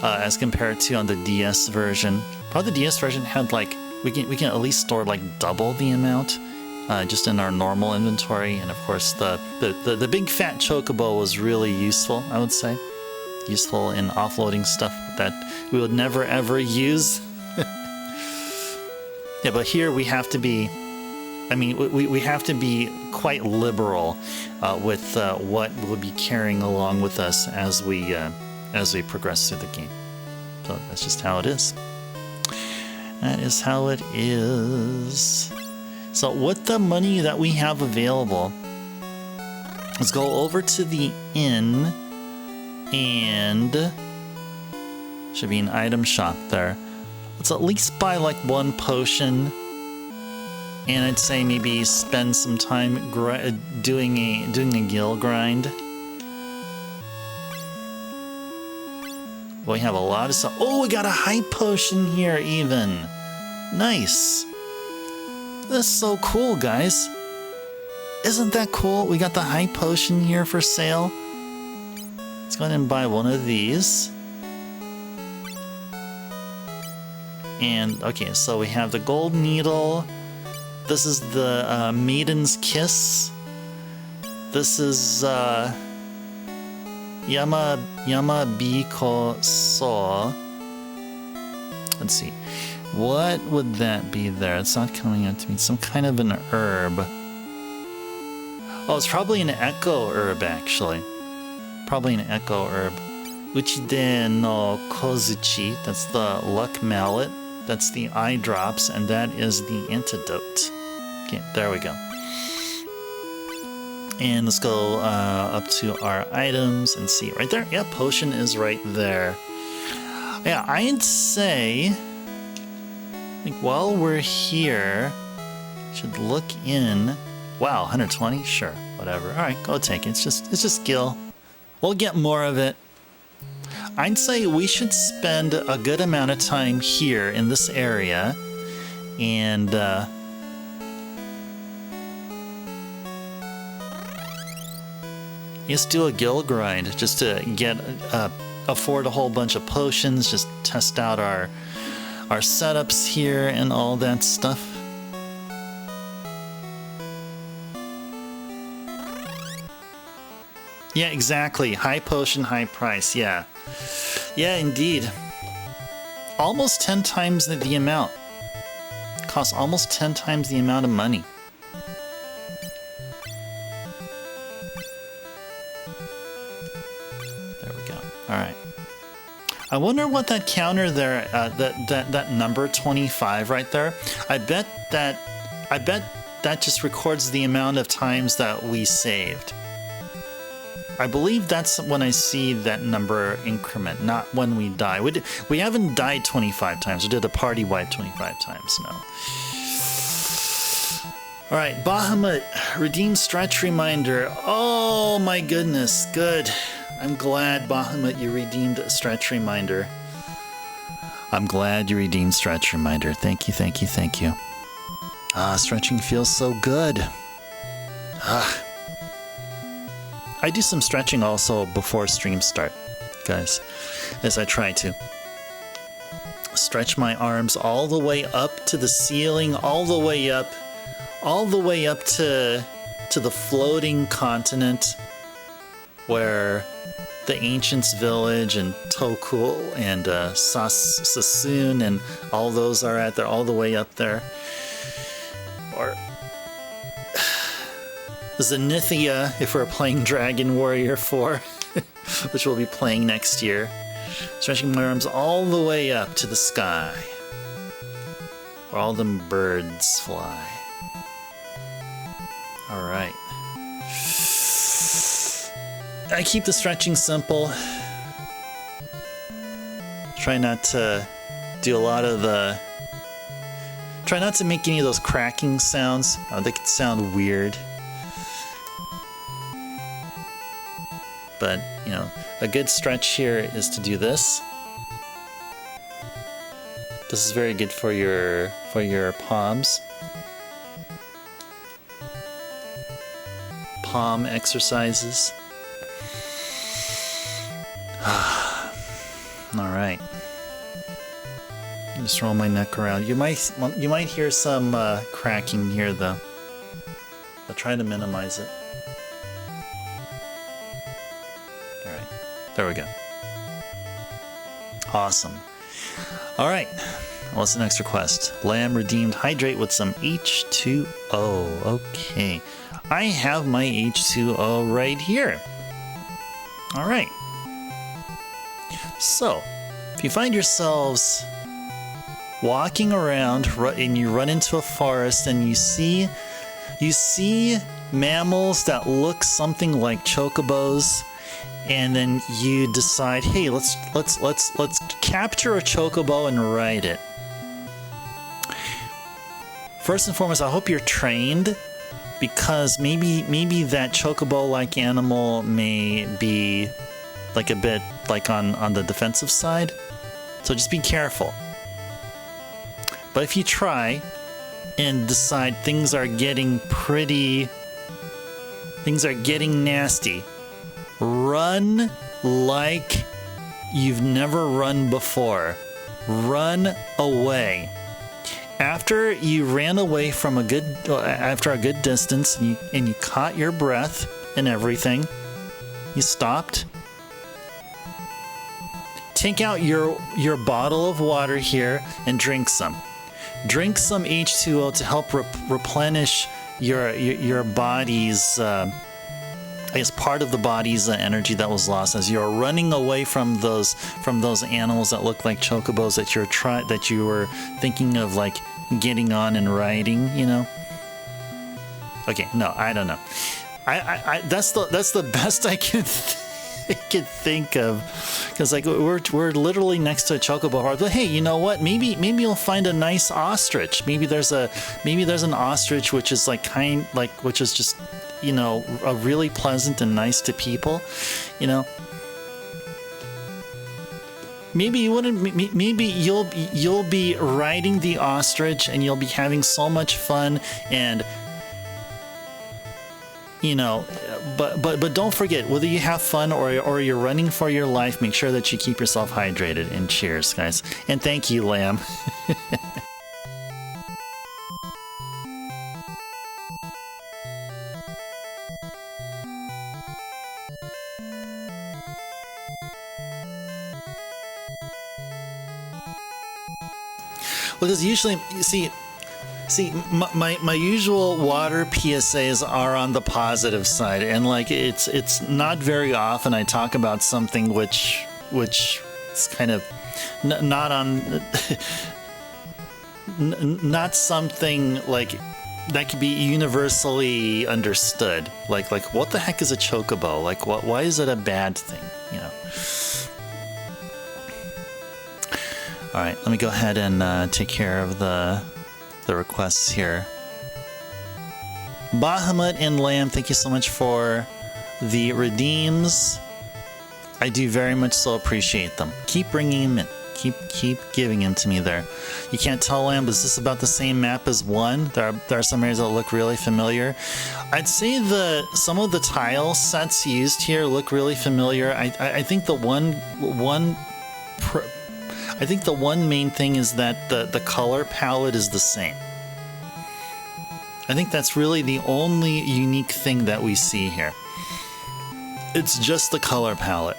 as compared to on the DS version. Probably the DS version had like we can at least store like double the amount just in our normal inventory, and of course the big fat chocobo was really useful. I would say useful in offloading stuff that we would never ever use. Yeah, but here we have to be, I mean, we have to be quite liberal with what we'll be carrying along with us as we progress through the game. So that's just how it is. That is how it is. So with the money that we have available, let's go over to the inn, and should be an item shop there. Let's at least buy like one potion, and I'd say maybe spend some time doing a guild grind. We have a lot of stuff. Oh, we got a hype potion here even. Nice. That's so cool, guys. Isn't that cool? We got the hype potion here for sale. Let's go ahead and buy one of these. And, okay, so we have the gold needle. This is the Maiden's Kiss. This is Yamabiko So. Let's see. What would that be there? It's not coming out to me. Some kind of an herb. Oh, it's probably an echo herb, actually. Probably an echo herb. Uchide no Kozuchi. That's the luck mallet. That's the eye drops, and that is the antidote. Okay, there we go. And let's go up to our items and see right there. Yeah, potion is right there. Yeah, I'd say, I think while we're here, should look in. Wow, 120? Sure, whatever. All right, go take it. It's just gil. We'll get more of it. I'd say we should spend a good amount of time here in this area, and just do a guild grind just to get afford a whole bunch of potions, just test out our setups here and all that stuff. Yeah, exactly. High potion, high price. Yeah. Yeah, indeed. Almost 10 times the amount. Costs almost 10 times the amount of money. There we go. All right. I wonder what that counter there, that number 25 right there. I bet that just records the amount of times that we saved. I believe that's when I see that number increment, not when we die. We haven't died 25 times. We did a party wipe 25 times, no. All right, Bahamut, redeem stretch reminder. Oh my goodness, good. I'm glad, Bahamut, you redeemed a stretch reminder. I'm glad you redeemed stretch reminder. Thank you, thank you, thank you. Stretching feels so good. I do some stretching also before streams start, guys, as I try to. Stretch my arms all the way up to the ceiling, all the way up to the floating continent where the Ancients Village and Tokul and Sassoon and all those are at there, all the way up there. Or Zenithia, if we're playing Dragon Warrior 4, which we'll be playing next year. Stretching my arms all the way up to the sky, where all them birds fly. Alright. I keep the stretching simple. Try not to do a lot of the... Try not to make any of those cracking sounds. They can sound weird. But, you know, a good stretch here is to do this. This is very good for your palms. Palm exercises. All right. Just roll my neck around. You might hear some cracking here, though. I'll try to minimize it. All right. There we go. Awesome. All right. What's the next request? Lamb redeemed hydrate with some H2O. Okay. I have my H2O right here. All right. So, if you find yourselves walking around and you run into a forest and you see mammals that look something like chocobos, and then you decide, hey, let's capture a chocobo and ride it. First and foremost, I hope you're trained, because maybe that chocobo-like animal may be like a bit like on the defensive side. So just be careful. But if you try and decide things are getting nasty, run like you've never run before. Run away. After you ran away after a good distance, and you caught your breath and everything, you stopped. Take out your bottle of water here and drink some. Drink some H2O to help replenish your body's, I guess, part of the body's energy that was lost as you're running away from those animals that look like chocobos that you were thinking of, like, getting on and riding, you know. Okay, no, I don't know. I that's the best I can think of, because like we're literally next to a chocobo. But hey, you know what? Maybe you'll find a nice ostrich. Maybe there's an ostrich which is which is just, you know, really pleasant and nice to people, you know. Maybe you wouldn't. Maybe you'll be riding the ostrich and you'll be having so much fun, and you know. But don't forget, whether you have fun or you're running for your life, make sure that you keep yourself hydrated. And cheers, guys. And thank you, Lamb. Because usually, see, my usual water PSAs are on the positive side, and like it's not very often I talk about something which is kind of not on not something like that could be universally understood. Like what the heck is a chocobo? Like why is it a bad thing? You know. All right, let me go ahead and take care of the requests here. Bahamut and Lamb, thank you so much for the redeems. I do very much so appreciate them. Keep bringing them in. Keep giving them to me there. You can't tell, Lamb, is this about the same map as 1? There are some areas that look really familiar. I'd say some of the tile sets used here look really familiar. I think the one main thing is that the color palette is the same. I think that's really the only unique thing that we see here. It's just the color palette.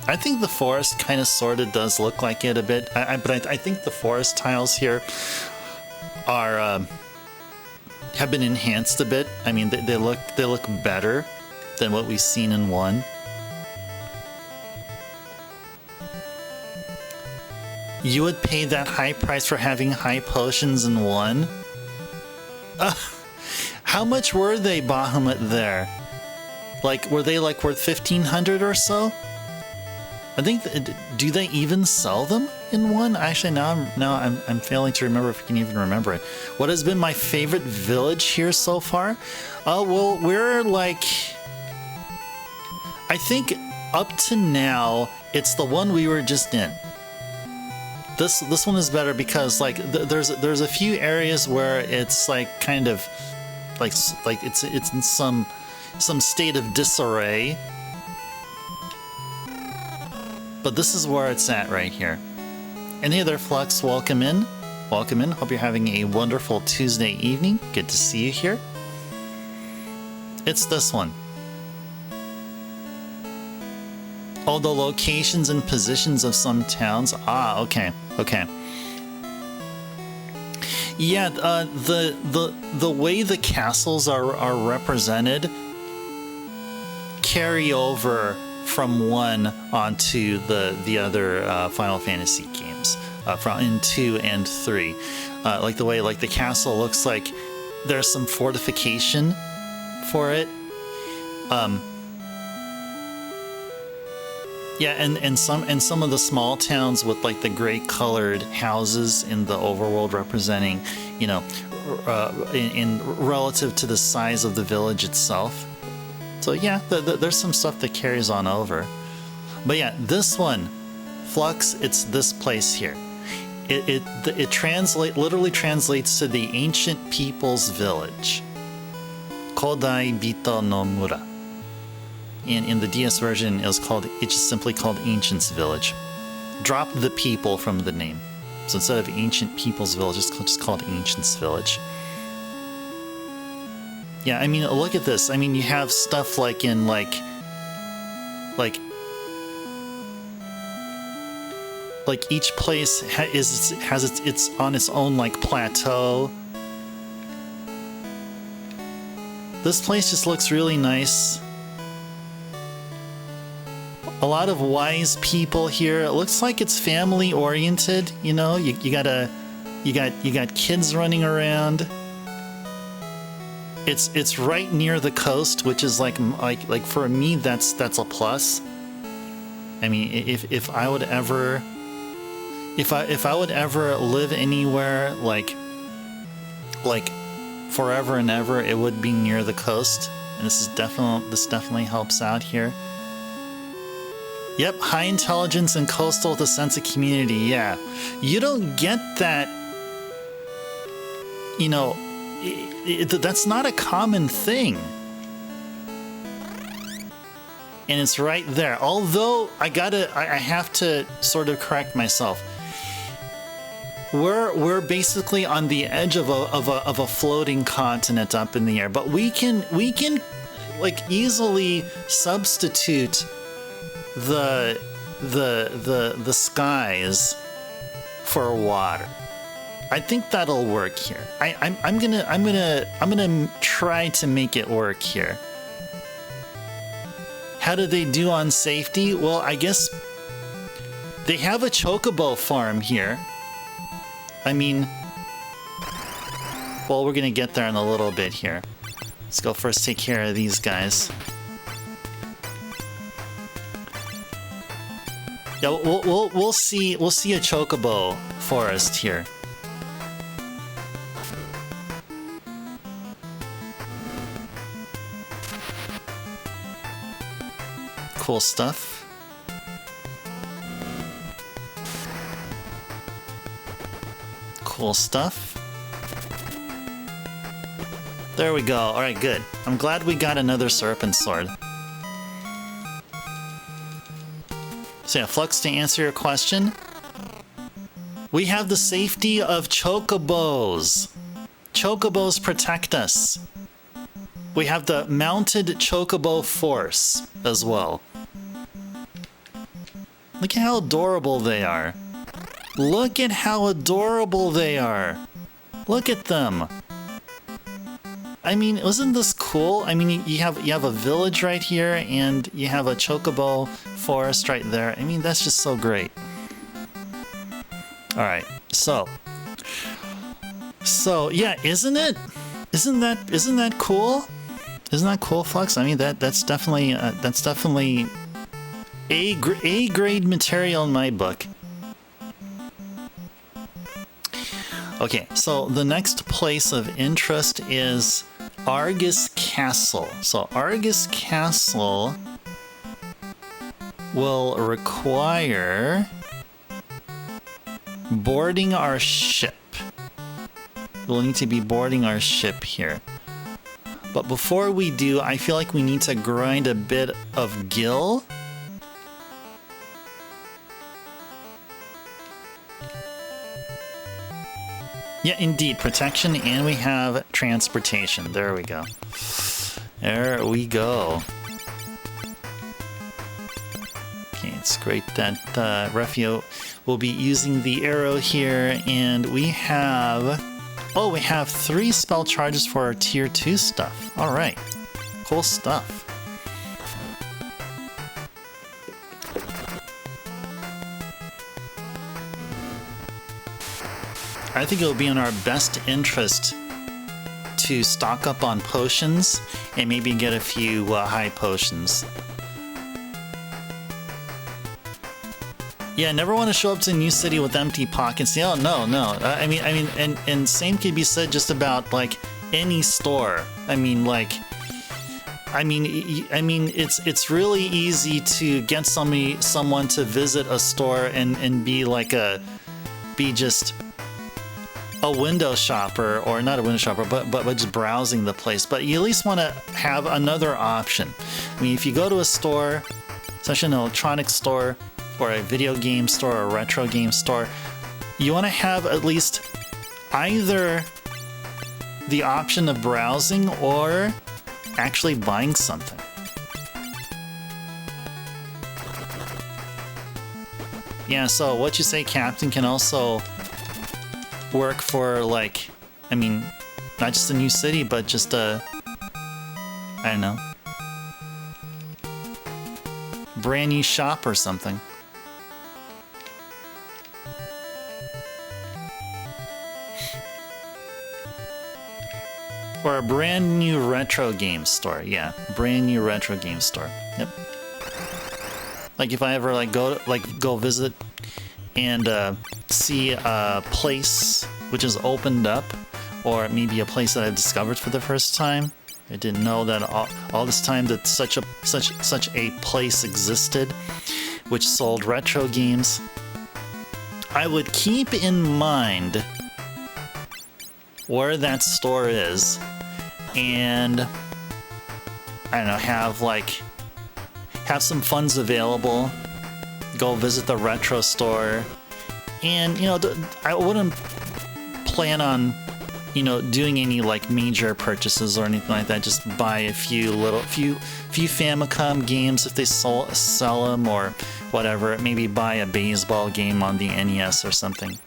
I think the forest kind of sort of does look like it a bit, but I think the forest tiles here have been enhanced a bit. I mean, they look better than what we've seen in 1. You would pay that high price for having high potions in 1? How much were they, Bahamut, there? Like, were they like worth 1,500 or so? I think, do they even sell them in 1? Actually, now I'm failing to remember if I can even remember it. What has been my favorite village here so far? Well, we're like, I think up to now, it's the one we were just in. This one is better because like there's a few areas where it's like kind of like it's in some state of disarray, but this is where it's at right here. And hey there, Flux, welcome in. Hope you're having a wonderful Tuesday evening. Good to see you here. It's this one. Oh, the locations and positions of some towns. Ah, okay, okay. Yeah, the way the castles are represented carry over from one onto the other Final Fantasy games, from in 2 and 3. Like the way like the castle looks like there's some fortification for it. Yeah, and some of the small towns with like the gray colored houses in the overworld representing, you know, in relative to the size of the village itself. So yeah, there's some stuff that carries on over. But yeah, this one, Flux, it's this place here. It literally translates to the ancient people's village. Kodai Bito no Mura. In the DS version, it's just simply called Ancient's Village. Drop the people from the name. So instead of Ancient People's Village, it's just called Ancient's Village. Yeah, I mean, look at this. I mean, you have stuff like in like each place has its on its own like plateau. This place just looks really nice. A lot of wise people here. It looks like it's family oriented. You know, you got kids running around. It's right near the coast, which is like for me that's a plus. I mean, if I would ever live anywhere like forever and ever, it would be near the coast. And this definitely helps out here. Yep, high intelligence and coastal with a sense of community. Yeah, you don't get that. You know, that's not a common thing. And it's right there. Although I have to sort of correct myself. We're basically on the edge of a floating continent up in the air, but we can like easily substitute the skies for water. I think that'll work here. I'm gonna try to make it work here. How do they do on safety? Well, I guess they have a chocobo farm here. I mean, well, we're gonna get there in a little bit here. Let's go first take care of these guys. Yeah, we'll see a chocobo forest here. Cool stuff. Cool stuff. There we go. All right, good. I'm glad we got another serpent sword. So yeah, Flux, to answer your question, we have the safety of chocobos. Chocobos protect us. We have the mounted chocobo force as well. Look at how adorable they are. Look at how adorable they are. Look at them. I mean, isn't this cool? I mean, you have a village right here, and you have a chocobo forest right there. I mean, that's just so great. All right, so yeah, isn't it? Isn't that cool? Isn't that cool, Flux? I mean, that's definitely A grade material in my book. Okay, so the next place of interest is Argus Castle. So Argus Castle will require boarding our ship. We'll need to be boarding our ship here. But before we do, I feel like we need to grind a bit of gil. Yeah, indeed, protection, and we have transportation. There we go. There we go. Okay, it's great that Refio will be using the arrow here, and we have... Oh, we have 3 spell charges for our tier 2 stuff. Alright, cool stuff. I think it will be in our best interest to stock up on potions and maybe get a few high potions. Yeah, never want to show up to a new city with empty pockets. Oh, no. I mean, and same could be said just about like any store. It's really easy to get someone to visit a store and be just a window shopper, or not a window shopper, but just browsing the place. But you at least want to have another option. I mean, if you go to a store, especially an electronics store, or a video game store, or a retro game store, you want to have at least either the option of browsing or actually buying something. Yeah, so what you say, Captain, can also work for, like, I mean, not just a new city, but just I don't know, brand new shop or something. Or a brand new retro game store. Yeah, brand new retro game store. Yep. Like if I ever go visit and see a place which is opened up, or maybe a place that I've discovered for the first time. I didn't know that all this time that such a place existed, which sold retro games. I would keep in mind where that store is, and I don't know, have some funds available, go visit the retro store, and I wouldn't plan on doing any like major purchases or anything like that. Just buy a few Famicom games if they sell them, or whatever. Maybe buy a baseball game on the NES or something.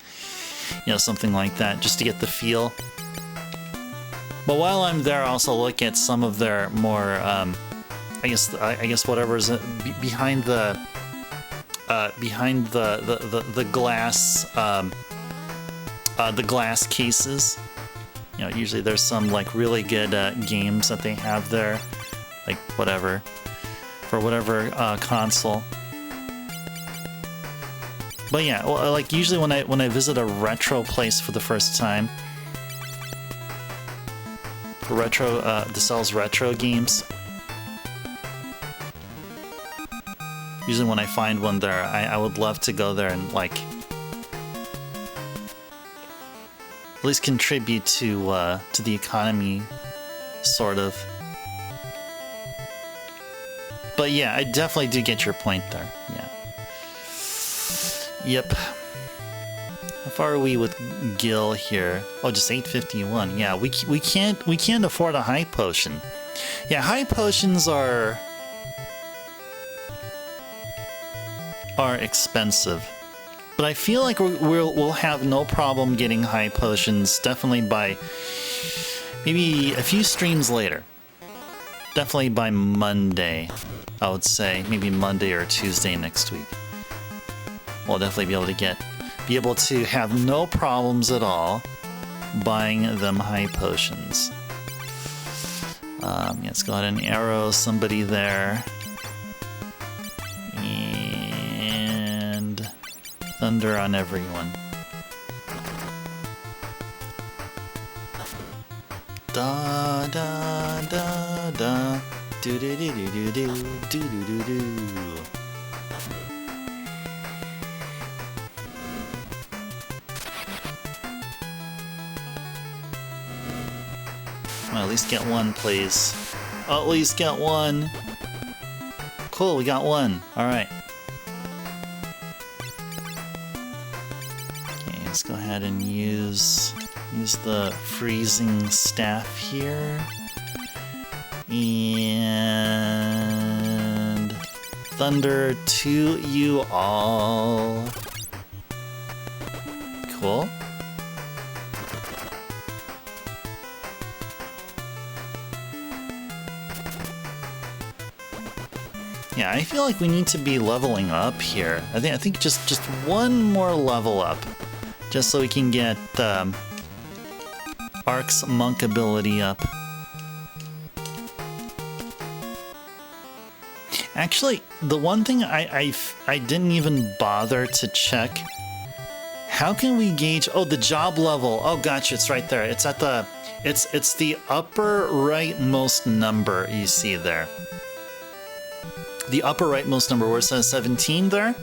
Something like that, just to get the feel. But while I'm there, I also look at some of their more, I guess whatever's behind the glass cases. Usually there's some like really good games that they have there, like whatever, for whatever console. But yeah, well, like usually when I visit a retro place for the first time, that sells retro games, usually when I find one there, I would love to go there and like at least contribute to the economy, sort of. But yeah, I definitely do get your point there. Yeah. Yep. How far are we with Gil here? Oh, just 851. Yeah, we can't afford a high potion. Yeah, high potions are expensive. But I feel like we'll have no problem getting high potions, definitely by maybe a few streams later. Definitely by Monday, I would say. Maybe Monday or Tuesday next week. We'll definitely be able to have no problems at all buying them high potions. Let's go ahead and arrow somebody there. And thunder on everyone. Da da da da, do do do do do do do do do. Well, at least get one, please. Oh, at least get one. Cool, we got one. All right. Okay, let's go ahead and use the freezing staff here. And thunder to you all. Cool. Yeah, I feel like we need to be leveling up here. I think just one more level up, just so we can get Ark's monk ability up. Actually, the one thing I didn't even bother to check. How can we gauge? Oh, the job level. Oh, gotcha. It's right there. It's at the. It's the upper rightmost number you see there. The upper rightmost number where it says 17 there,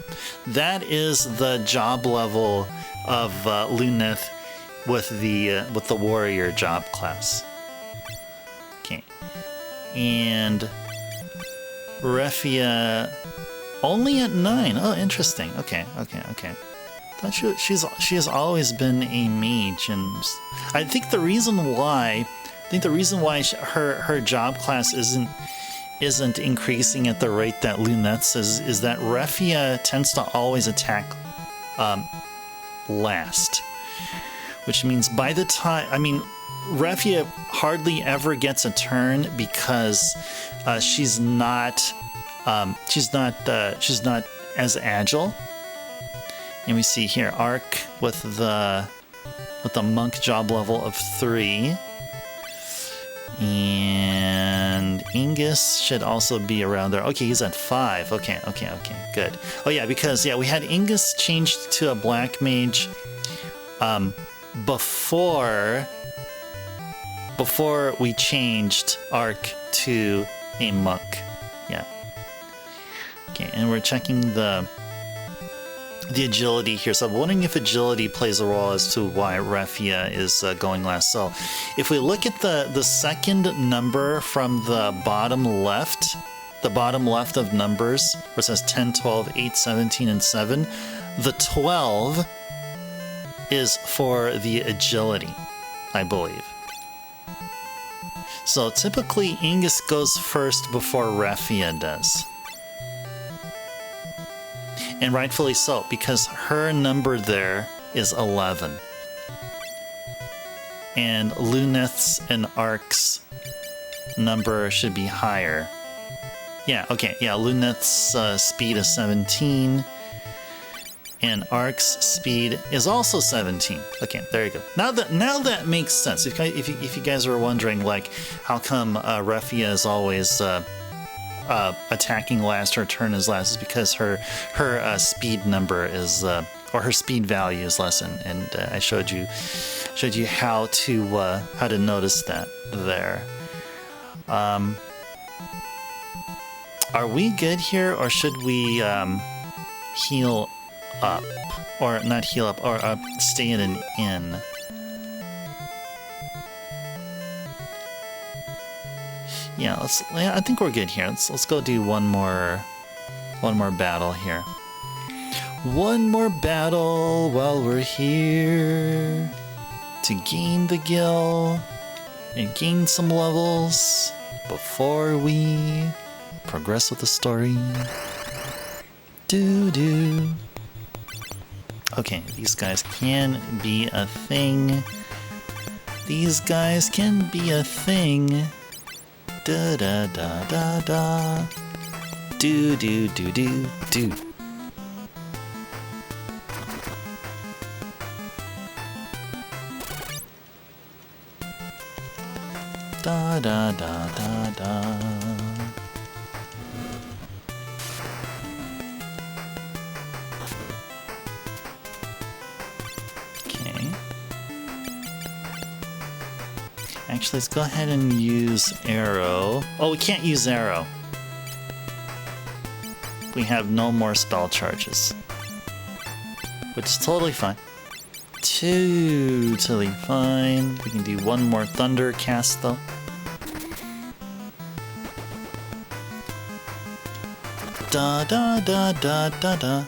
that is the job level of Luneth with the warrior job class. Okay, and Refia only at 9. Oh, interesting. Okay. Thought she has always been a mage, and I think the reason why her job class isn't increasing at the rate that Luneth's is that Refia tends to always attack last, which means by the time, I mean, Refia hardly ever gets a turn because she's not as agile. And we see here Ark with the monk job level of 3. And Ingus should also be around there. Okay, he's at 5. Okay, good. Oh yeah, because we had Ingus changed to a black mage before we changed Ark to a monk. Yeah. Okay, and we're checking the agility here. So I'm wondering if agility plays a role as to why Refia is going last. So if we look at the second number from the bottom left of numbers, where it says 10, 12, 8, 17, and 7, the 12 is for the agility, I believe. So typically Ingus goes first before Refia does. And rightfully so, because her number there is 11. And Luneth's and Ark's number should be higher. Yeah, okay, yeah, Luneth's speed is 17. And Ark's speed is also 17. Okay, there you go. Now that makes sense. If you guys are wondering, like, how come Refia is always attacking last, her turn is last, is because her speed number is or her speed value is less, and I showed you how to notice that there. Are we good here, or should we heal up, or not heal up, or stay in an inn? Yeah, I think we're good here. Let's go do one more battle here. One more battle while we're here to gain the gil and gain some levels before we progress with the story. Okay, these guys can be a thing. These guys can be a thing. Da da da da da. Do. Da da da da da. Okay. Actually, let's go ahead and use arrow. Oh, we can't use arrow. We have no more spell charges, which is totally fine. Totally fine. We can do one more thunder cast though. Da da da da da da.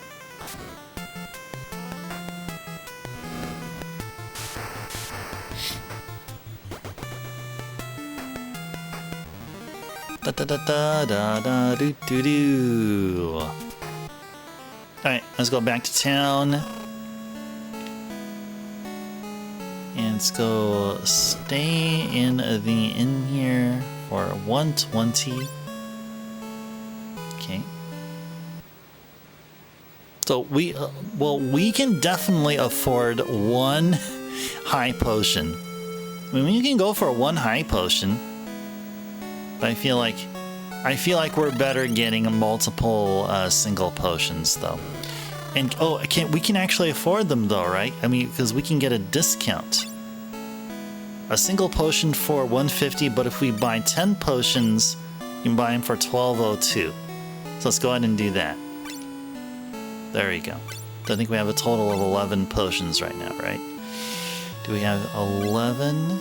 Da da da da da da do do do. Alright, let's go back to town. And let's go stay in the inn here for 120. Okay. So we can definitely afford one high potion. I mean, we can go for one high potion, but I feel like we're better getting multiple single potions though. And we can actually afford them though, right? I mean, because we can get a discount. A single potion for 150, but if we buy 10 potions, you can buy them for 1202. So let's go ahead and do that. There we go. I think we have a total of 11 potions right now, right? Do we have 11?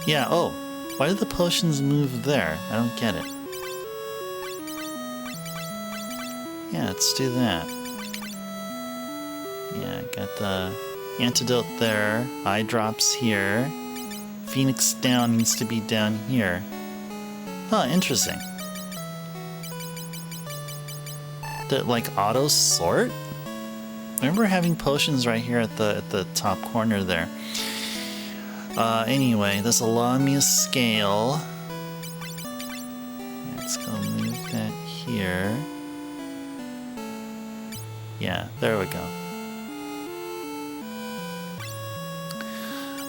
Yeah, oh. Why did the potions move there? I don't get it. Yeah, let's do that. Yeah, got the antidote there. Eye drops here. Phoenix down needs to be down here. Huh, interesting. Did like auto sort? I remember having potions right here at the top corner there. Anyway, this will allow me a scale. Let's go move that here. Yeah, there we go.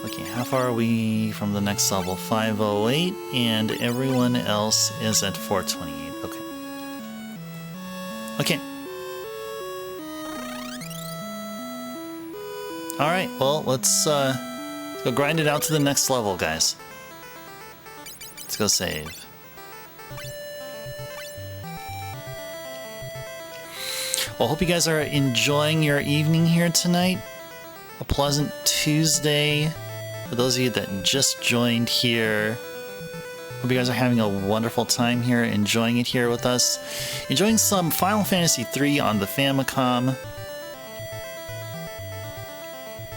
Okay, how far are we from the next level? 508, and everyone else is at 428. Okay. Okay. Alright, well, let's go grind it out to the next level, guys. Let's go save. Well, I hope you guys are enjoying your evening here tonight. A pleasant Tuesday. For those of you that just joined here, hope you guys are having a wonderful time here, enjoying it here with us. Enjoying some Final Fantasy III on the Famicom.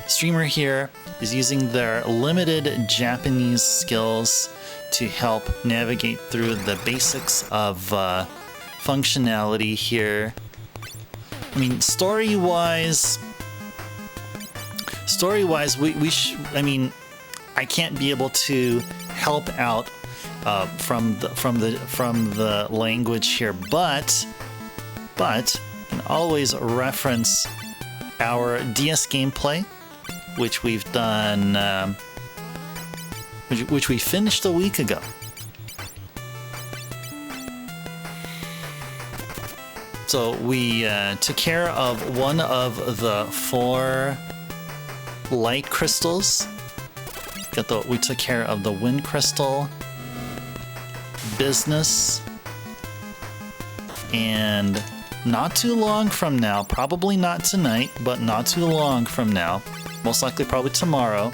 Streamer here is using their limited Japanese skills to help navigate through the basics of functionality here. I mean, story-wise, I mean, I can't be able to help out from the language here, but you can always reference our DS gameplay, which we've done, which we finished a week ago. So we took care of one of the 4 light crystals. We took care of the wind crystal, business, and not too long from now, probably not tonight, but not too long from now, most likely probably tomorrow,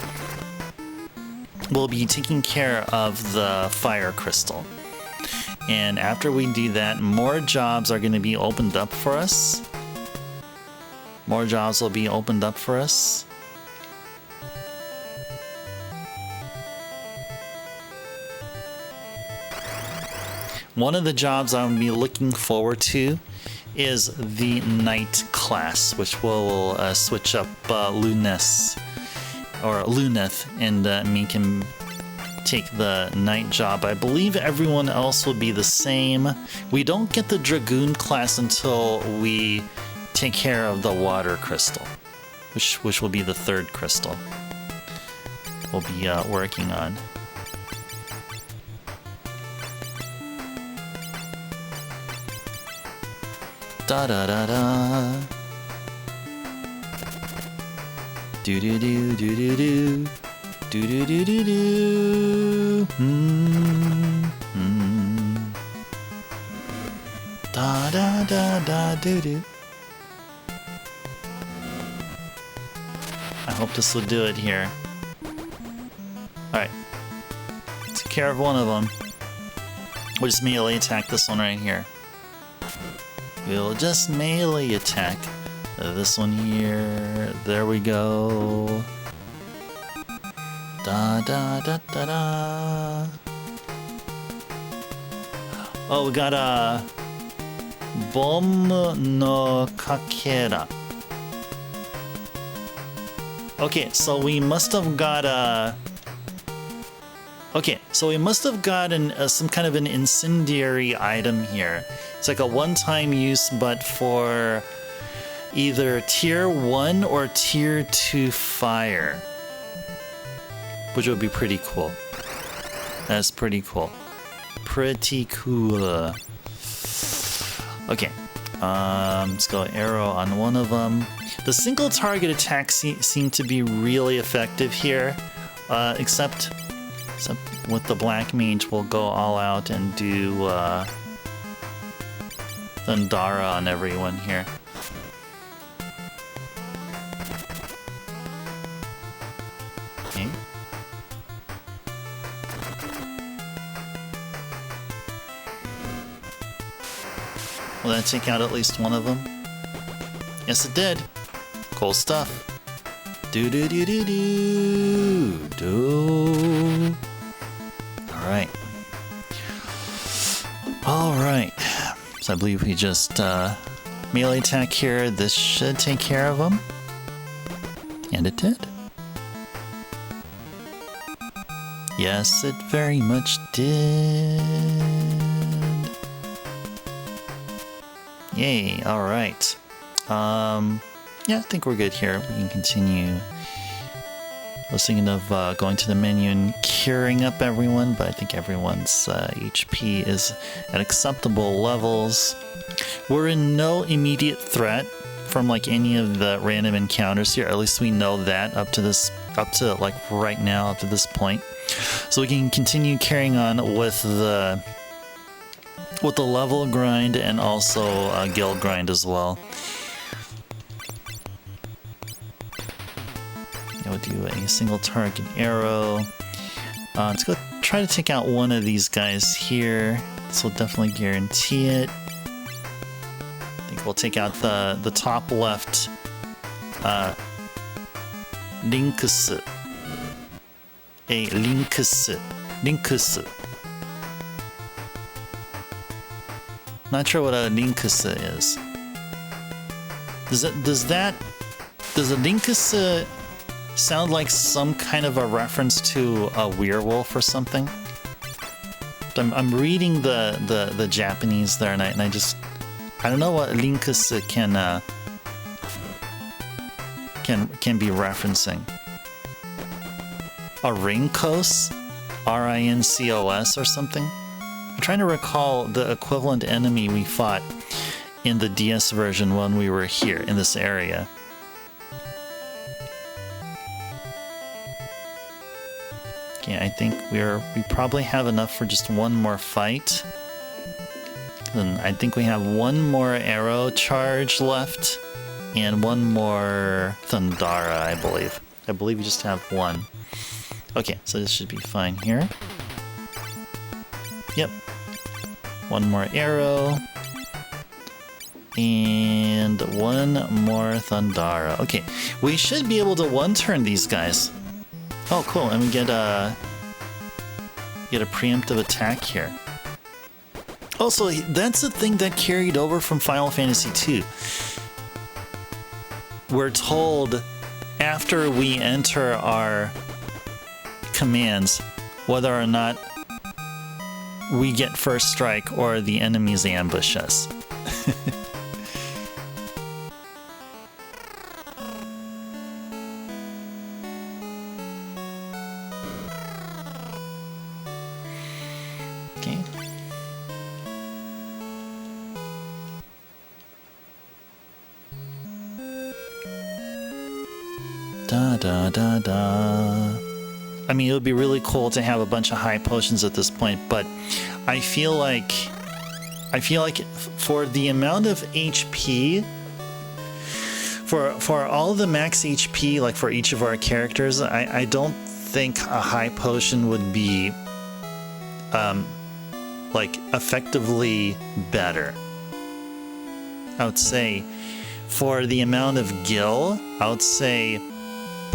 we'll be taking care of the fire crystal. And after we do that, more jobs are going to be opened up for us. More jobs will be opened up for us. One of the jobs I'm going to be looking forward to is the Knight class, which will switch up Luneth, and me can take the Knight job. I believe everyone else will be the same. We don't get the Dragoon class until we take care of the water crystal, which will be the 3rd crystal we'll be working on. Da da da da. Do do do do do do. Do do do do do. Da da da da do do. I hope this will do it here. Alright. Took care of one of them. We'll just melee attack this one right here. We'll just melee attack this one here. There we go. Da da da da da. Oh, we got a Bom no Kakera. Okay, so we must have got a. Okay, so we must have gotten some kind of an incendiary item here. It's like a one-time use, but for either tier 1 or tier 2 fire, which would be pretty cool. That's pretty cool. Pretty cool. Okay, let's go arrow on one of them. The single target attacks seem to be really effective here, except with the black mage, we'll go all out and do Thundara on everyone here. Okay. Will that take out at least one of them? Yes, it did. Cool stuff. Do do do do do do. All right. All right. So I believe we just melee attack here. This should take care of them, and it did. Yes, it very much did. Yay, alright. Yeah, I think we're good here. We can continue. I was thinking of going to the menu and curing up everyone, but I think everyone's HP is at acceptable levels. We're in no immediate threat from like any of the random encounters here. At least we know that up to like right now, up to this point. So we can continue carrying on with the level grind and also guild grind as well. We'll do a single target arrow. Let's go try to take out one of these guys here. This will definitely guarantee it. I think we'll take out the top left Linkus. A Linkus. Not sure what a Linkus is. Does a Linkus sound like some kind of a reference to a werewolf or something? I'm reading the Japanese there, and I don't know what Linkus can be referencing. A Rinkos? Rincos or something? I'm trying to recall the equivalent enemy we fought in the DS version when we were here in this area. Okay, I think we probably have enough for just one more fight. Then I think we have one more arrow charge left and one more Thundara, I believe. I believe we just have one. Okay, so this should be fine here. Yep. One more arrow. And one more Thundara. Okay, we should be able to one-turn these guys. Oh, cool, and we get a preemptive attack here. Also, that's the thing that carried over from Final Fantasy II. We're told after we enter our commands whether or not we get first strike or the enemies ambush us. Okay. Da da da da. I mean, it would be really cool to have a bunch of high potions at this point, but I feel like for the amount of HP, for all the max HP, like for each of our characters, I don't think a high potion would be like effectively better. I would say for the amount of gil, I would say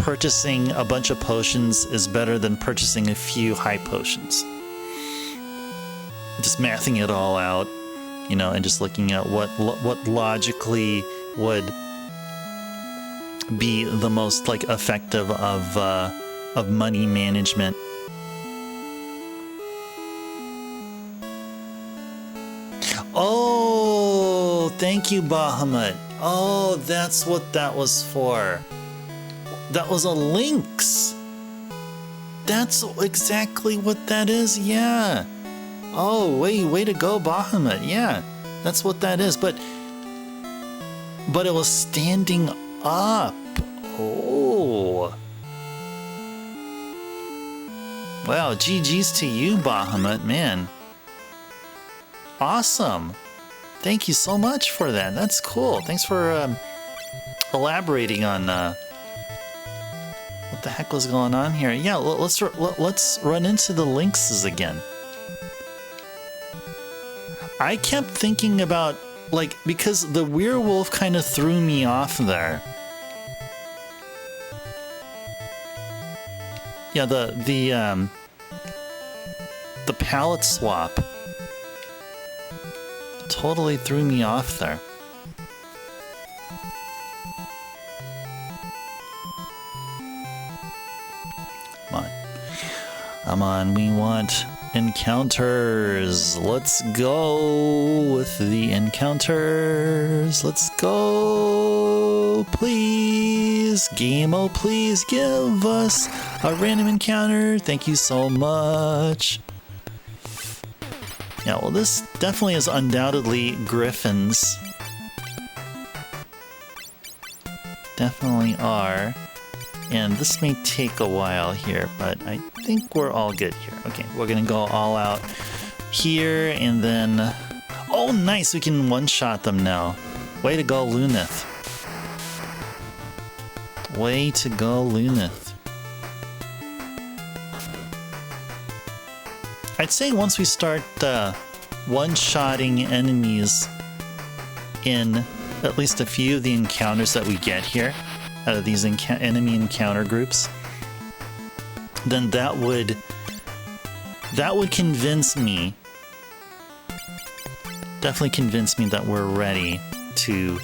purchasing a bunch of potions is better than purchasing a few high potions. Just mathing it all out, you know, and just looking at what logically would be the most like effective of money management. Oh, thank you, Bahamut. Oh, that's what that was for. That was a lynx. That's exactly what that is. Yeah. Oh, way to go, Bahamut. Yeah, that's what that is. But it was standing up. Oh. Wow, GG's to you, Bahamut, man. Awesome. Thank you so much for that. That's cool. Thanks for elaborating on what the heck was going on here. Yeah, let's run into the lynxes again. I kept thinking about, like, because the werewolf kind of threw me off there. Yeah, the palette swap totally threw me off there. Come on. Come on, we want encounters. Let's go with the encounters. Let's go. Please, Game-O, please give us a random encounter. Thank you so much. Yeah, well, this definitely is undoubtedly Griffins. Definitely are. And this may take a while here, but I think we're all good here. Okay, we're gonna go all out here, and then... Oh, nice! We can one-shot them now. Way to go, Lunith. Way to go, Lunith. I'd say once we start one-shotting enemies in at least a few of the encounters that we get here, out of these enemy encounter groups, then that would convince me, definitely convince me that we're ready to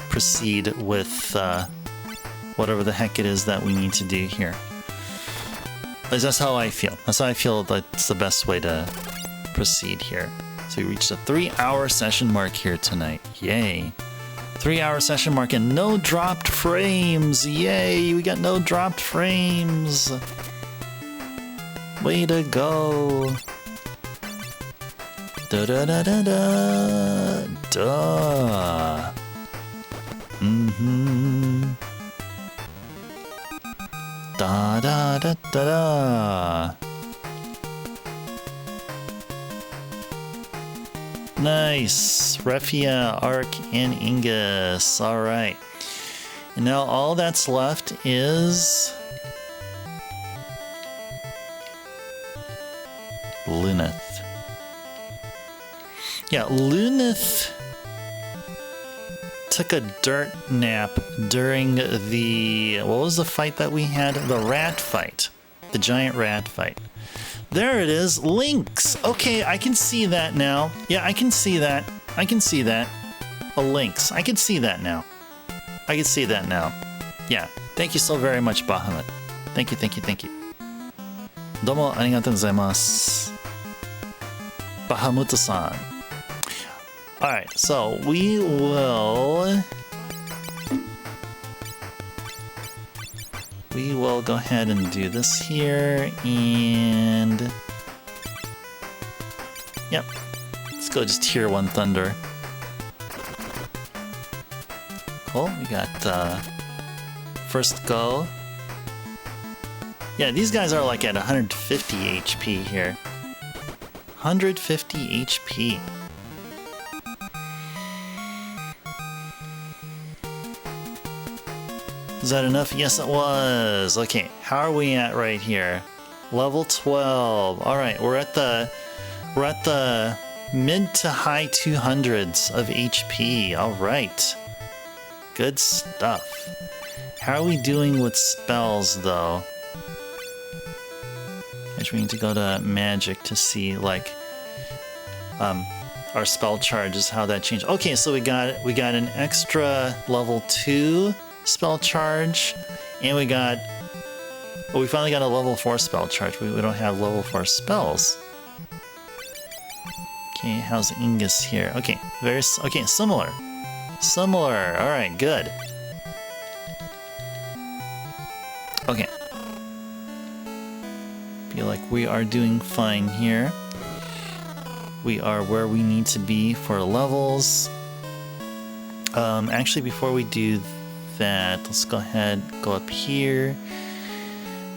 proceed with whatever the heck it is that we need to do here. That's how I feel. That's how I feel that's the best way to proceed here. So we reached a 3-hour session mark here tonight. Yay. 3-hour session mark and no dropped frames. Yay, we got no dropped frames. Way to go. Da da da da da. Duh. Mm-hmm. Da da da da da. Nice. Refia, Ark, and Ingus. Alright. And now all that's left is... Lunith. Yeah, Lunith took a dirt nap during the... What was the fight that we had? The rat fight. The giant rat fight. There it is. Lynx. Okay, I can see that now. Yeah, I can see that. I can see that. A lynx. I can see that now. I can see that now. Yeah. Thank you so very much, Bahamut. Thank you, thank you, thank you. Domo arigatou gozaimasu. Bahamut-san. Alright, so we will... We will go ahead and do this here, and... Yep. Let's go just tier 1 Thunder. Cool, we got first go. Yeah, these guys are like at 150 HP here. 150 HP. Is that enough? Yes, it was. Okay, how are we at right here? Level 12. All right, we're at the mid to high 200s of HP. All right, good stuff. How are we doing with spells, though? Actually, we need to go to magic to see, like, our spell charges, how that changed. Okay, so we got an extra level 2 spell charge, and we finally got a level 4 spell charge. We don't have level 4 spells. Okay, how's Ingus here? Okay, okay, similar. Similar. All right, good. Okay. Feel like we are doing fine here. We are where we need to be for levels. Actually, before we do that, let's go ahead, go up here,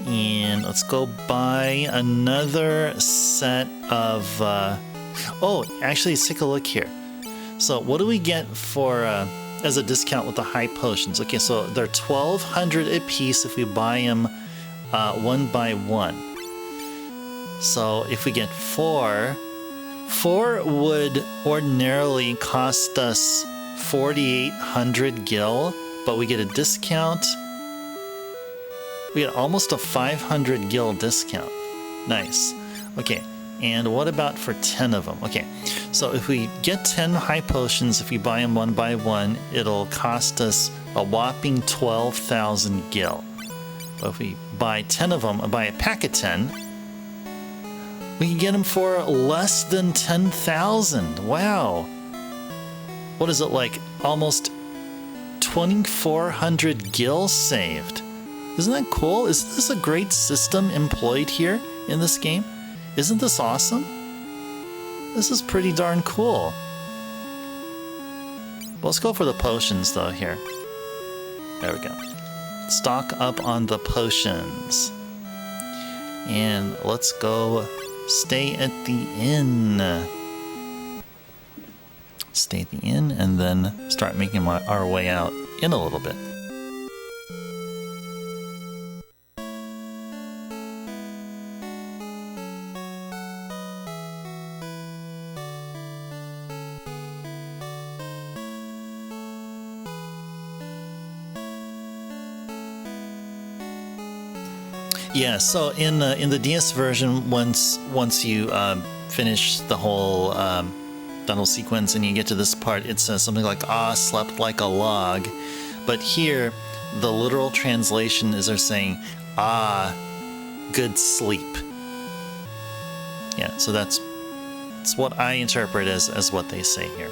and let's go buy another set of... Oh, actually, let's take a look here. So what do we get for as a discount with the high potions? Okay, so they're 1,200 a piece if we buy them one by one. So if we get 4 would ordinarily cost us 4,800 gil, but we get a discount. We get almost a 500 gil discount. Nice. Okay, and what about for 10 of them? Okay, so if we get 10 high potions, if we buy them one by one, it'll cost us a whopping 12,000 gil. But if we buy 10 of them, buy a pack of 10, we can get them for less than 10,000. Wow. What is it, like almost 2,400 gil saved? Isn't that cool? Isn't this a great system employed here in this game? Isn't this awesome? This is pretty darn cool. Let's go for the potions though here. There we go. Stock up on the potions. And let's go stay at the inn. Stay at the inn and then start making our way out in a little bit. Yeah, so in the DS version, once you finish the whole sequence and you get to this part, it says something like "Ah, slept like a log," but here the literal translation is they're saying "Ah, good sleep." Yeah, so that's what I interpret as what they say here.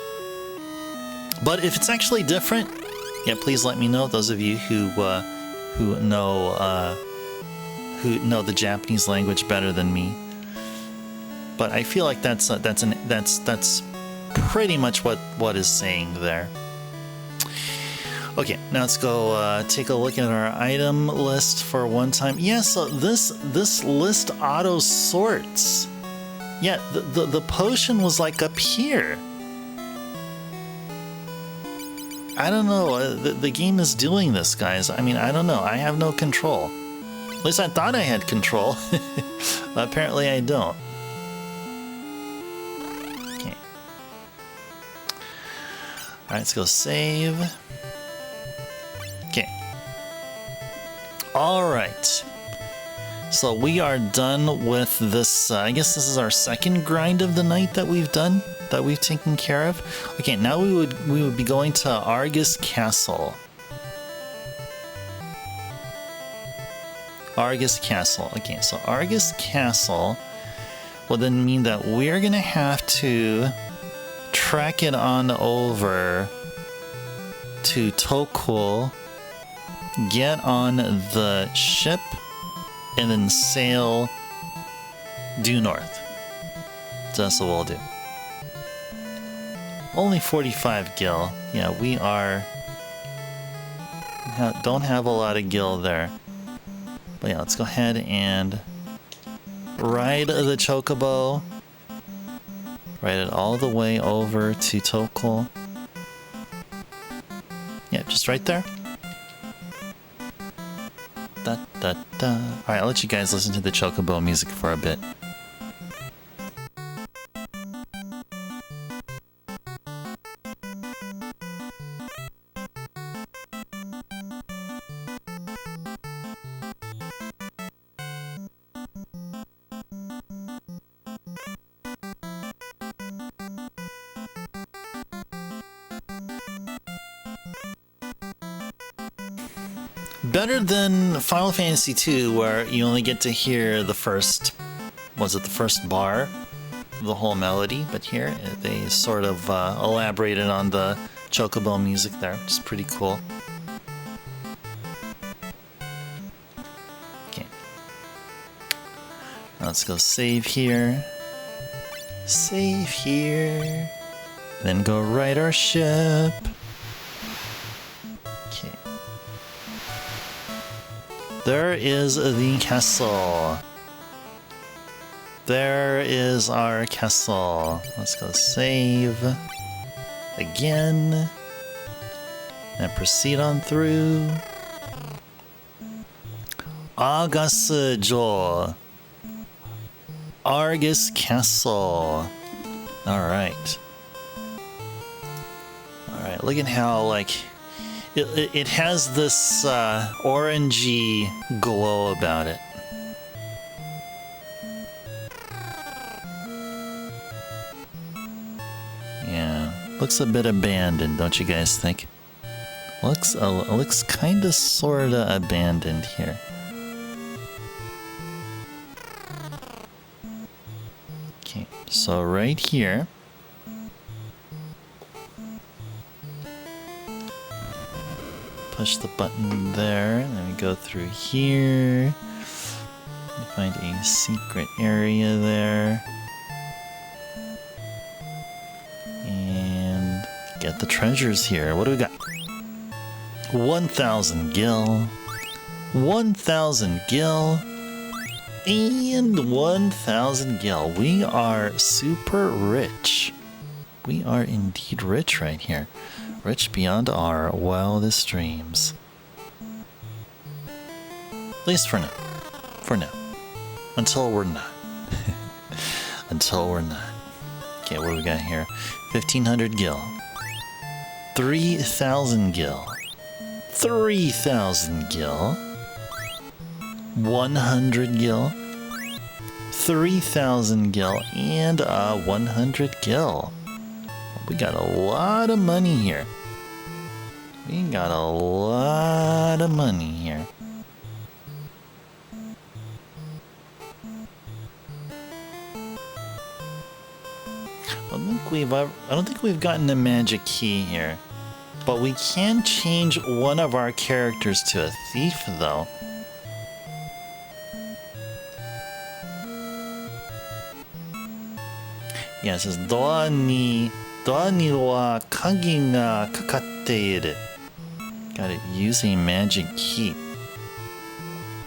But if it's actually different, yeah, please let me know. Those of you who know the Japanese language better than me. But I feel like that's pretty much what is saying there. Okay, now let's go take a look at our item list for one time. Yeah, so this list auto sorts. Yeah, the potion was like up here. I don't know. The game is doing this, guys. I mean, I don't know. I have no control. At least I thought I had control. But apparently I don't. Okay. Alright, let's go save. Okay. Alright. So we are done with this. I guess this is our second grind of the night that we've done, that we've taken care of. Okay, now we would be going to Argus Castle. Argus Castle. Okay, so Argus Castle will then mean that we're gonna have to track it on over to Tokul, get on the ship, and then sail due north. So that's what we'll do. Only 45 gil. Yeah, we don't have a lot of gil there. But yeah, let's go ahead and ride the chocobo. Ride it all the way over to Tokul. Yeah, just right there. Da da da. Alright, I'll let you guys listen to the chocobo music for a bit. Better than Final Fantasy II, where you only get to hear the first, was it the first bar? The whole melody, but here they sort of elaborated on the chocobo music there, which is pretty cool. Okay. Now let's go save here. Save here. Then go ride our ship. Okay. There is the castle. There is our castle. Let's go save again and proceed on through. Argus-jo. Argus Castle. Alright. Alright, look at how, like, it has this orangey glow about it. Looks a bit abandoned, don't you guys think? Looks kinda sorta abandoned here. Okay, so right here. Push the button there, and then we go through here. We find a secret area there. Get the treasures here. What do we got? 1,000 gil. 1,000 gil. And 1,000 gil. We are super rich. We are indeed rich right here. Rich beyond our wildest dreams. At least for now. For now. Until we're not. Until we're not. Okay, what do we got here? 1,500 gil. 3,000 gil. 3,000 gil. 100 gil. 3,000 gil. And 100 gil. We got a lot of money here. We got a lot of money here. I don't think we've gotten a magic key here, but we can change one of our characters to a thief, though. Yeah, it says "Doa ni wa kagi ga kakatteiru." Gotta use a magic key,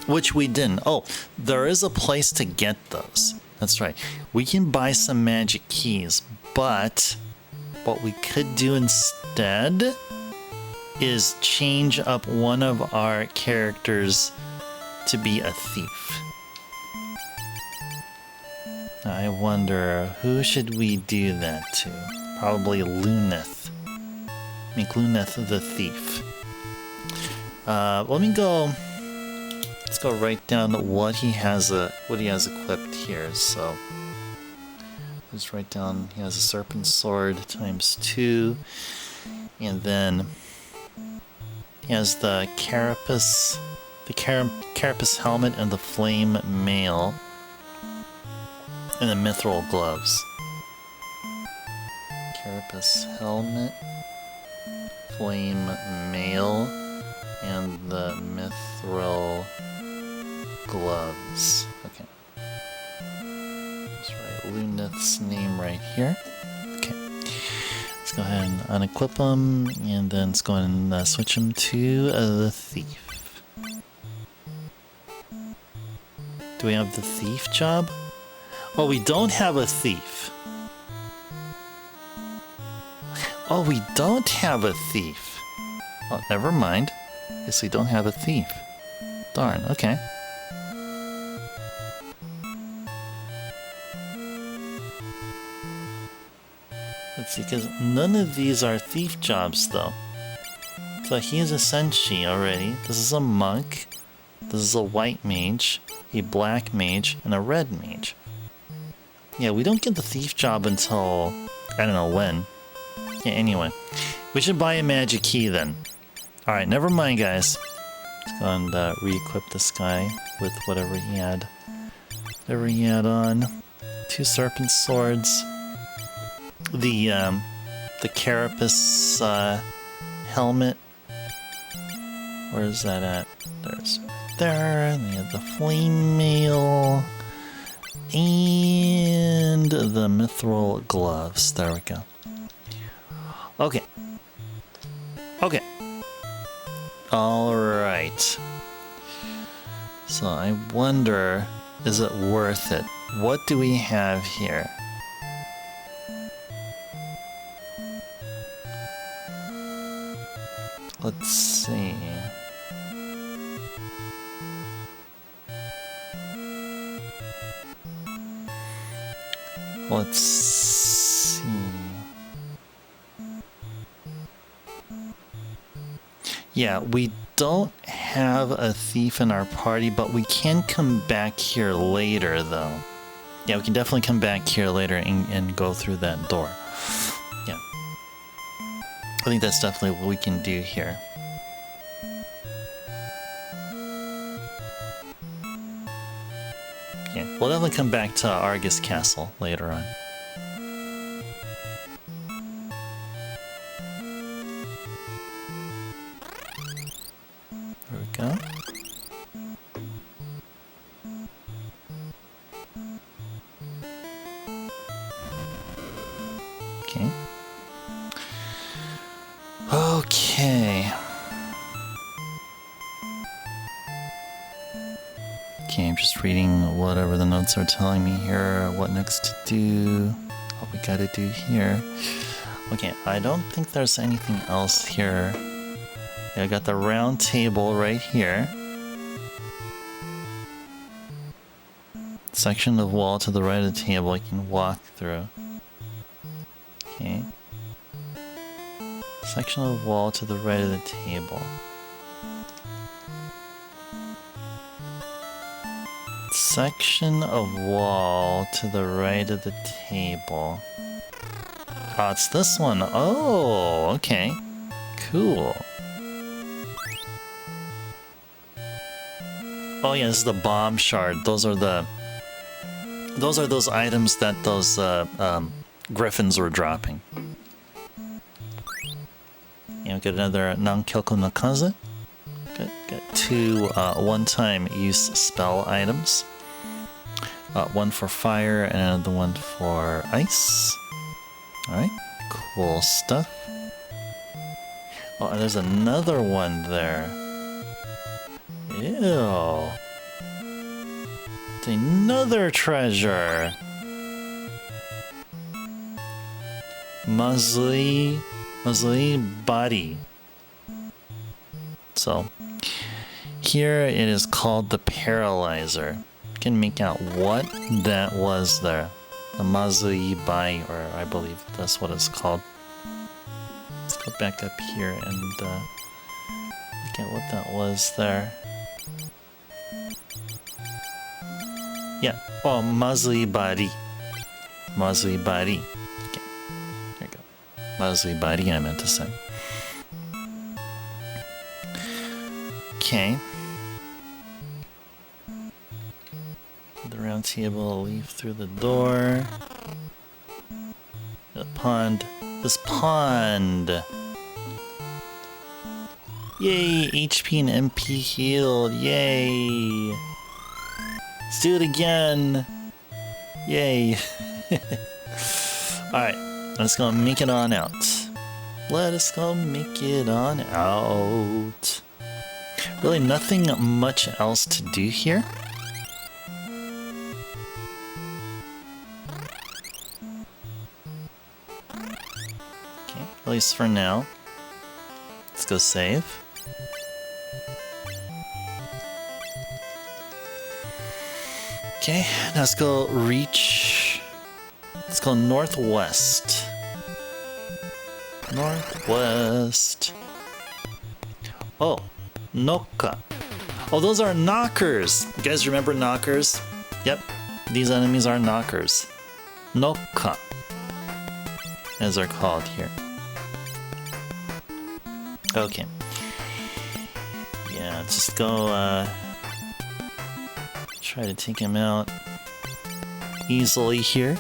which we didn't. Oh, there is a place to get those. That's right. We can buy some magic keys, but what we could do instead is change up one of our characters to be a thief. I wonder, who should we do that to? Probably Luneth. Make Luneth the thief. Let me go. Let's go write down what he has equipped here. So let's write down he has a serpent sword ×2, and then he has the carapace, carapace helmet, and the flame mail, and the mithril gloves. Carapace helmet, flame mail, and the mithril gloves. Okay. Let's write Luneth's name right here. Okay. Let's go ahead and unequip him, and then let's go ahead and switch him to the thief. Do we have the thief job? Oh, we don't have a thief. Oh, we don't have a thief. Oh, never mind. Guess we don't have a thief. Darn, okay. Let's see, because none of these are thief jobs, though. So he is a senshi already. This is a monk. This is a white mage, a black mage, and a red mage. Yeah, we don't get the thief job until I don't know when. Yeah, anyway. We should buy a magic key then. Alright, never mind, guys. Let's go and re-equip this guy with whatever he had. Whatever he had on. 2 serpent swords. The carapace helmet. Where is that at? There's there, and they have the flame mail. And the mithril gloves. There we go. Okay. Okay. Alright. So I wonder, is it worth it? What do we have here? Let's see. Let's see. Yeah, we don't have a thief in our party, but we can come back here later, though. Yeah, we can definitely come back here later and go through that door. Yeah. I think that's definitely what we can do here. Yeah, we'll definitely come back to Argus Castle later on. There we go. Okay. Okay. Okay, I'm just reading whatever the notes are telling me here, what next to do, what we gotta do here. Okay, I don't think there's anything else here. Yeah, I got the round table right here. Section of wall to the right of the table I can walk through. Okay. Section of wall to the right of the table. Section of wall to the right of the table. Oh, it's this one. Oh, okay. Cool. Oh yeah, this is the bomb shard. Those are those items that those griffins were dropping. You know, get another Nankyoko Nakaze. Got 2 one-time use spell items. One for fire and another one for ice. Alright, cool stuff. Oh, and there's another one there. Ew. It's another treasure. Mazui body. So, here it is called the Paralyzer. You can make out what that was there. The Mazui Bai, or I believe that's what it's called. Let's go back up here and look at what that was there. Yeah, oh, Mazui Bari. Mazui Bari. Okay, there you go. Mazui Bari, I meant to say. Okay. The round table, leave through the door. The pond. This pond! Yay! HP and MP healed. Yay! Let's do it again! Yay! Alright, let's go make it on out. Let us go make it on out. Really nothing much else to do here. Okay, at least for now. Let's go save. Okay, now let's go reach. Let's go northwest. Northwest. Oh, Nokka. Oh, those are knockers. You guys remember knockers? Yep, these enemies are knockers. Nokka, as they're called here. Okay. Yeah, let's just go try to take him out easily here.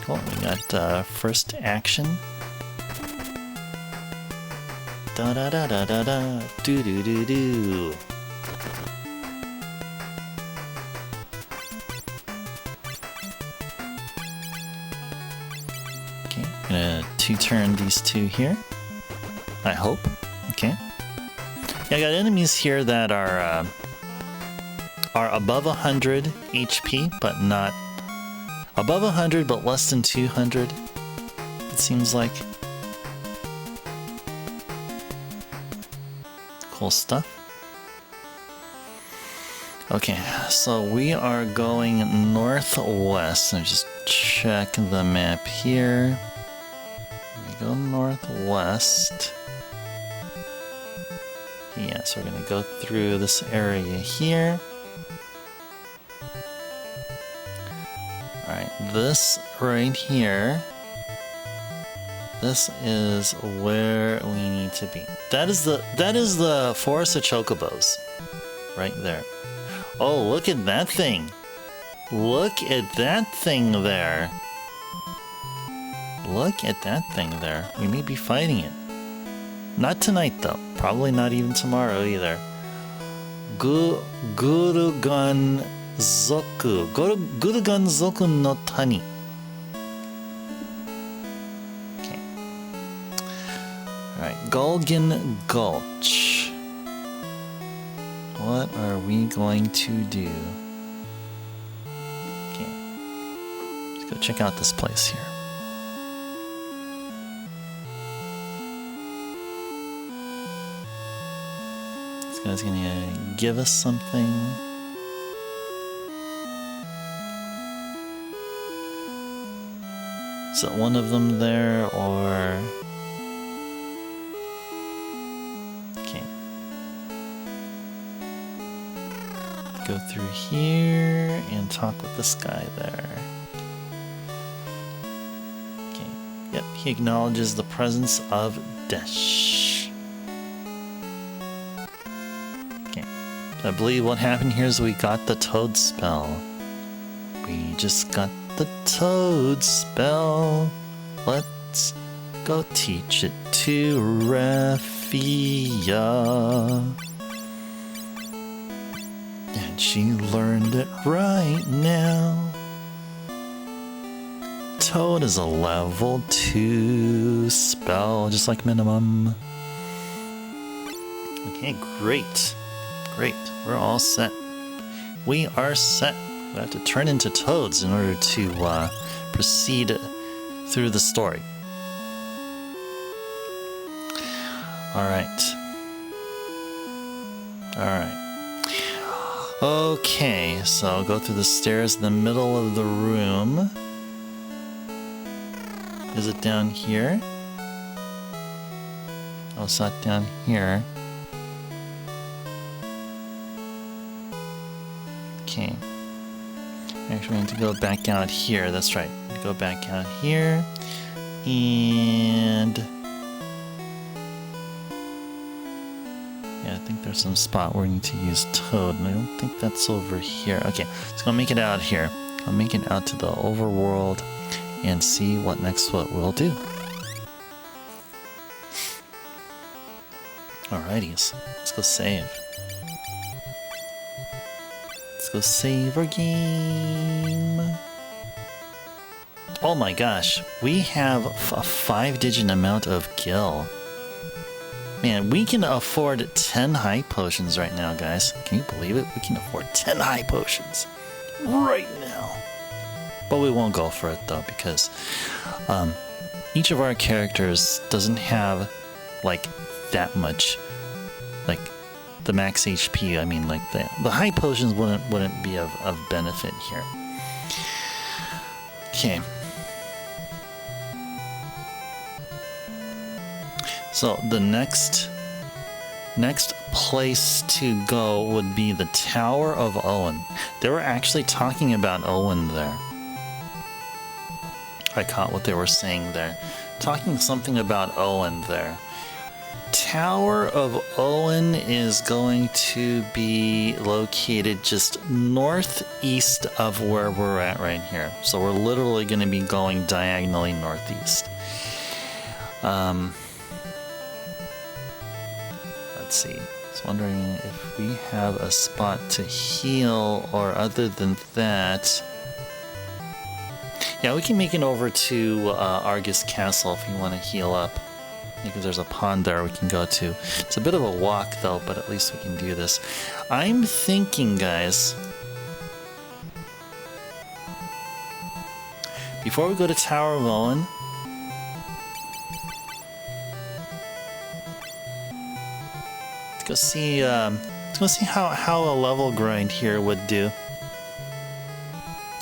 Cool, we got first action. Da da da da da da, do do do do. Okay, I'm gonna two-turn these two here. I hope. Okay. Yeah, I got enemies here that are above 100 HP, but not above 100, but less than 200. It seems like. Cool stuff. Okay, so we are going northwest. Let me just check the map here. We go northwest. Yeah, so we're gonna go through this area here. Alright, this right here. This is where we need to be. That is the Forest of Chocobos. Right there. Oh, look at that thing. Look at that thing there. Look at that thing there. We may be fighting it. Not tonight though. Probably not even tomorrow either. Gurugan Zoku. Gurugan Zoku no Tani. Okay. Alright, Gulgin Gulch. What are we going to do? Okay. Let's go check out this place here. This guy's gonna give us something. Is it one of them there, or... Okay. Go through here and talk with this guy there. Okay. Yep, he acknowledges the presence of Desh. Okay. I believe what happened here is we got the Toad spell. We just got the Toad spell. Let's go teach it to Raphia. And she learned it right now. Toad is a level 2 spell, just like minimum. Okay, great. Great, we're all set. We are set. We have to turn into toads in order to proceed through the story. Alright. Alright. Okay, so go through the stairs in the middle of the room. Is it down here? Oh, it's not down here. Okay. Actually, we need to go back out here. That's right. Go back out here. And... yeah, I think there's some spot where we need to use Toad, and I don't think that's over here. Okay, let's go make it out here. I'll make it out to the overworld and see what next what we'll do. Alrighties, let's go save. Let's go save our game. Oh my gosh, we have a 5-digit amount of gil. Man, we can afford 10 high potions right now, guys. Can you believe it? We can afford 10 high potions right now. But we won't go for it though, because each of our characters doesn't have like that much, like the max HP. I mean, like the high potions wouldn't be of benefit here. Okay. So the next place to go would be the Tower of Owen. They were actually talking about Owen there. I caught what they were saying there. Talking something about Owen there. Tower of Owen is going to be located just northeast of where we're at right here. So we're literally going to be going diagonally northeast. Let's see. I was wondering if we have a spot to heal, or other than that... Yeah, we can make it over to Argus Castle if you want to heal up. Because there's a pond there we can go to. It's a bit of a walk though, but at least we can do this. I'm thinking, guys, before we go to Tower of Owen, let's go see how a level grind here would do.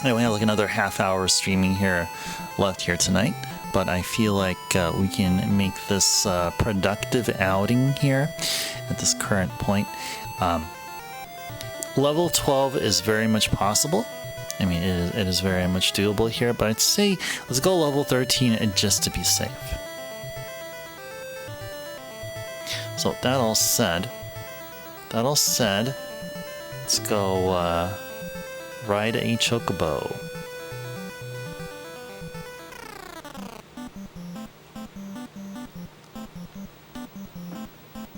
Anyway, we have like another half hour streaming here left here tonight. But I feel like we can make this productive outing here at this current point. Level 12 is very much possible. I mean, it is very much doable here, but I'd say let's go level 13 just to be safe. So that all said, let's go ride a chocobo.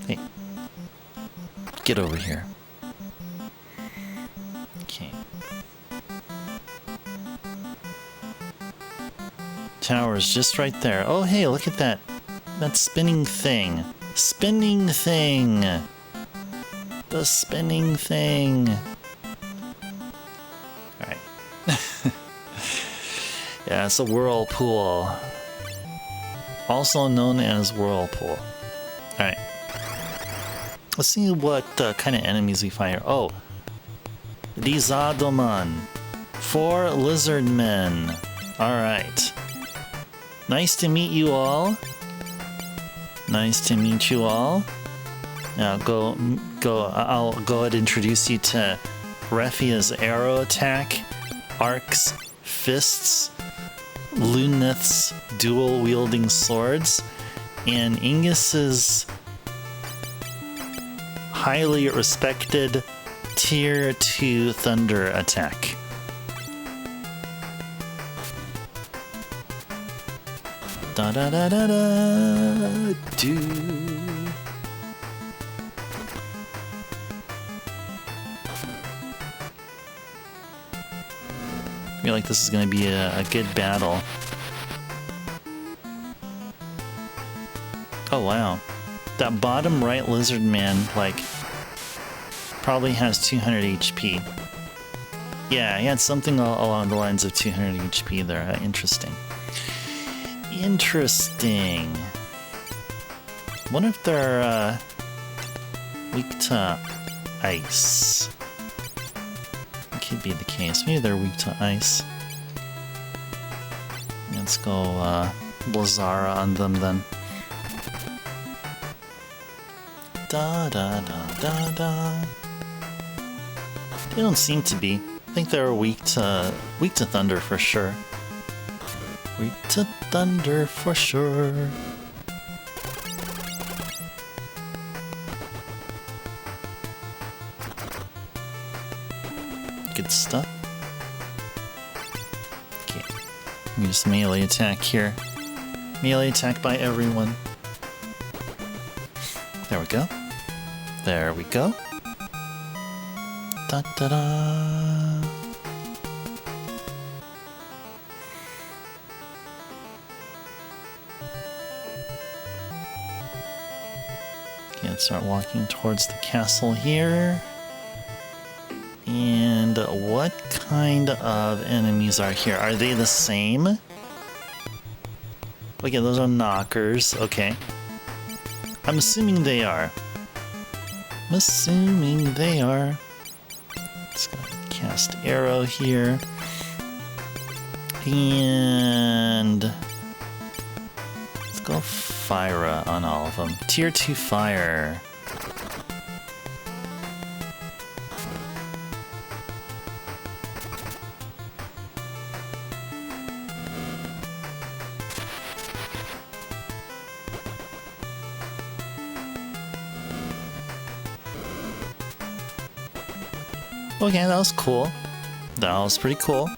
Hey, get over here. Okay. Tower's just right there. Oh, hey, look at that. That spinning thing. Spinning thing. The spinning thing. Alright. Yeah, it's a whirlpool. Also known as whirlpool. Alright. Let's see what kind of enemies we find here. Oh. Rizadoman. 4 lizard men. Alright. Nice to meet you all. Nice to meet you all. Now I'll go ahead and introduce you to Refia's arrow attack, Ark's fists, Luneth's dual wielding swords, and Ingus's highly respected Tier 2 thunder attack. Da da da da da do. I feel like this is going to be a good battle. Oh wow. That bottom right lizard man, like, probably has 200 HP. Yeah, he had something along the lines of 200 HP there. Interesting. Interesting. Wonder if they're weak to ice. That could be the case. Maybe they're weak to ice. Let's go Blazara on them then. Da da da da da. They don't seem to be. I think they're weak to thunder for sure. Weak to thunder for sure. Good stuff. Okay. Let me just melee attack here. Melee attack by everyone. There we go. There we go. Da da da. Okay, let's start walking towards the castle here. And what kind of enemies are here? Are they the same? Okay, those are knockers. Okay. I'm assuming they are. I'm assuming they are. Just gonna cast arrow here. And let's go Fire on all of them. Tier 2 fire. Okay, that was cool. That was pretty cool.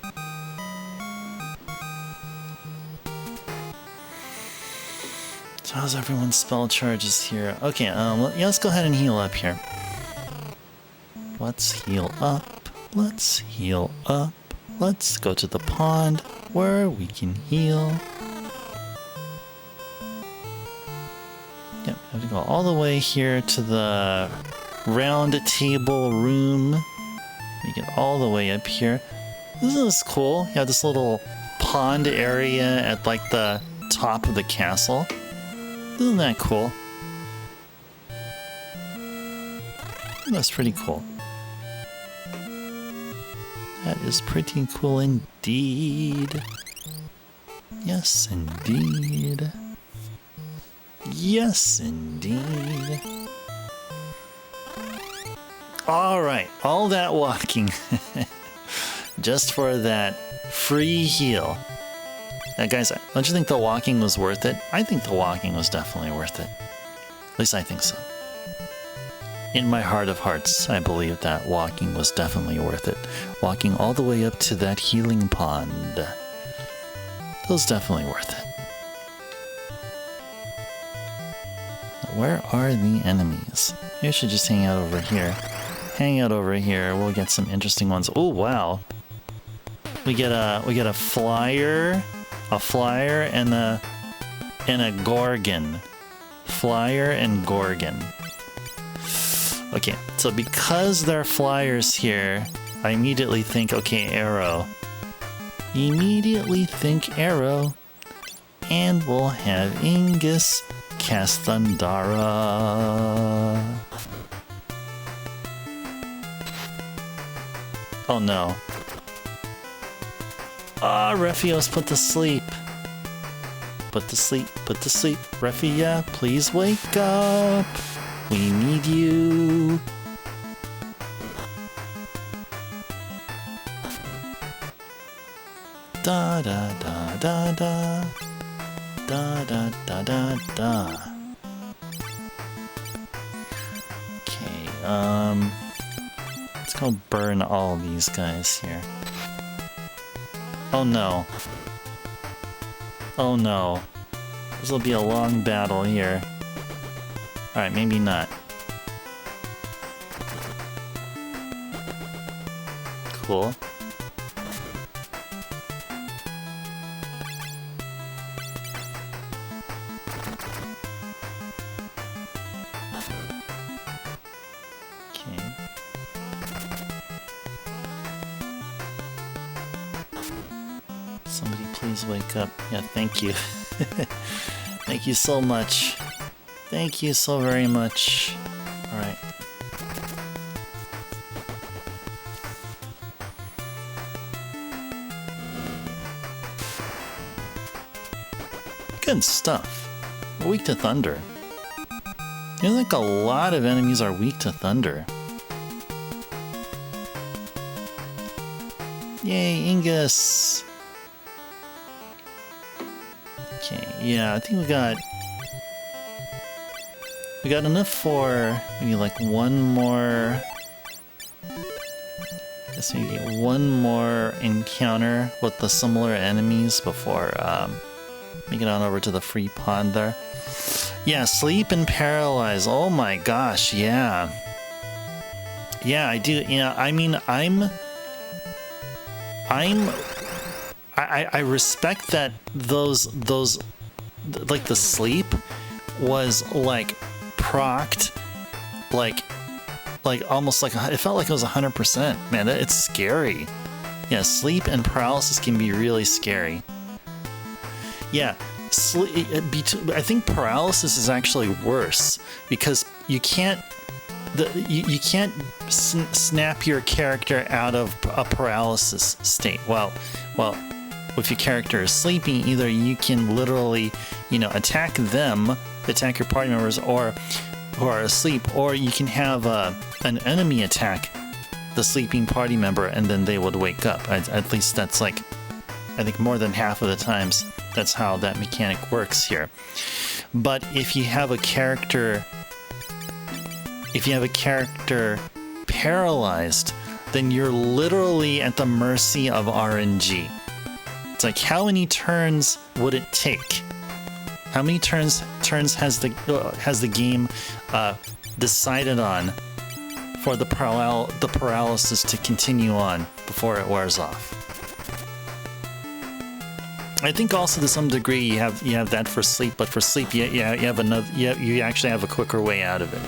So how's everyone's spell charges here? Okay, yeah, let's go ahead and heal up here. Let's heal up. Let's heal up. Let's go to the pond where we can heal. Yep, I have to go all the way here to the round table room. We get all the way up here. This is cool. You have this little pond area at like the top of the castle. Isn't that cool? That's pretty cool. That is pretty cool indeed. Yes, indeed. Yes, indeed. Alright, all that walking just for that free heal. Now guys, don't you think the walking was worth it? I think the walking was definitely worth it. At least I think so. In my heart of hearts, I believe that walking was definitely worth it. Walking all the way up to that healing pond. It was definitely worth it. Where are the enemies? You should just hang out over here. Hang out over here. We'll get some interesting ones. Oh wow! We get a flyer, and a gorgon. Flyer and gorgon. Okay, so because there are flyers here, I immediately think, okay, arrow. Immediately think arrow, and we'll have Ingus cast Thundara. Oh no. Ah, Refios put to sleep. Put to sleep, put to sleep. Refia, please wake up. We need you. Da da da da da. Da da da da da. Okay, let's go burn all these guys here. Oh no. Oh no. This will be a long battle here. Alright, maybe not. Cool. Okay. Somebody please wake up. Yeah, thank you. Thank you so much. Thank you so very much. Alright. Good stuff. We're weak to thunder. You think a lot of enemies are weak to thunder. Yay, Ingus! Okay, yeah, I think we got enough for maybe like one more. Guess we get one more encounter with the similar enemies before we get on over to the free pond there. Yeah, sleep and paralyze. Oh my gosh, yeah. Yeah, I do. Yeah, I mean, I respect that those like the sleep was like procced, like almost like it felt like it was 100%. Man, it's scary. Yeah, sleep and paralysis can be really scary. Yeah, I think paralysis is actually worse because you can't you can't snap your character out of a paralysis state. Well, if your character is sleeping, either you can literally, attack your party members or who are asleep, or you can have an enemy attack the sleeping party member and then they would wake up. At least that's like, I think more than half of the times that's how that mechanic works here. But if you have a character paralyzed, then you're literally at the mercy of RNG. It's like, how many turns would it take? How many turns has the game decided on for the paralysis to continue on before it wears off? I think also to some degree you have that for sleep, but for sleep you have another you actually have a quicker way out of it.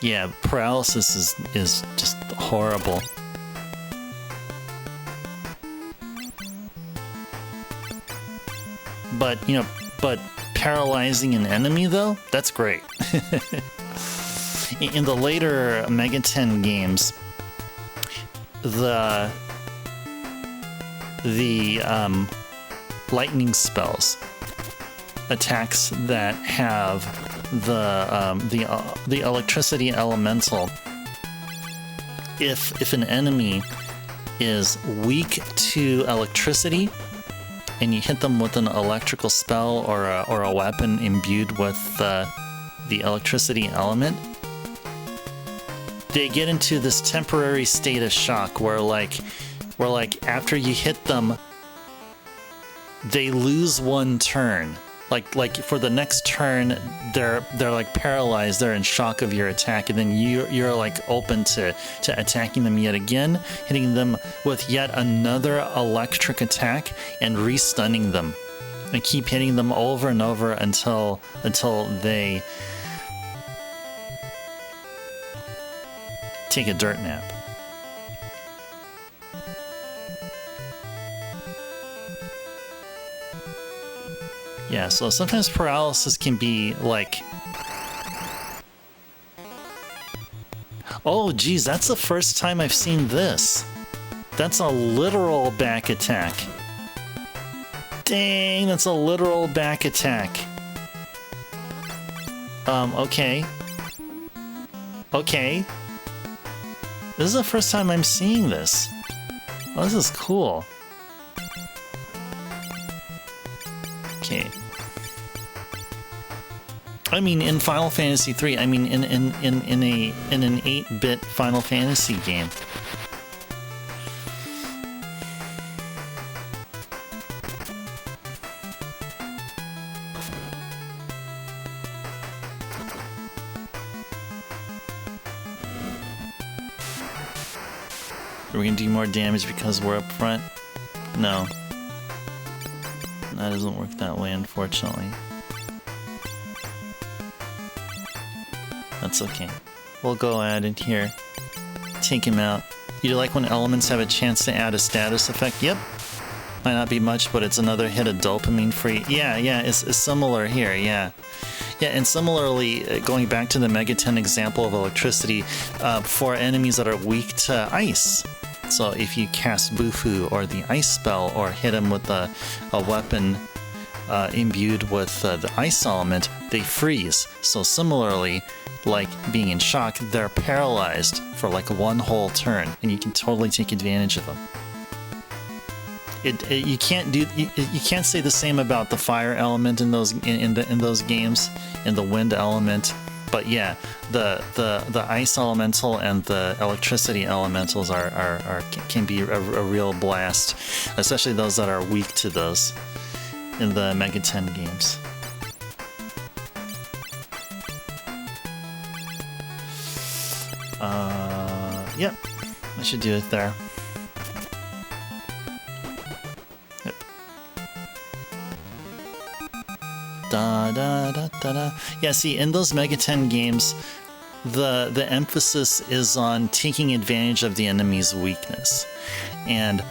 Yeah, paralysis is just horrible. But paralyzing an enemy though, that's great. In the later Mega 10 games, the lightning spells, attacks that have the electricity elemental, if an enemy is weak to electricity and you hit them with an electrical spell or a weapon imbued with the electricity element, they get into this temporary state of shock where like after you hit them, they lose one turn. Like for the next turn, they're like paralyzed. They're in shock of your attack, and then you're like open to attacking them yet again, hitting them with yet another electric attack, and re-stunning them, and keep hitting them over and over until they take a dirt nap. Yeah, so sometimes paralysis can be like... Oh, geez, that's the first time I've seen this. That's a literal back attack. Dang, that's a literal back attack. Okay. Okay. This is the first time I'm seeing this. Oh, this is cool. Okay. I mean, in Final Fantasy III, I mean, in an 8-bit Final Fantasy game. Are we gonna do more damage because we're up front? No. That doesn't work that way, unfortunately. That's okay. We'll go ahead in here, take him out. You like when elements have a chance to add a status effect? Yep. Might not be much, but it's another hit of dopamine free. Yeah, it's similar here, yeah. Yeah, and similarly, going back to the Mega 10 example of electricity, for enemies that are weak to ice. So if you cast Bufu or the ice spell or hit him with a weapon imbued with the ice element, they freeze. So similarly, like being in shock, they're paralyzed for like one whole turn, and you can totally take advantage of them. You can't say the same about the fire element in those games, and the wind element. But yeah, the ice elemental and the electricity elementals can be a real blast, especially those that are weak to those in the Mega 10 games. Yep, I should do it there. Yep. Da da da da da. Yeah, see, in those Mega 10 games, the emphasis is on taking advantage of the enemy's weakness, and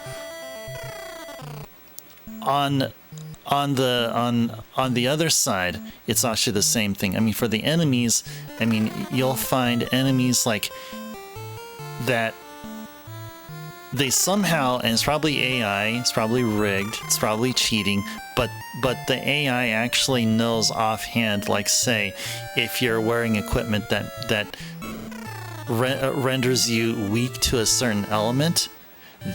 on the other side, it's actually the same thing. I mean, for the enemies, I mean, you'll find enemies like that. They somehow, and it's probably AI, it's probably rigged, it's probably cheating, but the AI actually knows offhand, like say, if you're wearing equipment that renders you weak to a certain element,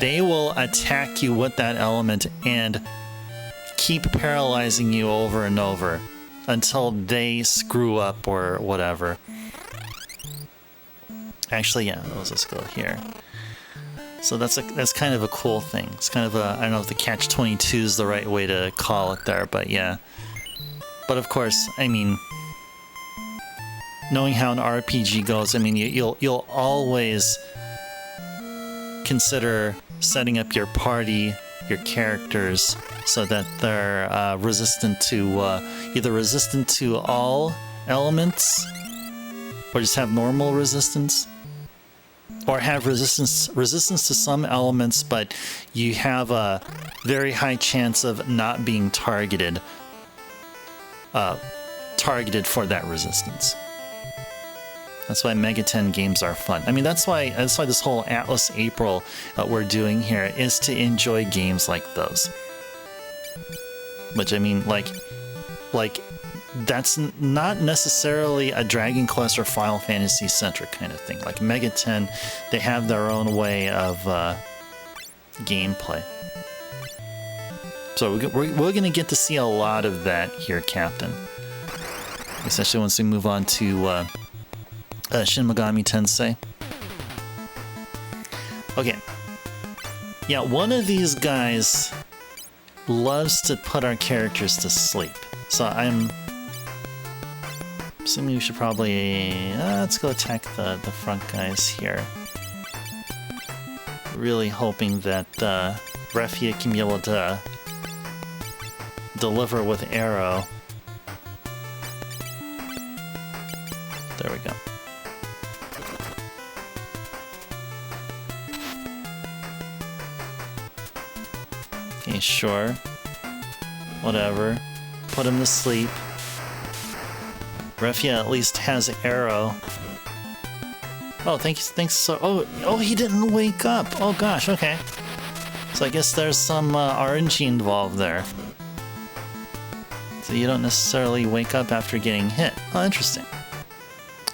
they will attack you with that element and keep paralyzing you over and over until they screw up or whatever. Actually, yeah, let's go here. So that's kind of a cool thing. It's kind of a, I don't know if the catch-22 is the right way to call it there, but yeah. But of course, I mean, knowing how an RPG goes, I mean, you'll always consider setting up your party, your characters, so that they're resistant to either resistant to all elements, or just have normal resistance, or have resistance to some elements, but you have a very high chance of not being targeted for that resistance. That's why Mega 10 games are fun. I mean, that's why this whole Atlas April we're doing here is to enjoy games like those. Which, I mean, like that's not necessarily a Dragon Quest or Final Fantasy centric kind of thing. Like Mega 10, they have their own way of gameplay. So we're gonna get to see a lot of that here, Captain. Especially once we move on to Shin Megami Tensei. Okay. Yeah, one of these guys loves to put our characters to sleep. So I'm assuming we should probably... let's go attack the front guys here. Really hoping that Refia can be able to deliver with arrow. There we go. Okay, sure. Whatever. Put him to sleep. Refia at least has arrow. Oh, thanks so... Oh, he didn't wake up! Oh gosh, okay. So I guess there's some RNG involved there. So you don't necessarily wake up after getting hit. Oh, interesting.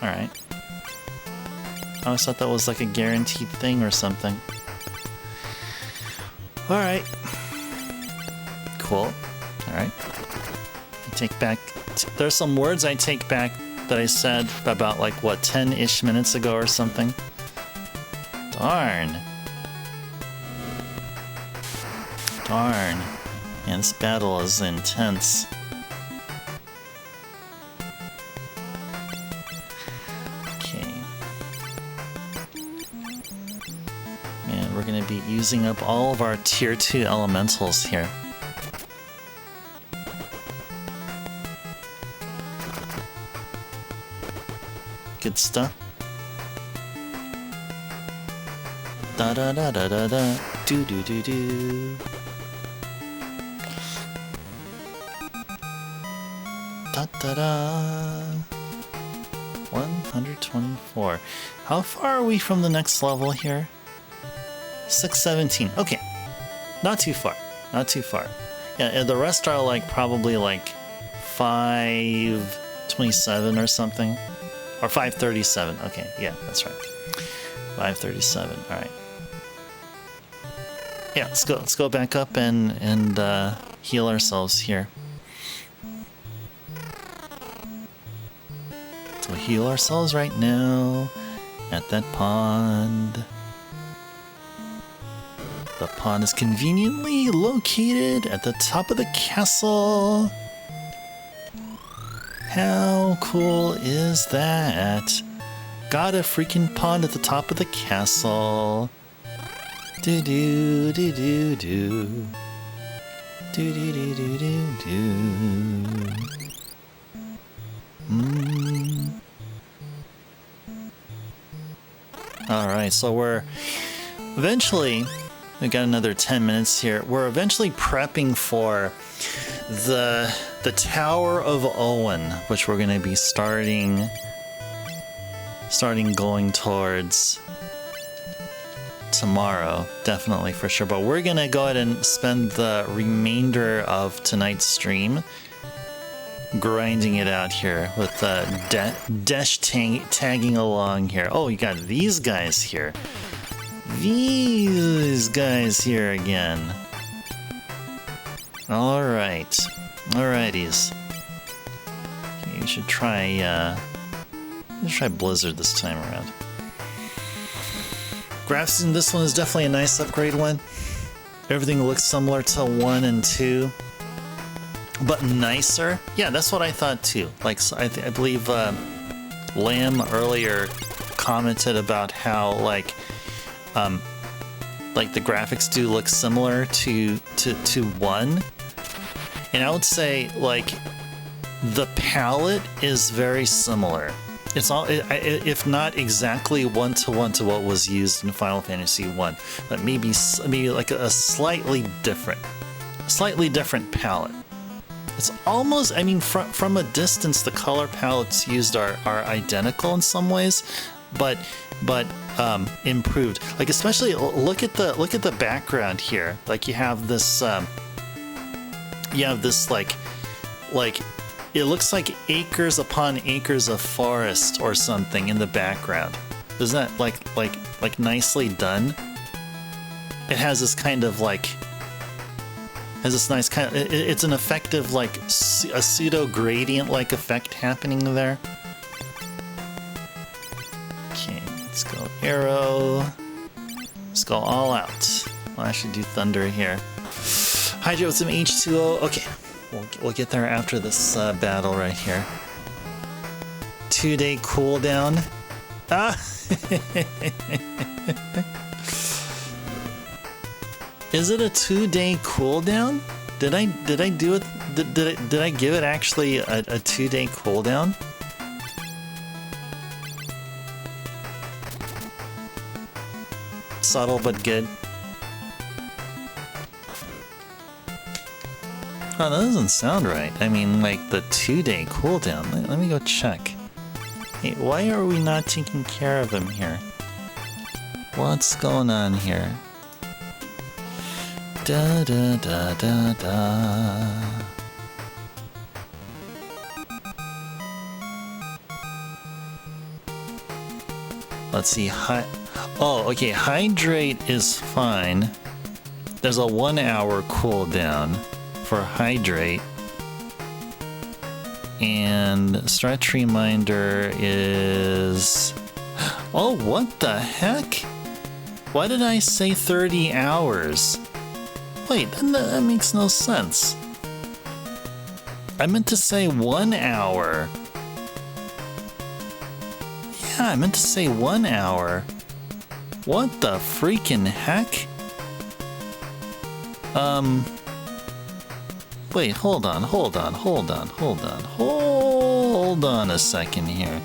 Alright. I always thought that was like a guaranteed thing or something. Alright. Cool. Alright. I take back... There's some words I take back that I said about, like, what, 10-ish minutes ago or something? Darn. Darn. Man, this battle is intense. Okay. Man, we're gonna be using up all of our tier 2 elementals here. Good stuff. Da da da da da da. Do do do do. Da da da. 124. How far are we from the next level here? 617. Okay. Not too far. Not too far. Yeah, and the rest are like probably like 527 or something. Or 537. Okay, yeah, that's right. 537. All right. Yeah, let's go back up and heal ourselves here. So heal ourselves right now at that pond. The pond is conveniently located at the top of the castle. How cool is that? Got a freaking pond at the top of the castle. Do do do do do. Do do do do do do. Alright, so we're eventually, we got another 10 minutes here. We're eventually prepping for the Tower of Owen, which we're going to be starting going towards tomorrow, definitely for sure. But we're going to go ahead and spend the remainder of tonight's stream grinding it out here with Desh tagging along here. Oh, you got these guys here. These guys here again. Alright. Alrighties. You should try Blizzard this time around. Graphics in this one is definitely a nice upgrade one. Everything looks similar to 1 and 2, but nicer. Yeah, that's what I thought too. Like, I believe Lamb earlier commented about how like the graphics do look similar to 1, and I would say like the palette is very similar. It's all, if not exactly 1-to-1 to what was used in Final Fantasy 1, but maybe like a slightly different palette. It's almost, I mean, from a distance, the color palettes used are identical in some ways, but improved. Like especially look at the background here. Like you have this like it looks like acres upon acres of forest or something in the background. Isn't that like nicely done? It has this kind of like, has this nice kind of, it's an effective like a pseudo gradient like effect happening there. Okay, let's go arrow. Let's go all out. I'll actually do thunder here. Hydrate with some H2O. Okay. We'll get there after this battle right here. 2-day cooldown. Ah! Is it a 2-day cooldown? Did I do it? Did I give it actually a 2-day cooldown? Subtle but good. Oh, that doesn't sound right. I mean, like the 2-day cooldown. Let me go check. Hey, why are we not taking care of him here? What's going on here? Da da da da da. Let's see. Oh, okay. Hydrate is fine. There's a 1-hour cooldown for hydrate, and stretch reminder is, oh, what the heck? Why did I say 30 hours? Wait, that makes no sense. I meant to say 1 hour. Yeah, I meant to say 1 hour. What the freaking heck? Wait, hold on a second here.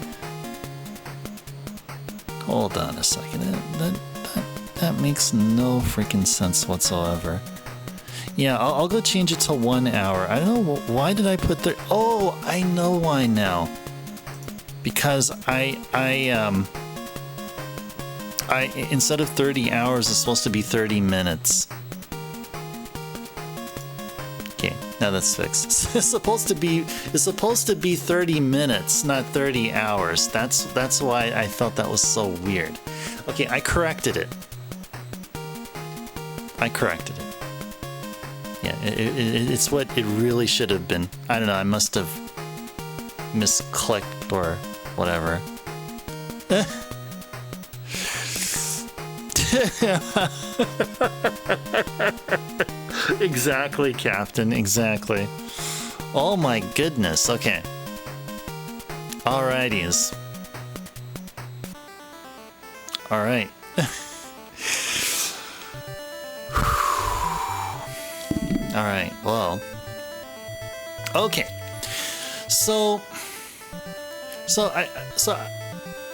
Hold on a second. That makes no freaking sense whatsoever. Yeah, I'll go change it to 1 hour. I don't know, why did I put there? Oh, I know why now. Because I instead of 30 hours, it's supposed to be 30 minutes. Okay, now that's fixed. It's supposed to be 30 minutes, not 30 hours. That's why I felt that was so weird. Okay, I corrected it. Yeah, it's what it really should have been. I don't know, I must have misclicked or whatever. Exactly, Captain, exactly. Oh my goodness, okay. Alrighties. Alright. Alright, well. Okay. So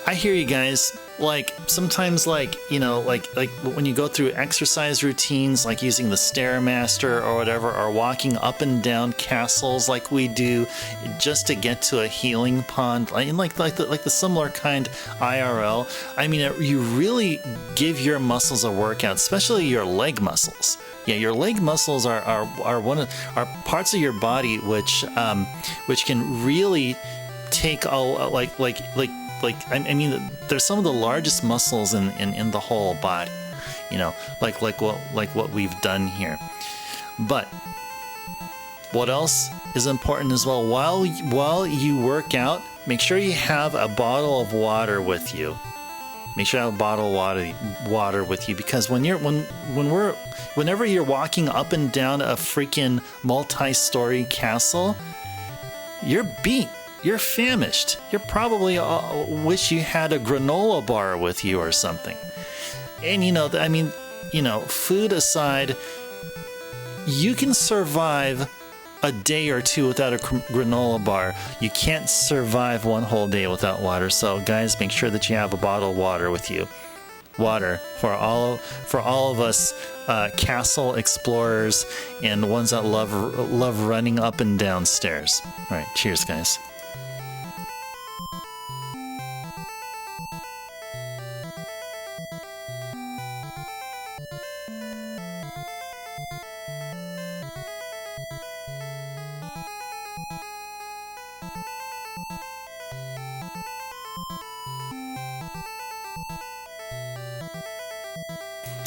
I hear you guys. Like sometimes, like, you know, like when you go through exercise routines, like using the Stairmaster or whatever, or walking up and down castles like we do just to get to a healing pond, like the similar kind IRL. I mean, you really give your muscles a workout, especially your leg muscles. Yeah, your leg muscles are parts of your body which can really take I mean, there's some of the largest muscles in the whole body, you know, like what we've done here. But What else is important as well? While you work out, make sure you have a bottle of water with you. Make sure you have a bottle of water with you, because whenever you're walking up and down a freaking multi-story castle, you're beat. You're famished. You probably wish you had a granola bar with you or something. And food aside, you can survive a day or two without a granola bar. You can't survive one whole day without water. So guys, make sure that you have a bottle of water with you. Water for all of us castle explorers and ones that love running up and down stairs. All right, cheers, guys.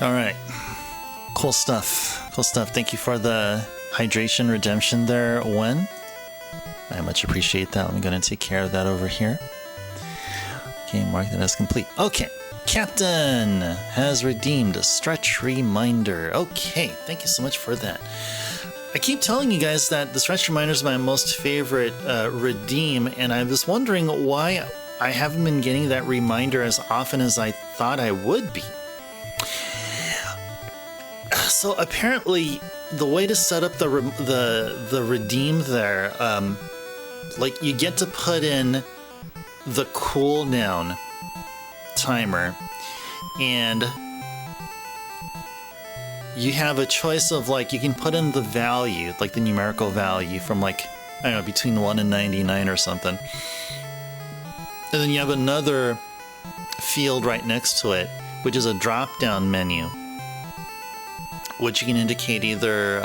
All right, cool stuff. Thank you for the hydration redemption there, Wen. I much appreciate that. I'm going to take care of that over here. Okay, mark that as complete. Okay, Captain has redeemed a stretch reminder. Okay, thank you so much for that. I keep telling you guys that the stretch reminder is my most favorite redeem, and I was wondering why I haven't been getting that reminder as often as I thought I would be. So apparently, the way to set up the redeem there, like you get to put in the cooldown timer, and you have a choice of, like, you can put in the value, like the numerical value from, like, I don't know, between 1 and 99 or something. And then you have another field right next to it, which is a drop-down menu, which you can indicate either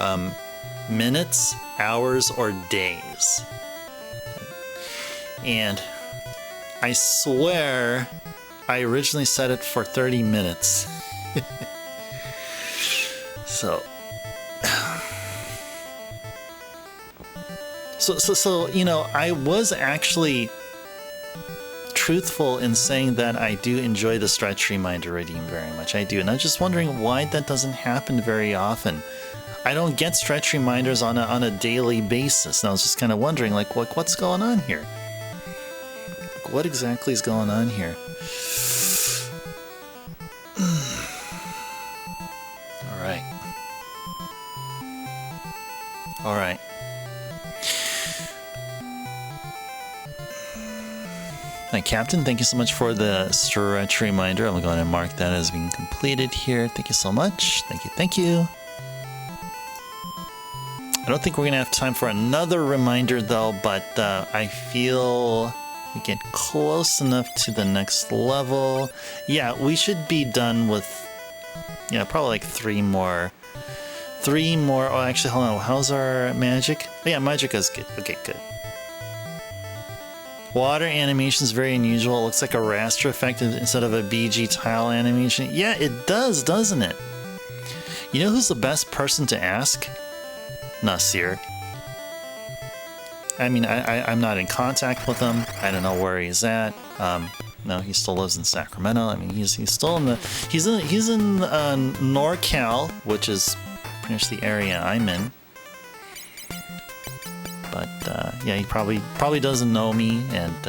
minutes, hours, or days. And I swear I originally set it for 30 minutes. So, I was actually truthful in saying that I do enjoy the stretch reminder redeem very much. I do, and I'm just wondering why that doesn't happen very often. I don't get stretch reminders on a daily basis, and I was just kind of wondering, like, what's going on here? Like, what exactly is going on here? All right. Hi, Captain. Thank you so much for the stretch reminder. I'm going to mark that as being completed here. Thank you so much. Thank you. I don't think we're going to have time for another reminder, though, but I feel we get close enough to the next level. Yeah, we should be done with, probably like three more. Oh, actually, hold on. How's our magic? Oh, yeah, magic is good. Okay, good. Water animation is very unusual. It looks like a raster effect instead of a BG tile animation. Yeah, it does, doesn't it? You know who's the best person to ask? Nasir. I mean, I'm not in contact with him. I don't know where he's at. No, he still lives in Sacramento. I mean, he's still in he's in NorCal, which is pretty much the area I'm in. But yeah, he probably doesn't know me, and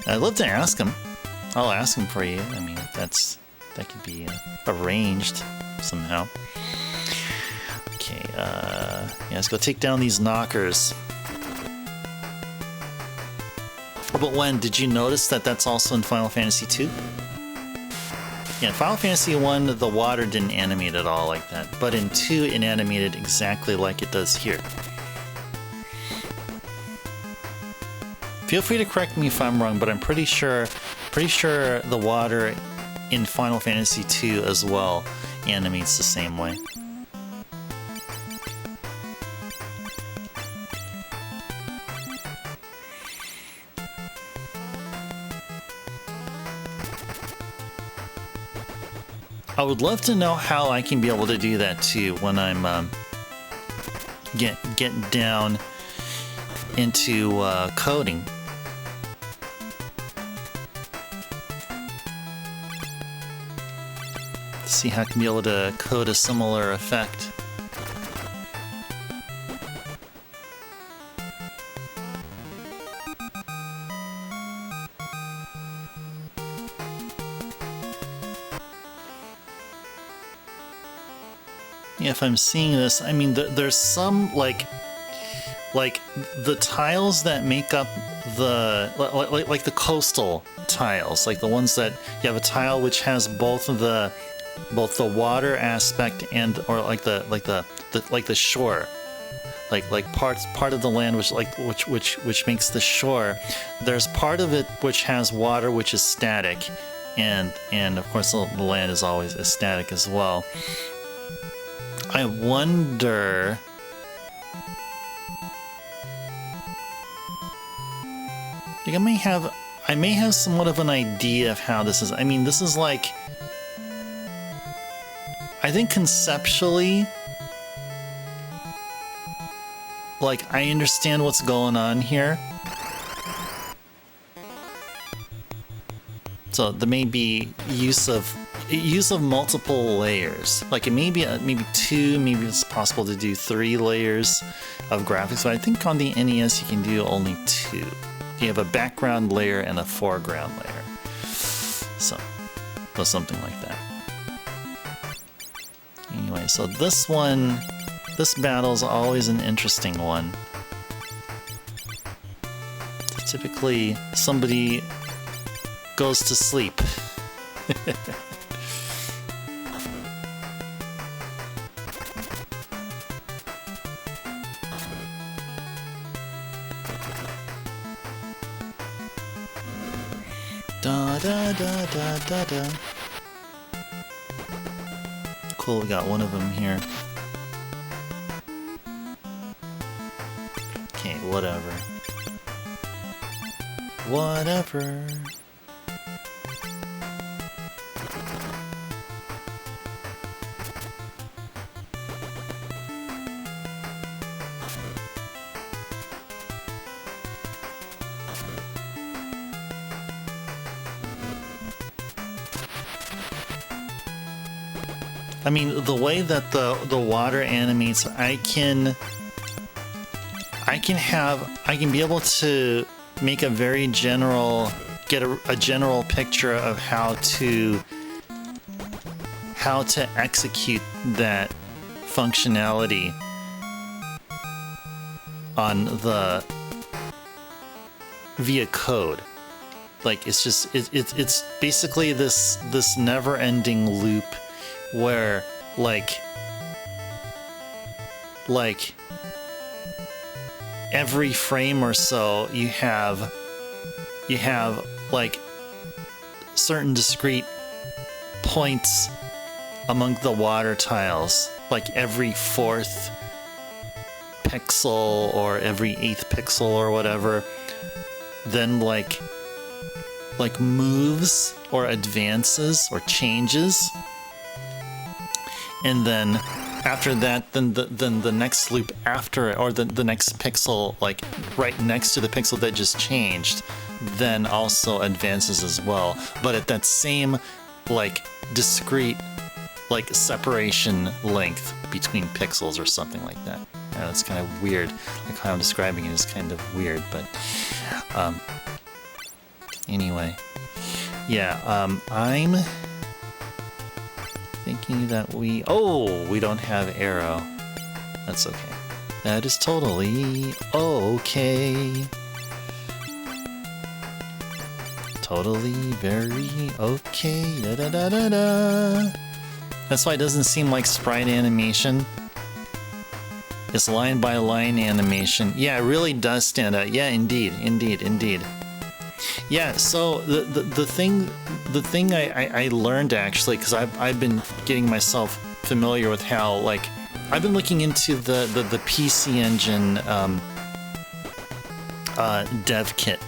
I'd love to ask him. I'll ask him for you. I mean, that could be arranged somehow. Okay, yeah, let's go take down these knockers. But when did you notice that that's also in Final Fantasy II? Yeah, in Final Fantasy I, the water didn't animate at all like that, but in 2, it animated exactly like it does here. Feel free to correct me if I'm wrong, but I'm pretty sure the water in Final Fantasy II as well animates the same way. I would love to know how I can be able to do that too when I'm get down into coding. See how I can be able to code a similar effect. Yeah, if I'm seeing this, I mean, there's some like the tiles that make up the like the coastal tiles, like the ones that you have a tile which has both the water aspect and or like the shore, like part of the land which makes the shore. There's part of it which has water, which is static, and of course the land is always static as well. I wonder. Like I may have somewhat of an idea of how this is. I mean, this is like, I think conceptually, like I understand what's going on here. So there may be use of multiple layers. Like it may be maybe 2, maybe it's possible to do 3 layers of graphics, but I think on the NES you can do only 2. You have a background layer and a foreground layer. So something like that. Anyway, so this battle is always an interesting one. Typically, somebody goes to sleep. Da da da da da da. Cool, we got one of them here. Okay, whatever. Whatever. I mean, the way that the water animates, I can be able to make a very general, get a general picture of how to execute that functionality on the via code. Like it's basically this never-ending loop where like every frame or so you have like certain discrete points among the water tiles, like every 4th pixel or every 8th pixel or whatever, then like moves or advances or changes. And then after that, then the next loop after it, or the next pixel, like right next to the pixel that just changed, then also advances as well. But at that same like discrete like separation length between pixels or something like that. Yeah, that's kind of weird. Like how I'm describing it is kind of weird, but anyway, yeah. I'm thinking that we don't have arrow. That's okay. That is totally okay. Totally very okay. Da da da da da. That's why it doesn't seem like sprite animation. It's line by line animation. Yeah, it really does stand out. Yeah, indeed. Yeah, so the thing I learned actually, because I've been getting myself familiar with how, like, I've been looking into the PC Engine dev kit,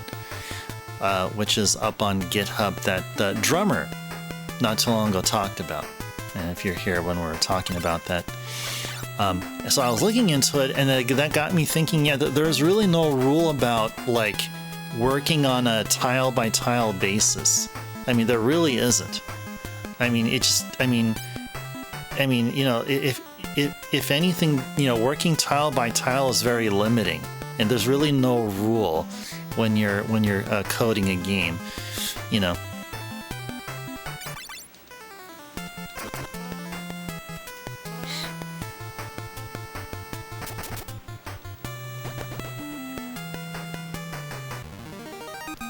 which is up on GitHub that the drummer not too long ago talked about. and if you're here when we're talking about that. So I was looking into it, and that got me thinking, yeah, there's really no rule about, like, working on a tile-by-tile basis. I mean, there really isn't. I mean, it just, I mean, you know, if anything, you know, working tile by tile is very limiting, and there's really no rule when you're coding a game, you know.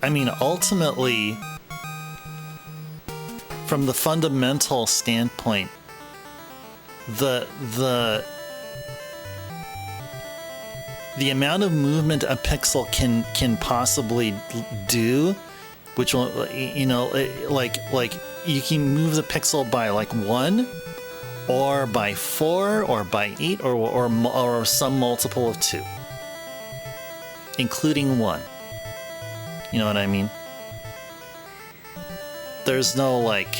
I mean, ultimately, from the fundamental standpoint, the amount of movement a pixel can possibly do, which will, you know, like you can move the pixel by like 1, or by 4, or by 8, or some multiple of 2, including 1. You know what I mean? There's no, like,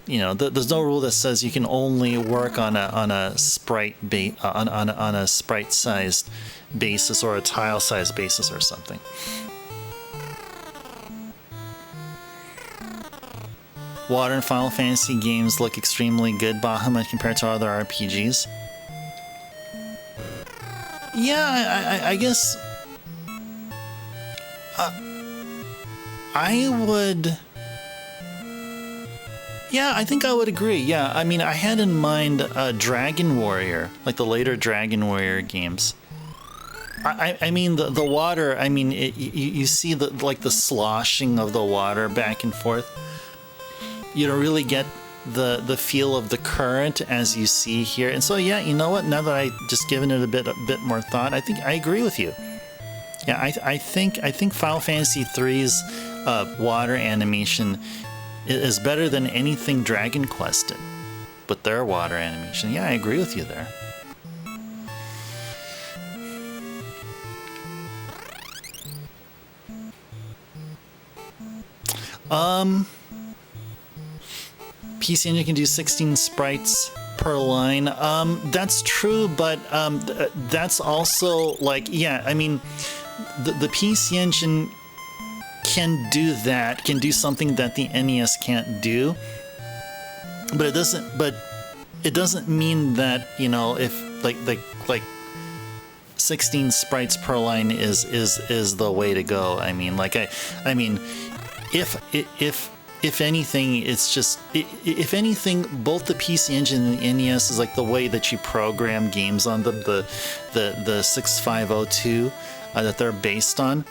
you know, there's no rule that says you can only work on a sprite on a sprite sized basis or a tile sized basis or something. Water and Final Fantasy games look extremely good, Bahamut, compared to other RPGs. Yeah, I guess I would. Yeah, I think I would agree. Yeah, I mean, I had in mind Dragon Warrior, like the later Dragon Warrior games. I mean, the water. I mean, you see the sloshing of the water back and forth. You don't really get the feel of the current as you see here. And so, yeah, you know what? Now that I just given it a bit more thought, I think I agree with you. Yeah, I think Final Fantasy III's water animation is better than anything Dragon Quest did with their water animation. Yeah, I agree with you there. PC Engine can do 16 sprites per line. That's true, but that's also like, yeah, I mean, the PC Engine can do that, can do something that the NES can't do, but it doesn't mean that, you know, if like 16 sprites per line is the way to go. I mean, like I mean, if anything, it's just, if anything, both the PC Engine and the NES is like the way that you program games on them, the 6502 that they're based on.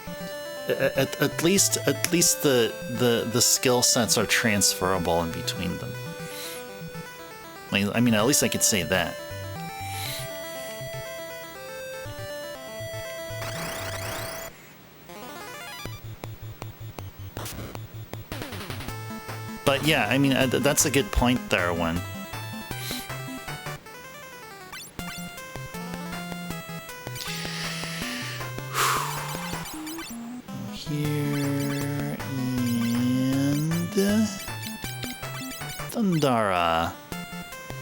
At least the skill sets are transferable in between them. I mean, at least I could say that. But yeah, I mean, that's a good point there, one. Here and Thundara.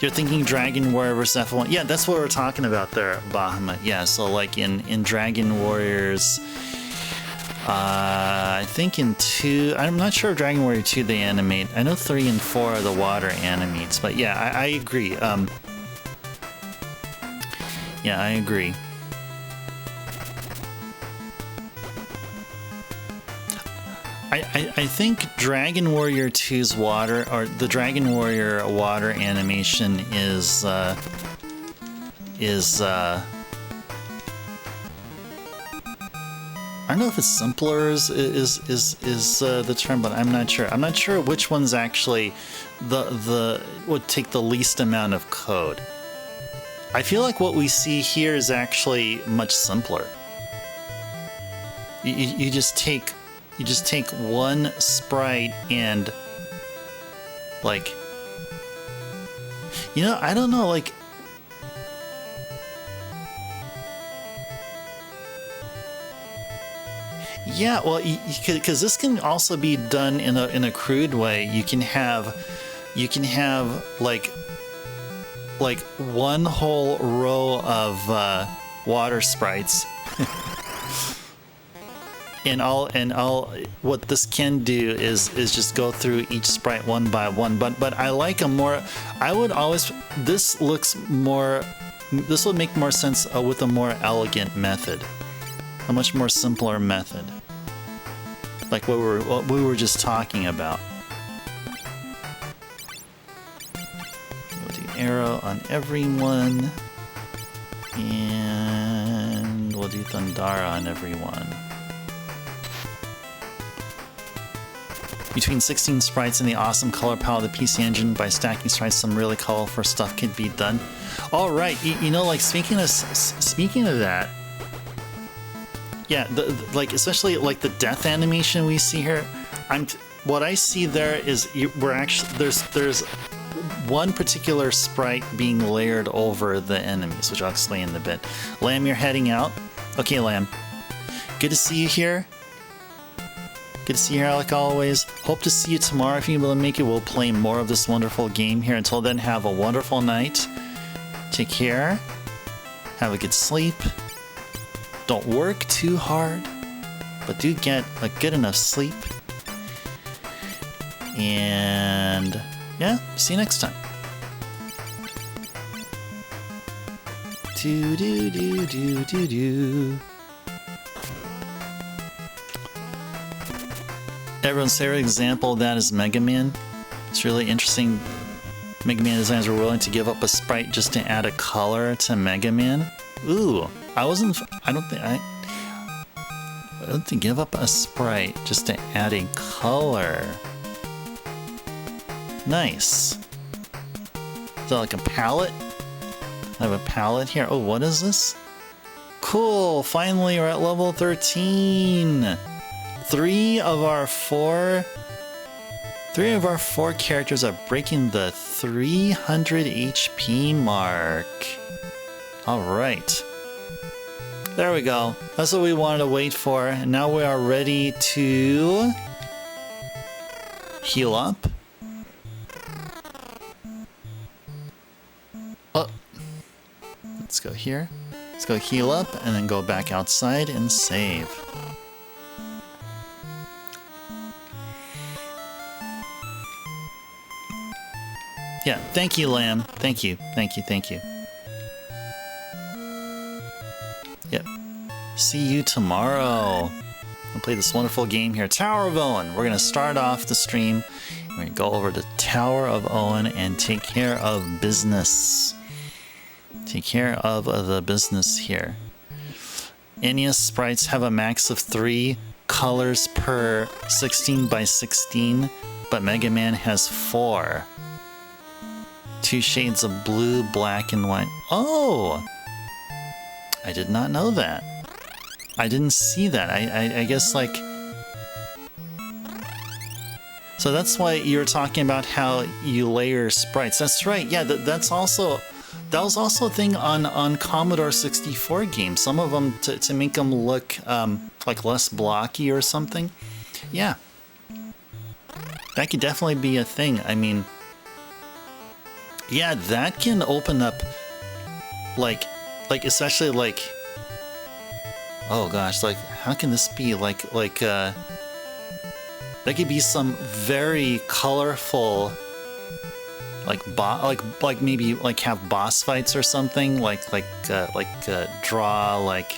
You're thinking Dragon Warrior versus F1. Yeah, that's what we're talking about there, Bahamut. Yeah, so like in Dragon Warriors, I think in 2, I'm not sure if Dragon Warrior 2 they animate. I know 3 and 4 are the water animates, but yeah, I agree. Yeah, I agree. I think Dragon Warrior 2's water, or the Dragon Warrior water animation is I don't know if it's simpler is the term, but I'm not sure. I'm not sure which one's actually the would take the least amount of code. I feel like what we see here is actually much simpler. You just take one sprite and, like, you know, I don't know, like, yeah, well, because this can also be done in a crude way. You can have you can have like one whole row of water sprites. And all what this can do is just go through each sprite one by one. But I like a more, I would always, this looks more, this would make more sense with a more elegant method, a much more simpler method, like what we were just talking about. We'll do arrow on everyone, and we'll do Thundara on everyone. Between 16 sprites and the awesome color palette of the PC Engine, by stacking sprites, some really colorful stuff could be done. All right, you know, like speaking of that, yeah, like especially like the death animation we see here. What I see there is we're actually there's one particular sprite being layered over the enemies, which I'll explain in a bit. Lamb, you're heading out. Okay, Lamb. Good to see you here. Good to see you here, like always. Hope to see you tomorrow. If you're able to make it, we'll play more of this wonderful game here. Until then, have a wonderful night. Take care. Have a good sleep. Don't work too hard, but do get a good enough sleep. And yeah, see you next time. Do do do do do do. Everyone's favorite example of that is Mega Man. It's really interesting. Mega Man designers were willing to give up a sprite just to add a color to Mega Man. Ooh, I don't think give up a sprite just to add a color. Nice. Is that like a palette? I have a palette here. Oh, what is this? Cool, finally we're at level 13. Three of our four characters are breaking the 300 HP mark. All right. There we go. That's what we wanted to wait for. And now we are ready to heal up. Oh. Let's go here. Let's go heal up and then go back outside and save. Yeah, thank you, Lamb. Thank you, thank you, thank you. Yep. See you tomorrow. We'll play this wonderful game here, Tower of Owen. We're gonna start off the stream. We're gonna go over to Tower of Owen and take care of business. Take care of the business here. NES sprites have a max of 3 colors per 16 by 16, but Mega Man has 4. 2 shades of blue, black, and white. Oh! I did not know that. I didn't see that. I guess, like... So that's why you were talking about how you layer sprites. That's right. Yeah, that was also a thing on Commodore 64 games. Some of them to make them look like less blocky or something. Yeah. That could definitely be a thing. I mean... Yeah, that can open up, like especially like, oh gosh, like how can this be like that could be some very colorful, like maybe like have boss fights or something, draw like.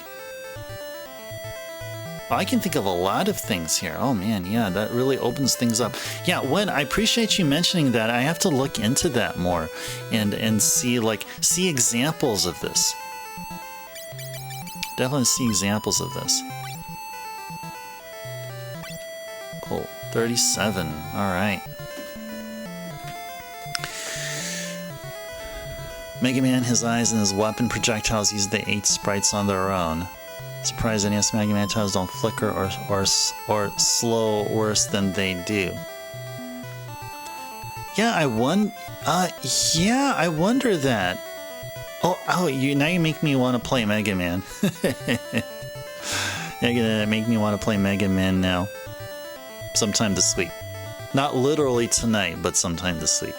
I can think of a lot of things here. Oh man, yeah, that really opens things up. Yeah, I appreciate you mentioning that. I have to look into that more and see examples of this. Definitely see examples of this. Cool. 37. All right. Mega Man, his eyes and his weapon projectiles use the 8 sprites on their own. Surprised NES Mega Man titles don't flicker or slow worse than they do. Yeah, I wonder that. Oh, now you make me want to play Mega Man. You're gonna make me want to play Mega Man now. Sometime this week. Not literally tonight, but sometime this week.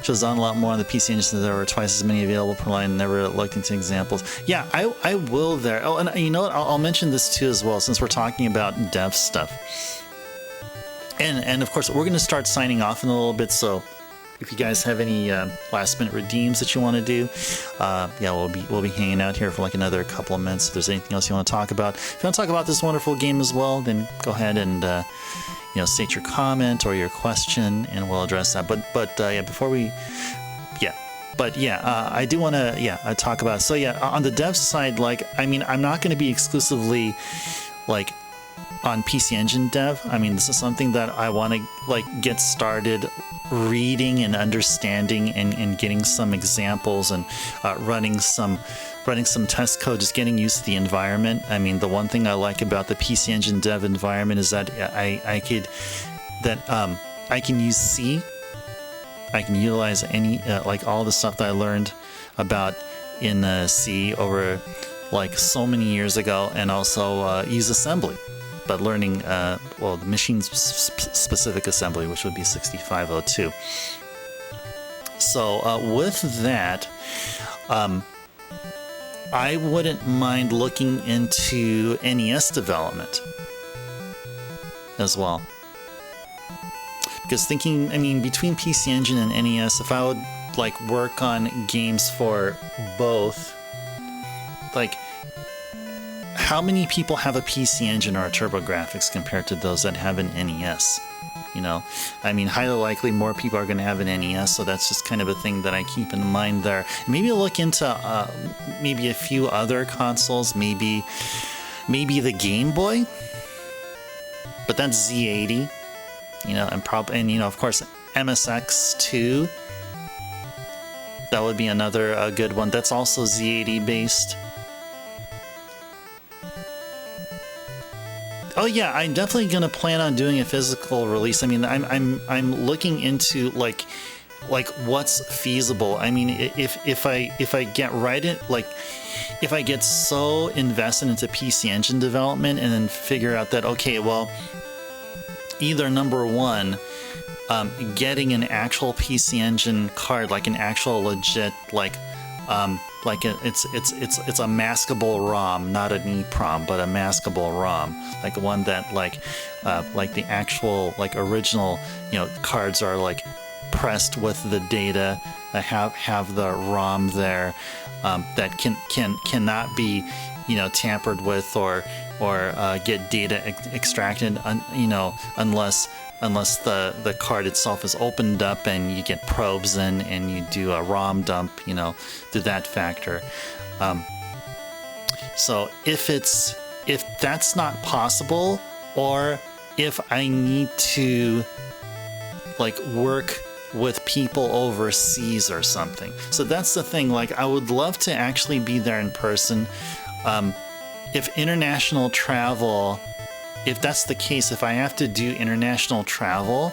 shows done a lot more on the PC Engine. There were twice as many available per line. Never looked into examples. Yeah, I will there. Oh, and you know what? I'll mention this too as well, since we're talking about dev stuff. And of course, we're going to start signing off in a little bit. So if you guys have any last minute redeems that you want to do, yeah, we'll be hanging out here for like another couple of minutes. If there's anything else you want to talk about, if you want to talk about this wonderful game as well, then go ahead and you know, state your comment or your question, and we'll address that. But yeah, before we, I do want to talk about. So yeah, on the dev side, like, I mean, I'm not going to be exclusively like on PC Engine dev. I mean, this is something that I want to like get started reading and understanding and getting some examples and running some test code, just getting used to the environment. I mean, the one thing I like about the PC Engine dev environment is that I can use C. I can utilize any like all the stuff that I learned about in C over like so many years ago, and also use assembly, but learning well, the machine specific assembly, which would be 6502. So with that, I wouldn't mind looking into NES development as well. Because thinking, I mean, between PC Engine and NES, if I would like work on games for both, like, how many people have a PC Engine or a TurboGrafx compared to those that have an NES? You know, I mean, highly likely more people are going to have an NES, so that's just kind of a thing that I keep in mind there. Maybe look into maybe a few other consoles, maybe the Game Boy, but that's Z80, you know, and you know, of course, MSX2. That would be another good one. That's also Z80 based. Oh yeah, I'm definitely gonna plan on doing a physical release. I mean, I'm looking into like what's feasible. I mean, if I get right in, like, if I get so invested into PC Engine development and then figure out that, okay, well, either number one, getting an actual PC Engine card, like an actual legit it's a maskable ROM, not an EEPROM, but a maskable ROM, like one that like the actual like original, you know, cards are like pressed with the data, have the ROM there, that cannot be, you know, tampered with or get data extracted, you know, unless the card itself is opened up and you get probes in and you do a ROM dump, you know, through that factor. So if that's not possible, or if I need to like work with people overseas or something. So that's the thing, like, I would love to actually be there in person. If international travel, if that's the case, if I have to do international travel,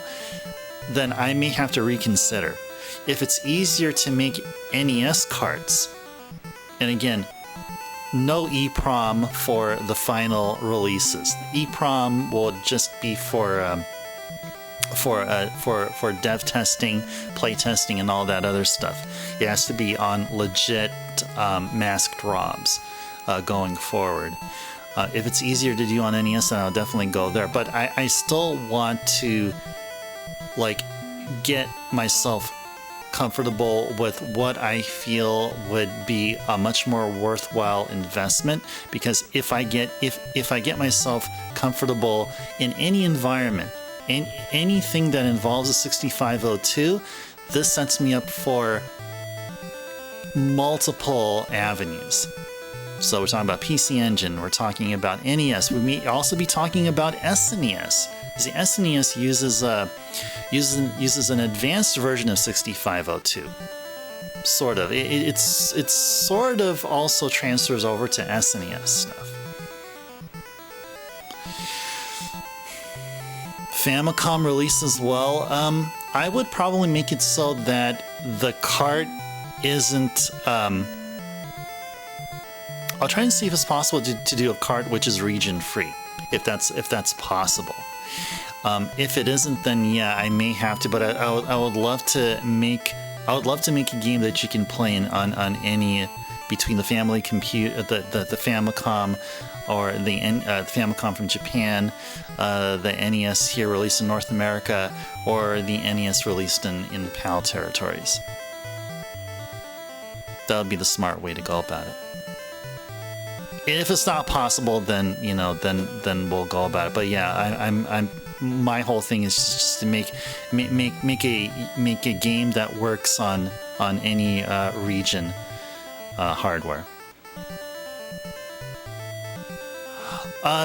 then I may have to reconsider. If it's easier to make NES cards, and again, no EEPROM for the final releases. EEPROM will just be for dev testing, play testing, and all that other stuff. It has to be on legit masked ROMs going forward. If it's easier to do on NES, then I'll definitely go there. But I still want to like get myself comfortable with what I feel would be a much more worthwhile investment, because if I get myself comfortable in any environment, in anything that involves a 6502, this sets me up for multiple avenues. So we're talking about PC Engine, we're talking about NES, we may also be talking about SNES. The SNES uses an advanced version of 6502. Sort of. It's sort of also transfers over to SNES stuff. Famicom release as well. I would probably make it so that the cart isn't. I'll try and see if it's possible to do a cart which is region free, if that's possible. If it isn't, then yeah, I may have to. But I would love to make I would love to make a game that you can play on any between the family the Famicom or the Famicom from Japan, the NES here released in North America, or the NES released in PAL territories. That would be the smart way to go about it. If it's not possible, then then we'll go about it. But yeah, my whole thing is just to make a game that works on any region hardware.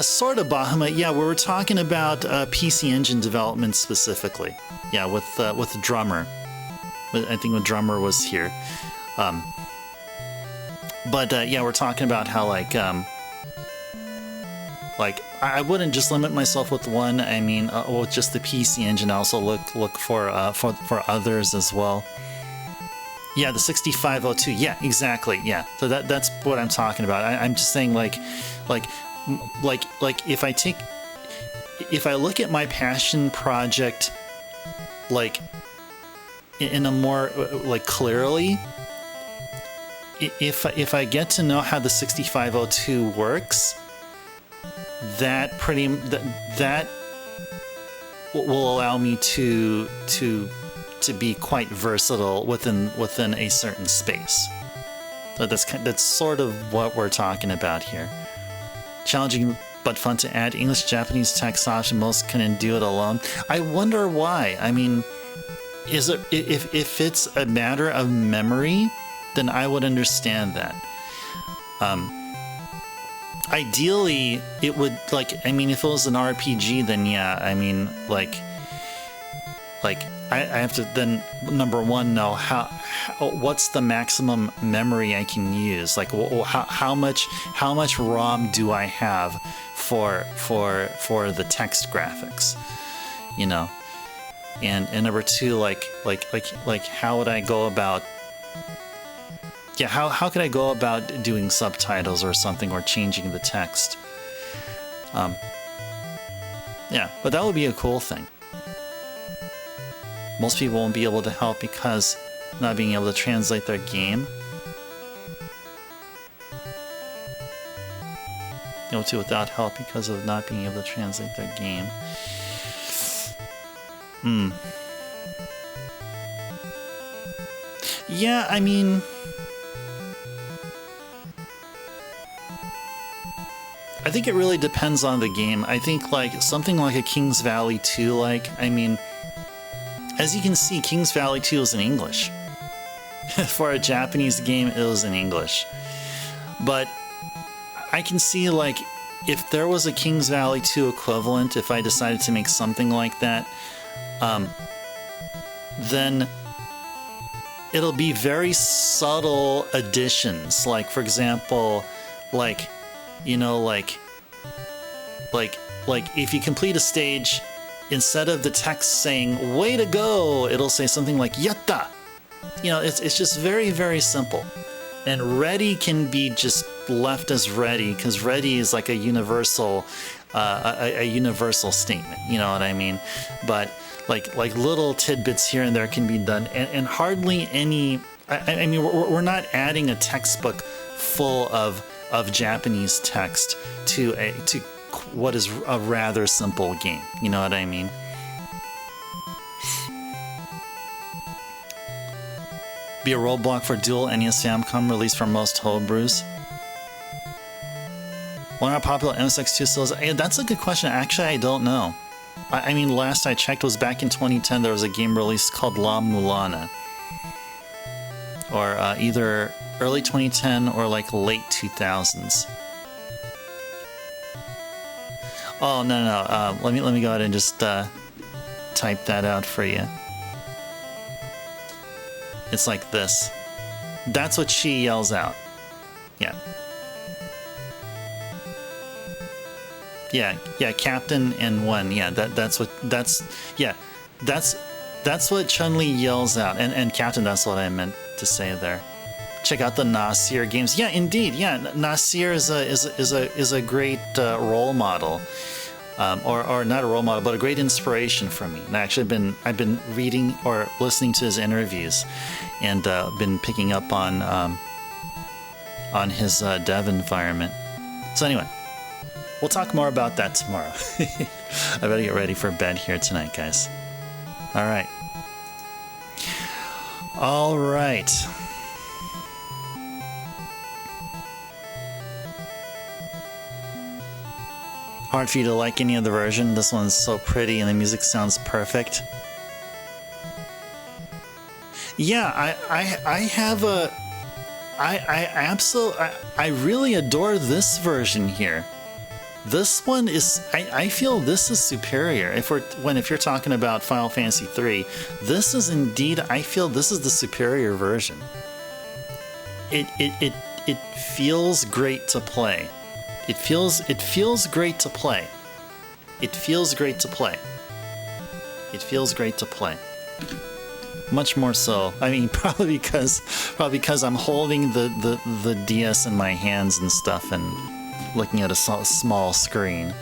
Sort of, Bahamut. Yeah, we were talking about PC Engine development specifically. Yeah, with Drummer. I think when Drummer was here. But yeah, we're talking about how like I wouldn't just limit myself with one. I mean, with just the PC Engine, I also look for others as well. Yeah, the 6502. Yeah, exactly. Yeah, so that's what I'm talking about. I'm just saying like if I look at my passion project like in a more like clearly. If I get to know how the 6502 works, that will allow me to be quite versatile within a certain space. So that's sort of what we're talking about here. Challenging but fun to add English-Japanese text option. Most couldn't do it alone. I wonder why. I mean, is it if it's a matter of memory? Then I would understand that. Ideally, it would if it was an RPG, then yeah, I mean, I have to then number one know what's the maximum memory I can use. Like how much ROM do I have for the text graphics, and number two, how would I go about. Yeah, how could I go about doing subtitles or something, or changing the text? Yeah, but that would be a cool thing. Most people won't be able to help because not being able to translate their game. Able to without help because of not being able to translate their game. Yeah, I mean... I think it really depends on the game. I think something like a Kings Valley 2, I mean, as you can see, Kings Valley 2 is in English. For a Japanese game, it was in English. But I can see, if there was a Kings Valley 2 equivalent, if I decided to make something like that, then it'll be very subtle additions. For example, if you complete a stage, instead of the text saying "way to go," it'll say something like "yatta." It's just very, very simple. And ready can be just left as ready, because ready is like a universal statement. You know what I mean? But like little tidbits here and there can be done, and hardly any. I mean, we're not adding a textbook full of Japanese text to what is a rather simple game. You know what I mean? Be a roadblock for dual NES Famicom release for most homebrews. Why not popular MSX2 sales? That's a good question. Actually, I don't know. I mean, last I checked was back in 2010. There was a game released called La Mulana, or either early 2010 or late 2000s. Oh no. Let me go ahead and just type that out for you. It's like this. That's what she yells out. Yeah. Yeah, Captain and one. Yeah, that's what Chun-Li yells out. And Captain, that's what I meant to say there. Check out the Nasir games. Yeah, indeed. Yeah, Nasir is a great role model. or not a role model, but a great inspiration for me. And actually, I've been reading or listening to his interviews, and been picking up on his dev environment. So anyway, we'll talk more about that tomorrow. I better get ready for bed here tonight, guys. All right. All right. Hard for you to like any other version. This one's so pretty and the music sounds perfect. Yeah, I have a... I really adore this version here. This one is... I feel this is superior. If you're talking about Final Fantasy III, this is indeed... I feel this is the superior version. It feels great to play. It feels great to play. It feels great to play. It feels great to play. Much more so. I mean, probably because I'm holding the DS in my hands and stuff and looking at a small screen.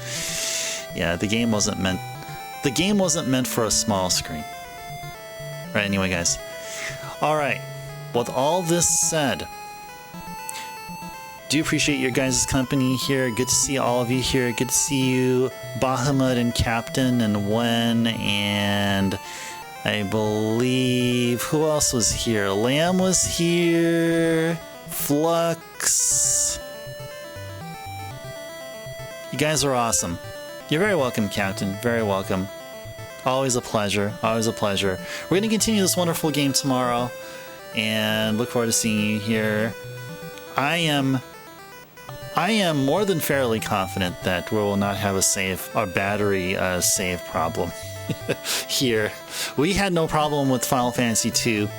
Yeah, the game wasn't meant for a small screen. Right, anyway, guys. All right. With all this said, do appreciate your guys' company here. Good to see all of you here. Good to see you, Bahamut and Captain and Wen, and I believe, who else was here? Lamb was here. Flux. You guys are awesome. You're very welcome, Captain. Very welcome. Always a pleasure. Always a pleasure. We're going to continue this wonderful game tomorrow, and look forward to seeing you here. I am more than fairly confident that we will not have a battery save problem here. We had no problem with Final Fantasy II,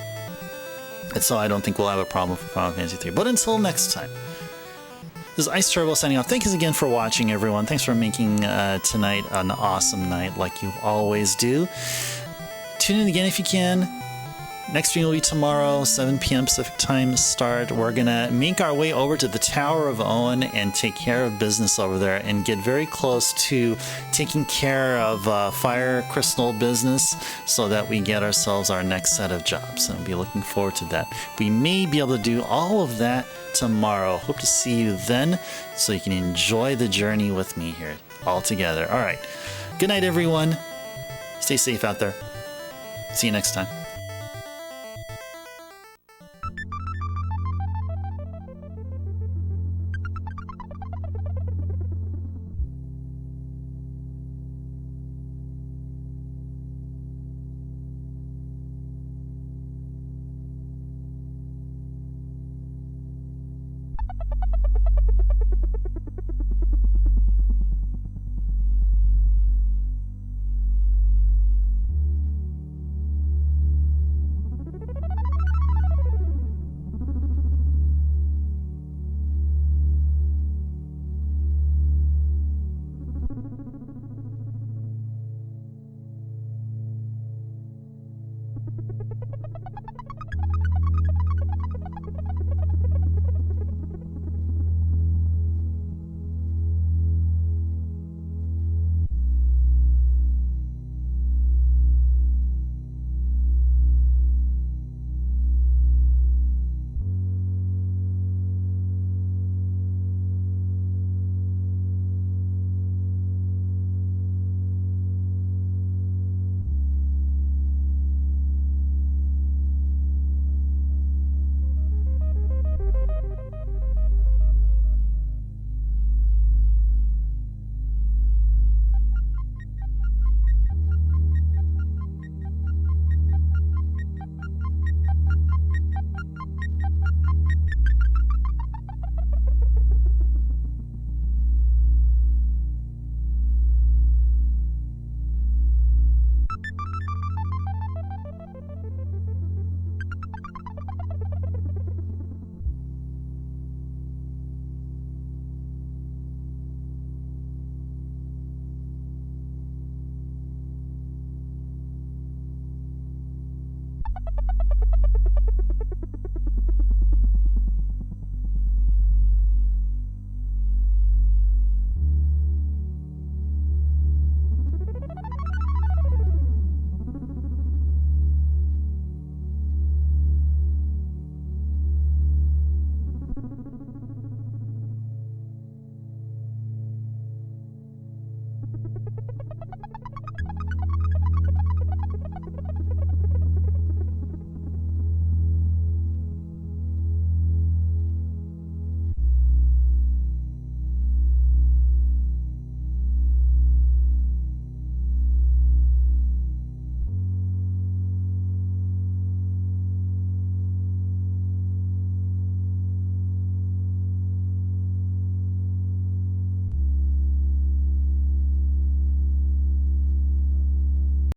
and so I don't think we'll have a problem for Final Fantasy III. But until next time, this is Ice Turbo signing off. Thanks again for watching, everyone. Thanks for making tonight an awesome night like you always do. Tune in again if you can. Next stream will be tomorrow, 7 p.m. Pacific time start. We're going to make our way over to the Tower of Owen and take care of business over there and get very close to taking care of Fire Crystal business so that we get ourselves our next set of jobs. And I'll be looking forward to that. We may be able to do all of that tomorrow. Hope to see you then so you can enjoy the journey with me here all together. All right. Good night, everyone. Stay safe out there. See you next time.